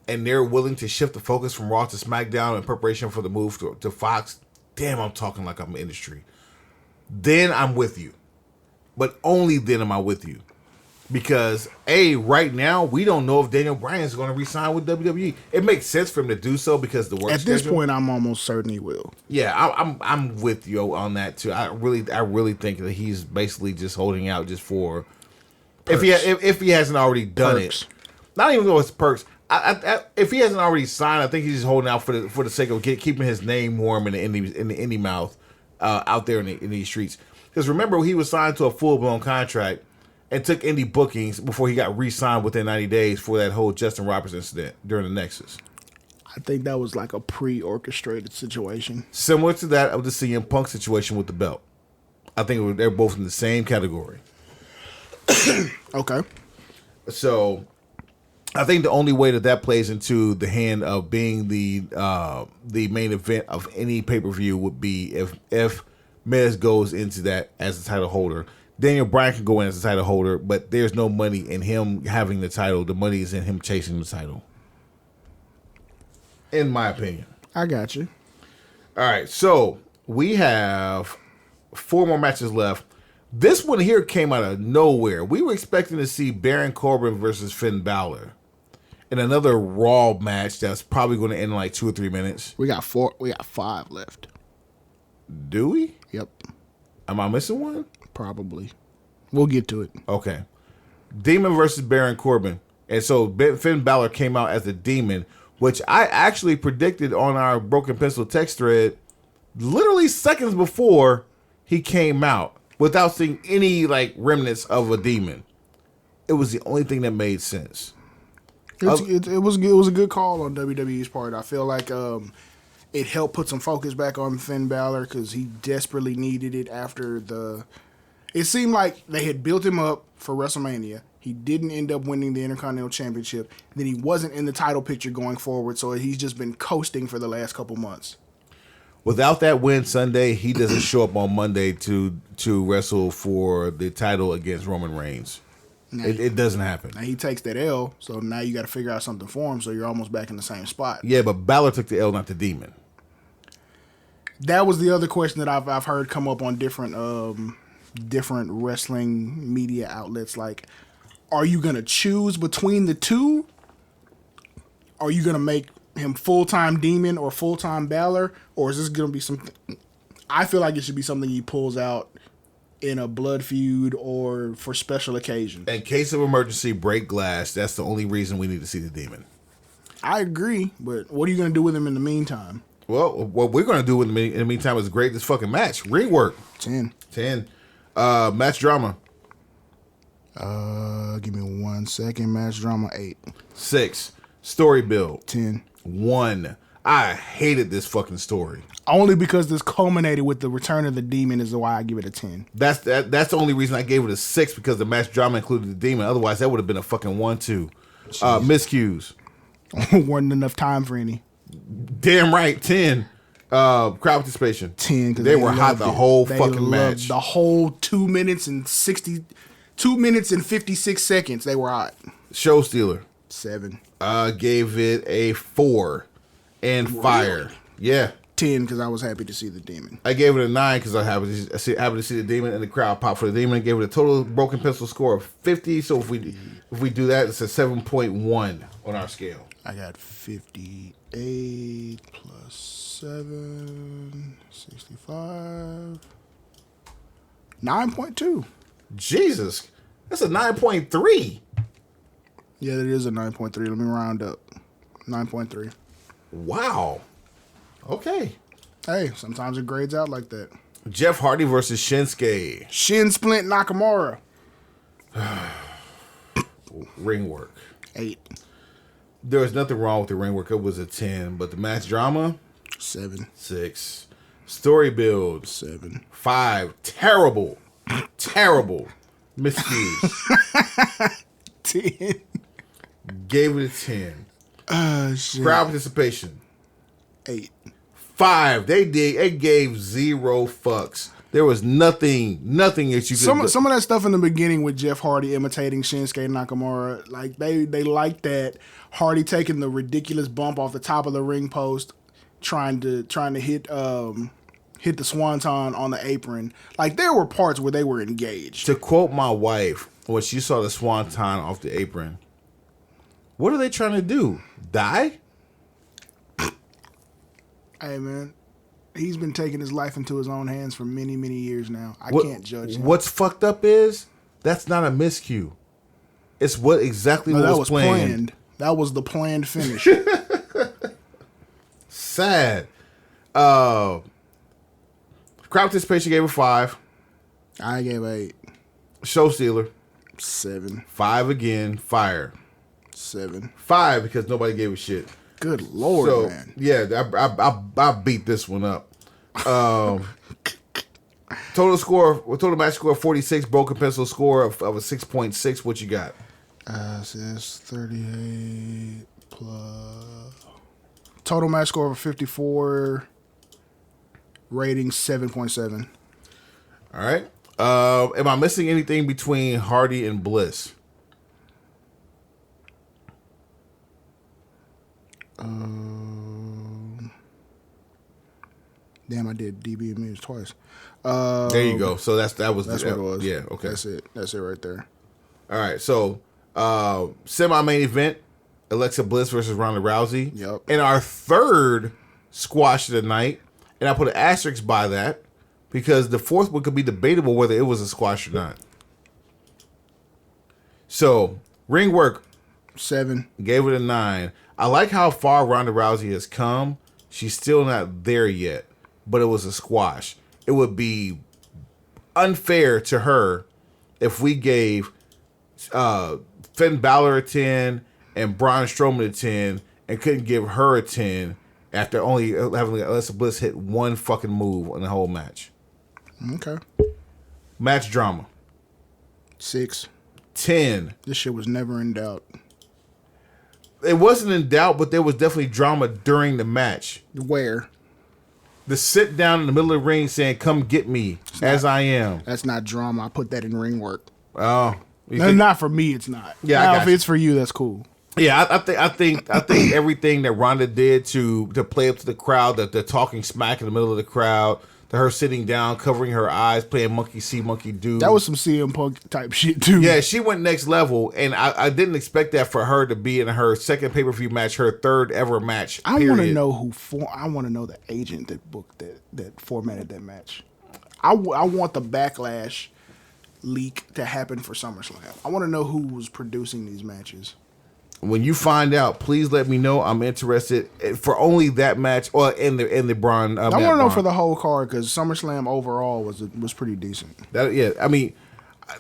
S1: and they're willing to shift the focus from Raw to SmackDown in preparation for the move to Fox, damn, I'm talking like I'm industry. Then I'm with you. But only then am I with you. Because, right now, we don't know if Daniel Bryan is going to re-sign with WWE. It makes sense for him to do so because the work schedule.
S2: At this point, I'm almost certain he will.
S1: Yeah, I'm with you on that, too. I really think that he's basically just holding out just for... Perks. If he hasn't already done
S2: Perks.
S1: it. Not even though it's perks. If he hasn't already signed, I think he's just holding out for the sake of keeping his name warm in the indie mouth out there in these streets. Because remember, he was signed to a full-blown contract and took indie bookings before he got re-signed within 90 days for that whole Justin Roberts incident during the Nexus.
S2: I think that was like a pre-orchestrated situation.
S1: Similar to that of the CM Punk situation with the belt. I think they're both in the same category.
S2: Okay.
S1: So... I think the only way that plays into the hand of being the main event of any pay-per-view would be if Miz goes into that as the title holder. Daniel Bryan can go in as the title holder, but there's no money in him having the title. The money is in him chasing the title. In my opinion.
S2: I got you.
S1: All right, so we have 4 more matches left. This one here came out of nowhere. We were expecting to see Baron Corbin versus Finn Balor in another Raw match that's probably going to end in like 2 or 3 minutes.
S2: We got 5 left.
S1: Do we?
S2: Yep.
S1: Am I missing one?
S2: Probably. We'll get to it.
S1: Okay. Demon versus Baron Corbin And so Finn Balor came out as the Demon, which I actually predicted on our Broken Pencil text thread literally seconds before he came out without seeing any like remnants of a demon. It was the only thing that made sense.
S2: It was a good call on WWE's part. I feel like it helped put some focus back on Finn Balor because he desperately needed it after the... It seemed like they had built him up for WrestleMania. He didn't end up winning the Intercontinental Championship. Then he wasn't in the title picture going forward, so he's just been coasting for the last couple months.
S1: Without that win Sunday, he doesn't show up on Monday to wrestle for the title against Roman Reigns. It doesn't happen.
S2: Now he takes that L, so now you got to figure out something for him, so you're almost back in the same spot.
S1: Yeah, but Balor took the L, not the Demon.
S2: That was the other question that I've heard come up on different wrestling media outlets. Like, are you going to choose between the two? Are you going to make him full-time Demon or full-time Balor? Or is this going to be something... I feel like it should be something he pulls out in a blood feud or for special occasions.
S1: In case of emergency, break glass. That's the only reason we need to see the Demon.
S2: I agree, but what are you going to do with him in the meantime?
S1: Well, what we're going to do in the meantime is grade this fucking match. Ring work.
S2: 10.
S1: Match drama.
S2: Give me 1 second. Match drama, 8.
S1: 6. Story build.
S2: 10.
S1: 1. I hated this fucking story.
S2: Only because this culminated with the return of the Demon is why I give it a 10.
S1: That's the only reason I gave it a 6, because the match drama included the Demon. Otherwise, that would have been a fucking 1-2. Miscues.
S2: Wasn't enough time for any.
S1: Damn right, 10. Crowd participation.
S2: 10.
S1: They were hot the whole fucking match.
S2: The whole 2 minutes and 56 seconds. They were hot.
S1: Show stealer.
S2: 7.
S1: Gave it a 4. And fire.
S2: Really?
S1: Yeah.
S2: 10 because I was happy to see the Demon.
S1: I gave it a 9 because I happy to see the Demon and the crowd pop for the Demon. I gave it a total broken pencil score of 50. So if we do that, it's a 7.1 on our scale.
S2: I got 58 plus 7, 65, 9.2.
S1: Jesus, that's a 9.3.
S2: Yeah, it is a 9.3. Let me round up. 9.3.
S1: Wow. Okay.
S2: Hey, sometimes it grades out like that.
S1: Jeff Hardy versus Shinsuke.
S2: Shin Splint Nakamura.
S1: Ring work.
S2: 8.
S1: There was nothing wrong with the ring work. It was a 10. But the match drama?
S2: 7.
S1: 6. Story build?
S2: 7.
S1: 5. Terrible. Terrible. Miscues.
S2: 10.
S1: Gave it a 10.
S2: Shit.
S1: Crowd participation?
S2: 8.
S1: 5. They gave 0 fucks. There was nothing that you could
S2: do. Some of that stuff in the beginning with Jeff Hardy imitating Shinsuke Nakamura, like they liked that. Hardy taking the ridiculous bump off the top of the ring post, trying to hit the swanton on the apron. Like there were parts where they were engaged.
S1: To quote my wife, when she saw the swanton off the apron, what are they trying to do? Die?
S2: Hey man, he's been taking his life into his own hands for many, many years now. I can't judge him.
S1: What's fucked up is that's not a miscue. It's what was planned.
S2: That was the planned finish.
S1: Sad. Crowd participation gave it 5.
S2: I gave 8.
S1: Show stealer?
S2: 7.
S1: 5 again. Fire?
S2: 7.
S1: 5 because nobody gave a shit.
S2: Good Lord, man.
S1: Yeah, I beat this one up. Total match score of 46, broken pencil score of a 6.6. What you got?
S2: Says 38 plus. Total match score of 54. Rating 7.7.
S1: All right. Am I missing anything between Hardy and Bliss?
S2: Damn, I did DB and Muse twice.
S1: There you go. So that's what it was. Yeah, okay.
S2: That's it right there.
S1: All right. So semi-main event, Alexa Bliss versus Ronda Rousey.
S2: Yep.
S1: And our third squash of the night, and I put an asterisk by that because the fourth one could be debatable whether it was a squash or not. So ring work,
S2: 7.
S1: Gave it a 9. I like how far Ronda Rousey has come. She's still not there yet, but it was a squash. It would be unfair to her if we gave Finn Balor a 10 and Braun Strowman a 10 and couldn't give her a 10 after only having Alexa Bliss hit one fucking move on the whole match.
S2: Okay.
S1: Match drama.
S2: 6.
S1: 10.
S2: This shit was never in doubt.
S1: It wasn't in doubt, but there was definitely drama during the match.
S2: Where?
S1: The sit down in the middle of the ring saying, "Come get me as I am."
S2: That's not drama. I put that in ring work.
S1: Oh,
S2: not for me. It's not.
S1: Yeah,
S2: now, if it's for you, that's cool.
S1: Yeah, I think everything that Ronda did to play up to the crowd, the talking smack in the middle of the crowd, to her sitting down, covering her eyes, playing monkey see, monkey do.
S2: That was some CM Punk type shit too.
S1: Yeah, she went next level, and I didn't expect that for her to be in her second pay-per-view match, her third ever match.
S2: I want to know I want to know the agent that booked that formatted that match. I want the Backlash leak to happen for SummerSlam. I want to know who was producing these matches.
S1: When you find out, please let me know. I'm interested for only that match, or in the Braun.
S2: I want to know for the whole card because SummerSlam overall was pretty decent.
S1: I mean,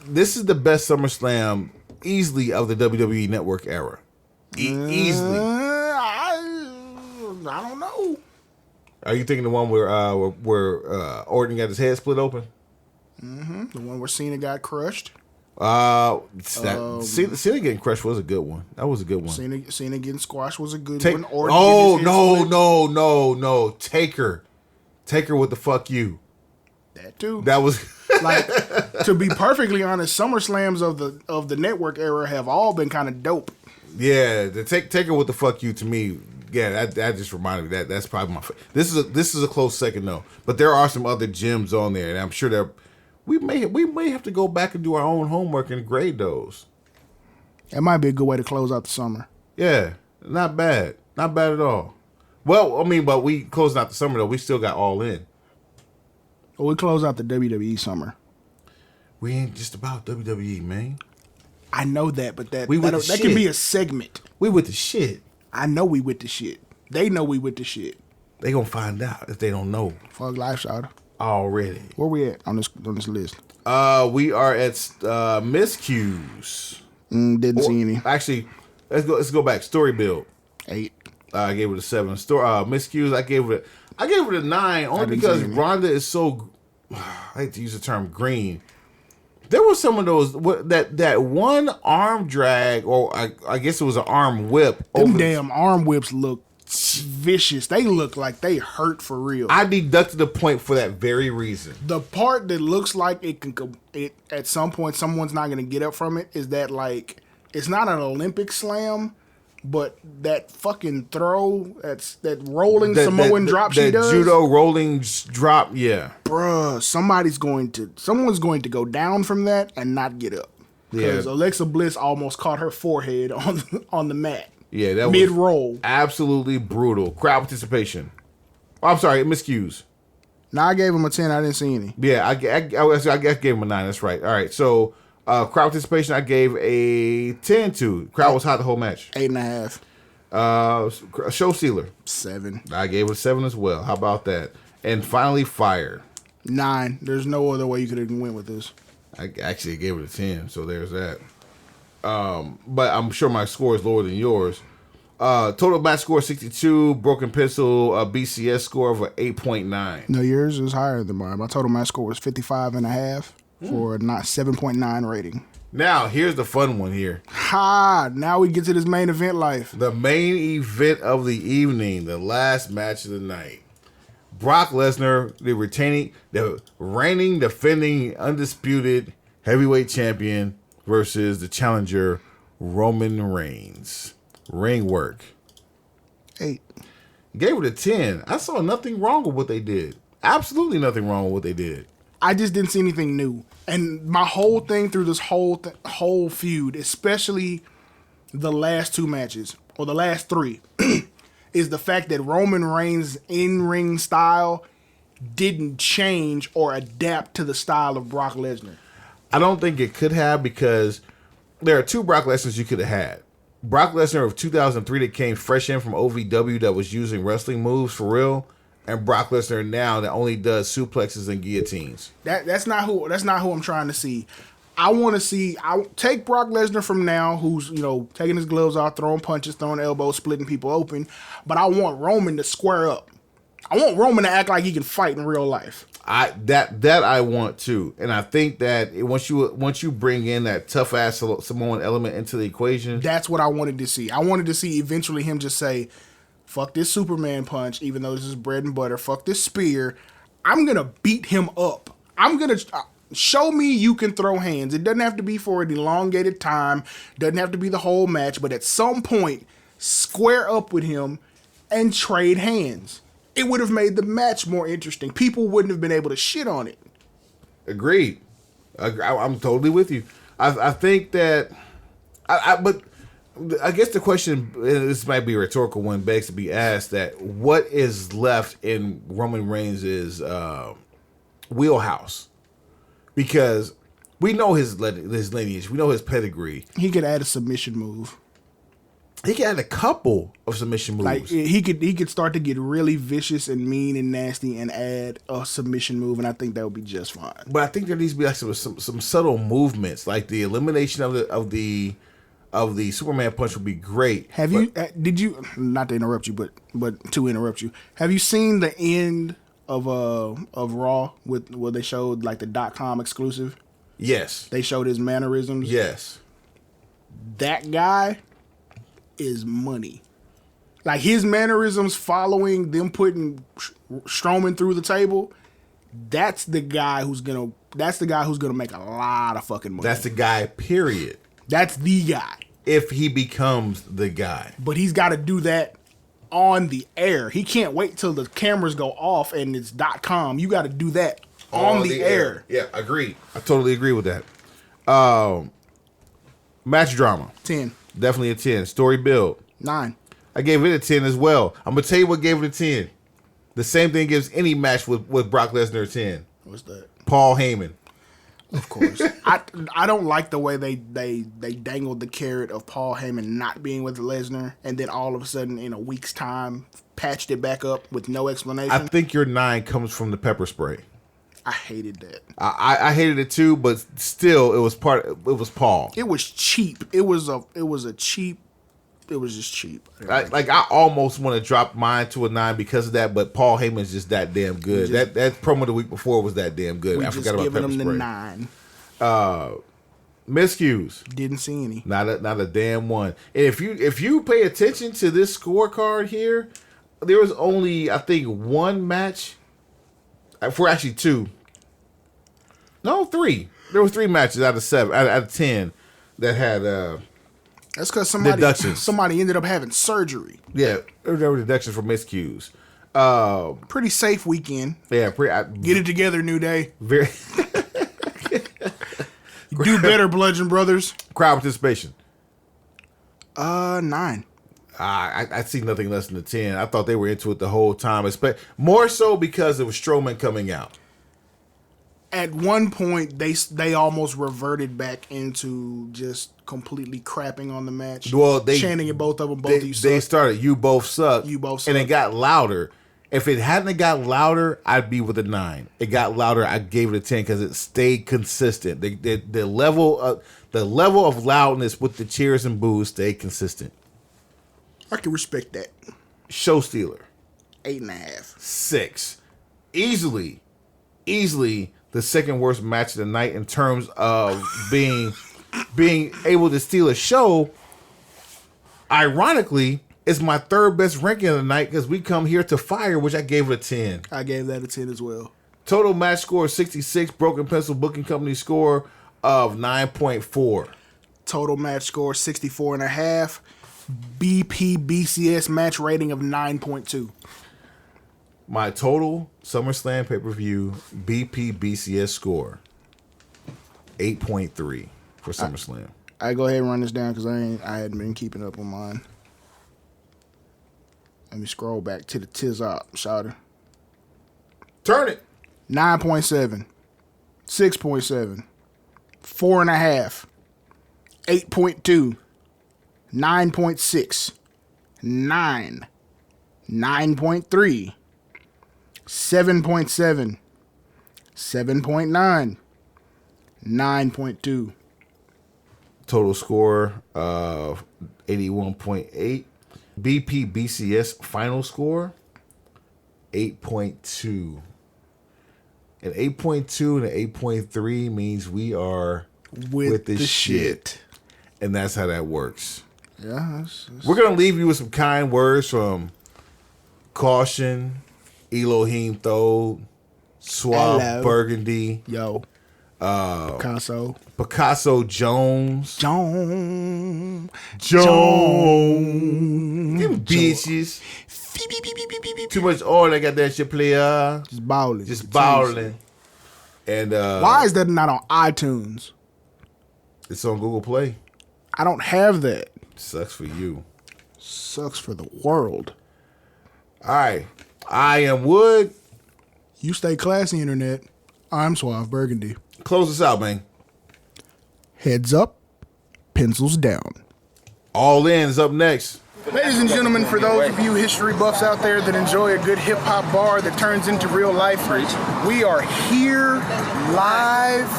S1: this is the best SummerSlam easily of the WWE Network era. Easily.
S2: I don't know.
S1: Are you thinking the one where Orton got his head split open?
S2: Mm-hmm. The one where Cena got crushed.
S1: Cena getting crushed was a good one. That was a good one.
S2: Cena getting squashed was a good one.
S1: No. Taker with the fuck you.
S2: That too.
S1: That was
S2: like, to be perfectly honest, SummerSlams of the network era have all been kind of dope.
S1: Yeah, the Taker with the fuck you to me. Yeah, that just reminded me that's probably my. This is a close second though, but there are some other gems on there, and I'm sure that we may have to go back and do our own homework and grade those.
S2: It might be a good way to close out the summer.
S1: Yeah, not bad at all. Well, I mean, but we closing out the summer though. We still got All In.
S2: Well, we close out the WWE summer.
S1: We ain't just about WWE, man.
S2: I know that, but that
S1: can
S2: be a segment.
S1: We with the shit.
S2: I know we with the shit. They know we with the shit.
S1: They gonna find out if they don't know.
S2: Fuck life, shout
S1: already.
S2: Where we at on this list?
S1: We are at miscues.
S2: Didn't see any.
S1: Actually, let's go back. Story build.
S2: 8.
S1: I gave it a 7. Miscues. I gave it a 9 only because Ronda is so. I hate to use the term green. There were some of those that one arm drag, or I guess it was an arm whip.
S2: Them damn arm whips look vicious. They look like they hurt for real.
S1: I deducted the point for that very reason.
S2: The part that looks like it at some point someone's not going to get up from it is that, like, it's not an Olympic slam, but that fucking throw, that rolling Samoan drop she does.
S1: That judo rolling drop, yeah.
S2: Bruh, someone's going to go down from that and not get up. Because Alexa Bliss almost caught her forehead on the mat.
S1: Yeah, that
S2: mid-roll.
S1: Was absolutely brutal. Crowd participation. Oh, I'm sorry, miscues.
S2: No, I gave him a 10. I didn't see any.
S1: Yeah, I gave him a 9. That's right. All right, so crowd participation, I gave a 10 to. Crowd was hot the whole match.
S2: 8.5.
S1: Show stealer.
S2: 7.
S1: I gave it a 7 as well. How about that? And finally, fire.
S2: 9. There's no other way you could have went with this.
S1: I actually gave it a 10, so there's that. But I'm sure my score is lower than yours. Total match score 62, broken pencil, BCS score of 8.9.
S2: No, yours is higher than mine. My total match score was 55.5 for a 7.9 rating.
S1: Now, here's the fun one here.
S2: Now we get to this main event life.
S1: The main event of the evening, the last match of the night. Brock Lesnar, the reigning, defending, undisputed heavyweight champion versus the challenger, Roman Reigns. Ring work.
S2: 8.
S1: Gave it a 10. I saw nothing wrong with what they did. Absolutely nothing wrong with what they did.
S2: I just didn't see anything new. And my whole thing through this whole feud, especially the last 2 matches, or the last 3, is the fact that Roman Reigns' in-ring style didn't change or adapt to the style of Brock Lesnar.
S1: I don't think it could have, because there are 2 Brock Lesnars you could have had. Brock Lesnar of 2003 that came fresh in from OVW that was using wrestling moves for real, and Brock Lesnar now that only does suplexes and guillotines.
S2: That's not who I'm trying to see. I want to see. I take Brock Lesnar from now, who's taking his gloves off, throwing punches, throwing elbows, splitting people open. But I want Roman to square up. I want Roman to act like he can fight in real life.
S1: That I want too, and I think that once you bring in that tough ass Samoan element into the equation,
S2: that's what I wanted to see. I wanted to see eventually him just say, "Fuck this Superman punch," even though this is bread and butter. Fuck this spear. I'm gonna beat him up. I'm gonna show me you can throw hands. It doesn't have to be for an elongated time. Doesn't have to be the whole match, but at some point, square up with him and trade hands. It would have made the match more interesting. People wouldn't have been able to shit on it.
S1: Agreed. I'm totally with you. I think that, but I guess the question, this might be a rhetorical one, begs to be asked that what is left in Roman Reigns' wheelhouse? Because we know his lineage, we know his pedigree.
S2: He could add a submission move.
S1: He could add a couple of submission moves.
S2: Like he could start to get really vicious and mean and nasty and add a submission move, and I think that would be just fine.
S1: But I think there needs to be like some subtle movements, like the elimination of the Superman punch would be great.
S2: Did you not to interrupt you, but to interrupt you? Have you seen the end of Raw where they showed like the .com exclusive?
S1: Yes.
S2: They showed his mannerisms.
S1: Yes.
S2: That guy is money. Like his mannerisms following them putting Strowman through the table. That's the guy who's gonna make a lot of fucking money.
S1: That's the guy, period.
S2: That's the guy.
S1: If he becomes the guy.
S2: But he's got to do that on the air. He can't wait till the cameras go off and it's .com. You got to do that on the air.
S1: Yeah, agreed. I totally agree with that. Match drama.
S2: 10.
S1: Definitely a 10. Story build.
S2: 9.
S1: I gave it a 10 as well. I'm going to tell you what gave it a 10. The same thing gives any match with Brock Lesnar a 10.
S2: What's that?
S1: Paul Heyman.
S2: Of course. I don't like the way they dangled the carrot of Paul Heyman not being with Lesnar and then all of a sudden in a week's time patched it back up with no explanation.
S1: I think your 9 comes from the pepper spray.
S2: I hated that.
S1: I hated it too, but still, it was Paul.
S2: It was cheap. It was just cheap.
S1: I almost want to drop mine to a 9 because of that, but Paul Heyman's just that damn good. That promo the week before was that damn good. I forgot about pepper spray.
S2: Giving him the 9.
S1: Miscues.
S2: Didn't see any.
S1: Not a damn one. And if you pay attention to this scorecard here, there was only I think one match. For actually 2. No, 3. There were 3 matches out of 7, out of 10 that had
S2: that's because somebody ended up having surgery.
S1: Yeah, there were deductions for miscues.
S2: Pretty safe weekend.
S1: Yeah,
S2: get it together, New Day.
S1: Very
S2: do better, Bludgeon Brothers.
S1: Crowd participation.
S2: 9.
S1: I see nothing less than a 10. I thought they were into it the whole time, more so because it was Strowman coming out.
S2: At one point, they almost reverted back into just completely crapping on the match.
S1: Well, they
S2: chanting at both of them. Both of you suck.
S1: They started, "You both suck."
S2: You both suck.
S1: And it got louder. If it hadn't got louder, I'd be with a 9. It got louder. I gave it a 10 because it stayed consistent. The level of loudness with the cheers and boos stayed consistent.
S2: I can respect that.
S1: Show stealer.
S2: 8.5.
S1: 6. Easily the second worst match of the night in terms of being able to steal a show. Ironically, it's my 3rd best ranking of the night because we come here to fire, which I gave it a 10.
S2: I gave that a 10 as well.
S1: Total match score of 66. Broken Pencil Booking Company score of 9.4.
S2: Total match score 64.5. BPBCS match rating of 9.2.
S1: My total SummerSlam pay-per-view BPBCS score 8.3 for SummerSlam.
S2: I go ahead and run this down because I hadn't been keeping up on mine. Let me scroll back to the Tizop, shouter.
S1: Turn it.
S2: 9.7, 6.7, 4.5, 8.2, 9.6, 9, 9.3, 7.7, 7.9, 9.2.
S1: Total score of 81.8. BPBCS final score 8.2. An 8.2 and an 8.3 means we are with the shit. And that's how that works.
S2: Yeah.
S1: We're going to leave you with some kind words from Caution, Elohim Thode, Suave Burgandy.
S2: Yo. Picasso
S1: Jones.
S2: Jones.
S1: Them bitches. Too much oil. I got that shit, player.
S2: Just balling.
S1: And
S2: why is that not on iTunes?
S1: It's on Google Play.
S2: I don't have that.
S1: Sucks for you.
S2: Sucks for the world.
S1: All right. I am Wood.
S2: You stay classy, internet. I'm Suave Burgandy.
S1: Close us out, man.
S2: Heads up, pencils down.
S1: All In is up next.
S4: Ladies and gentlemen, for those of you history buffs out there that enjoy a good hip-hop bar that turns into real life, we are here live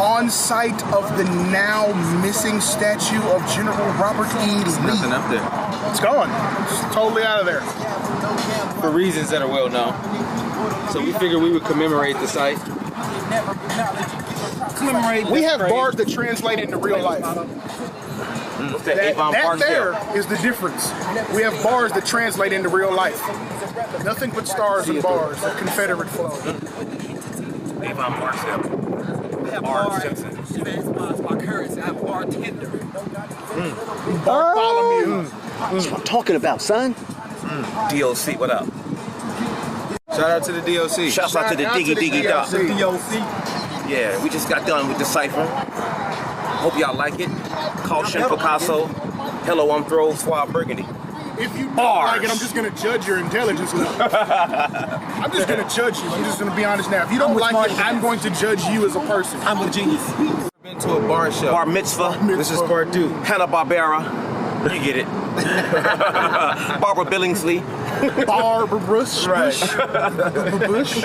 S4: on site of the now missing statue of General Robert E. Lee.
S5: There's nothing up there.
S4: It's gone. It's totally out of there.
S5: For reasons that are well known. So we figured we would commemorate the site.
S4: We have bars that translate into real life. That there is the difference. We have bars that translate into real life. Nothing but stars and bars, the Confederate flag.
S5: Avon Barksdale.
S6: Bart Simpson. My currency. I have bartender.
S4: Bartholomew.
S7: That's what I'm talking about, son.
S5: DOC, what up? Shout out to the DOC.
S7: Shouts out to the Diggy Doc.
S4: DOC.
S5: Yeah, we just got done with the cipher. Hope y'all like it. Caution, Picasso. Hello, I'm Throw, Suave Burgandy.
S4: If you don't like it, I'm just going to judge your intelligence now. I'm just going to judge you. I'm just going to be honest now. If you don't like it, I'm going to judge you as a person.
S5: I'm a genius. Been to a bar show.
S7: Bar mitzvah.
S5: This is part 2.
S7: Hanna-Barbera. You get it. Barbara Billingsley.
S4: Barbara Bush.
S5: Right.
S4: Bush.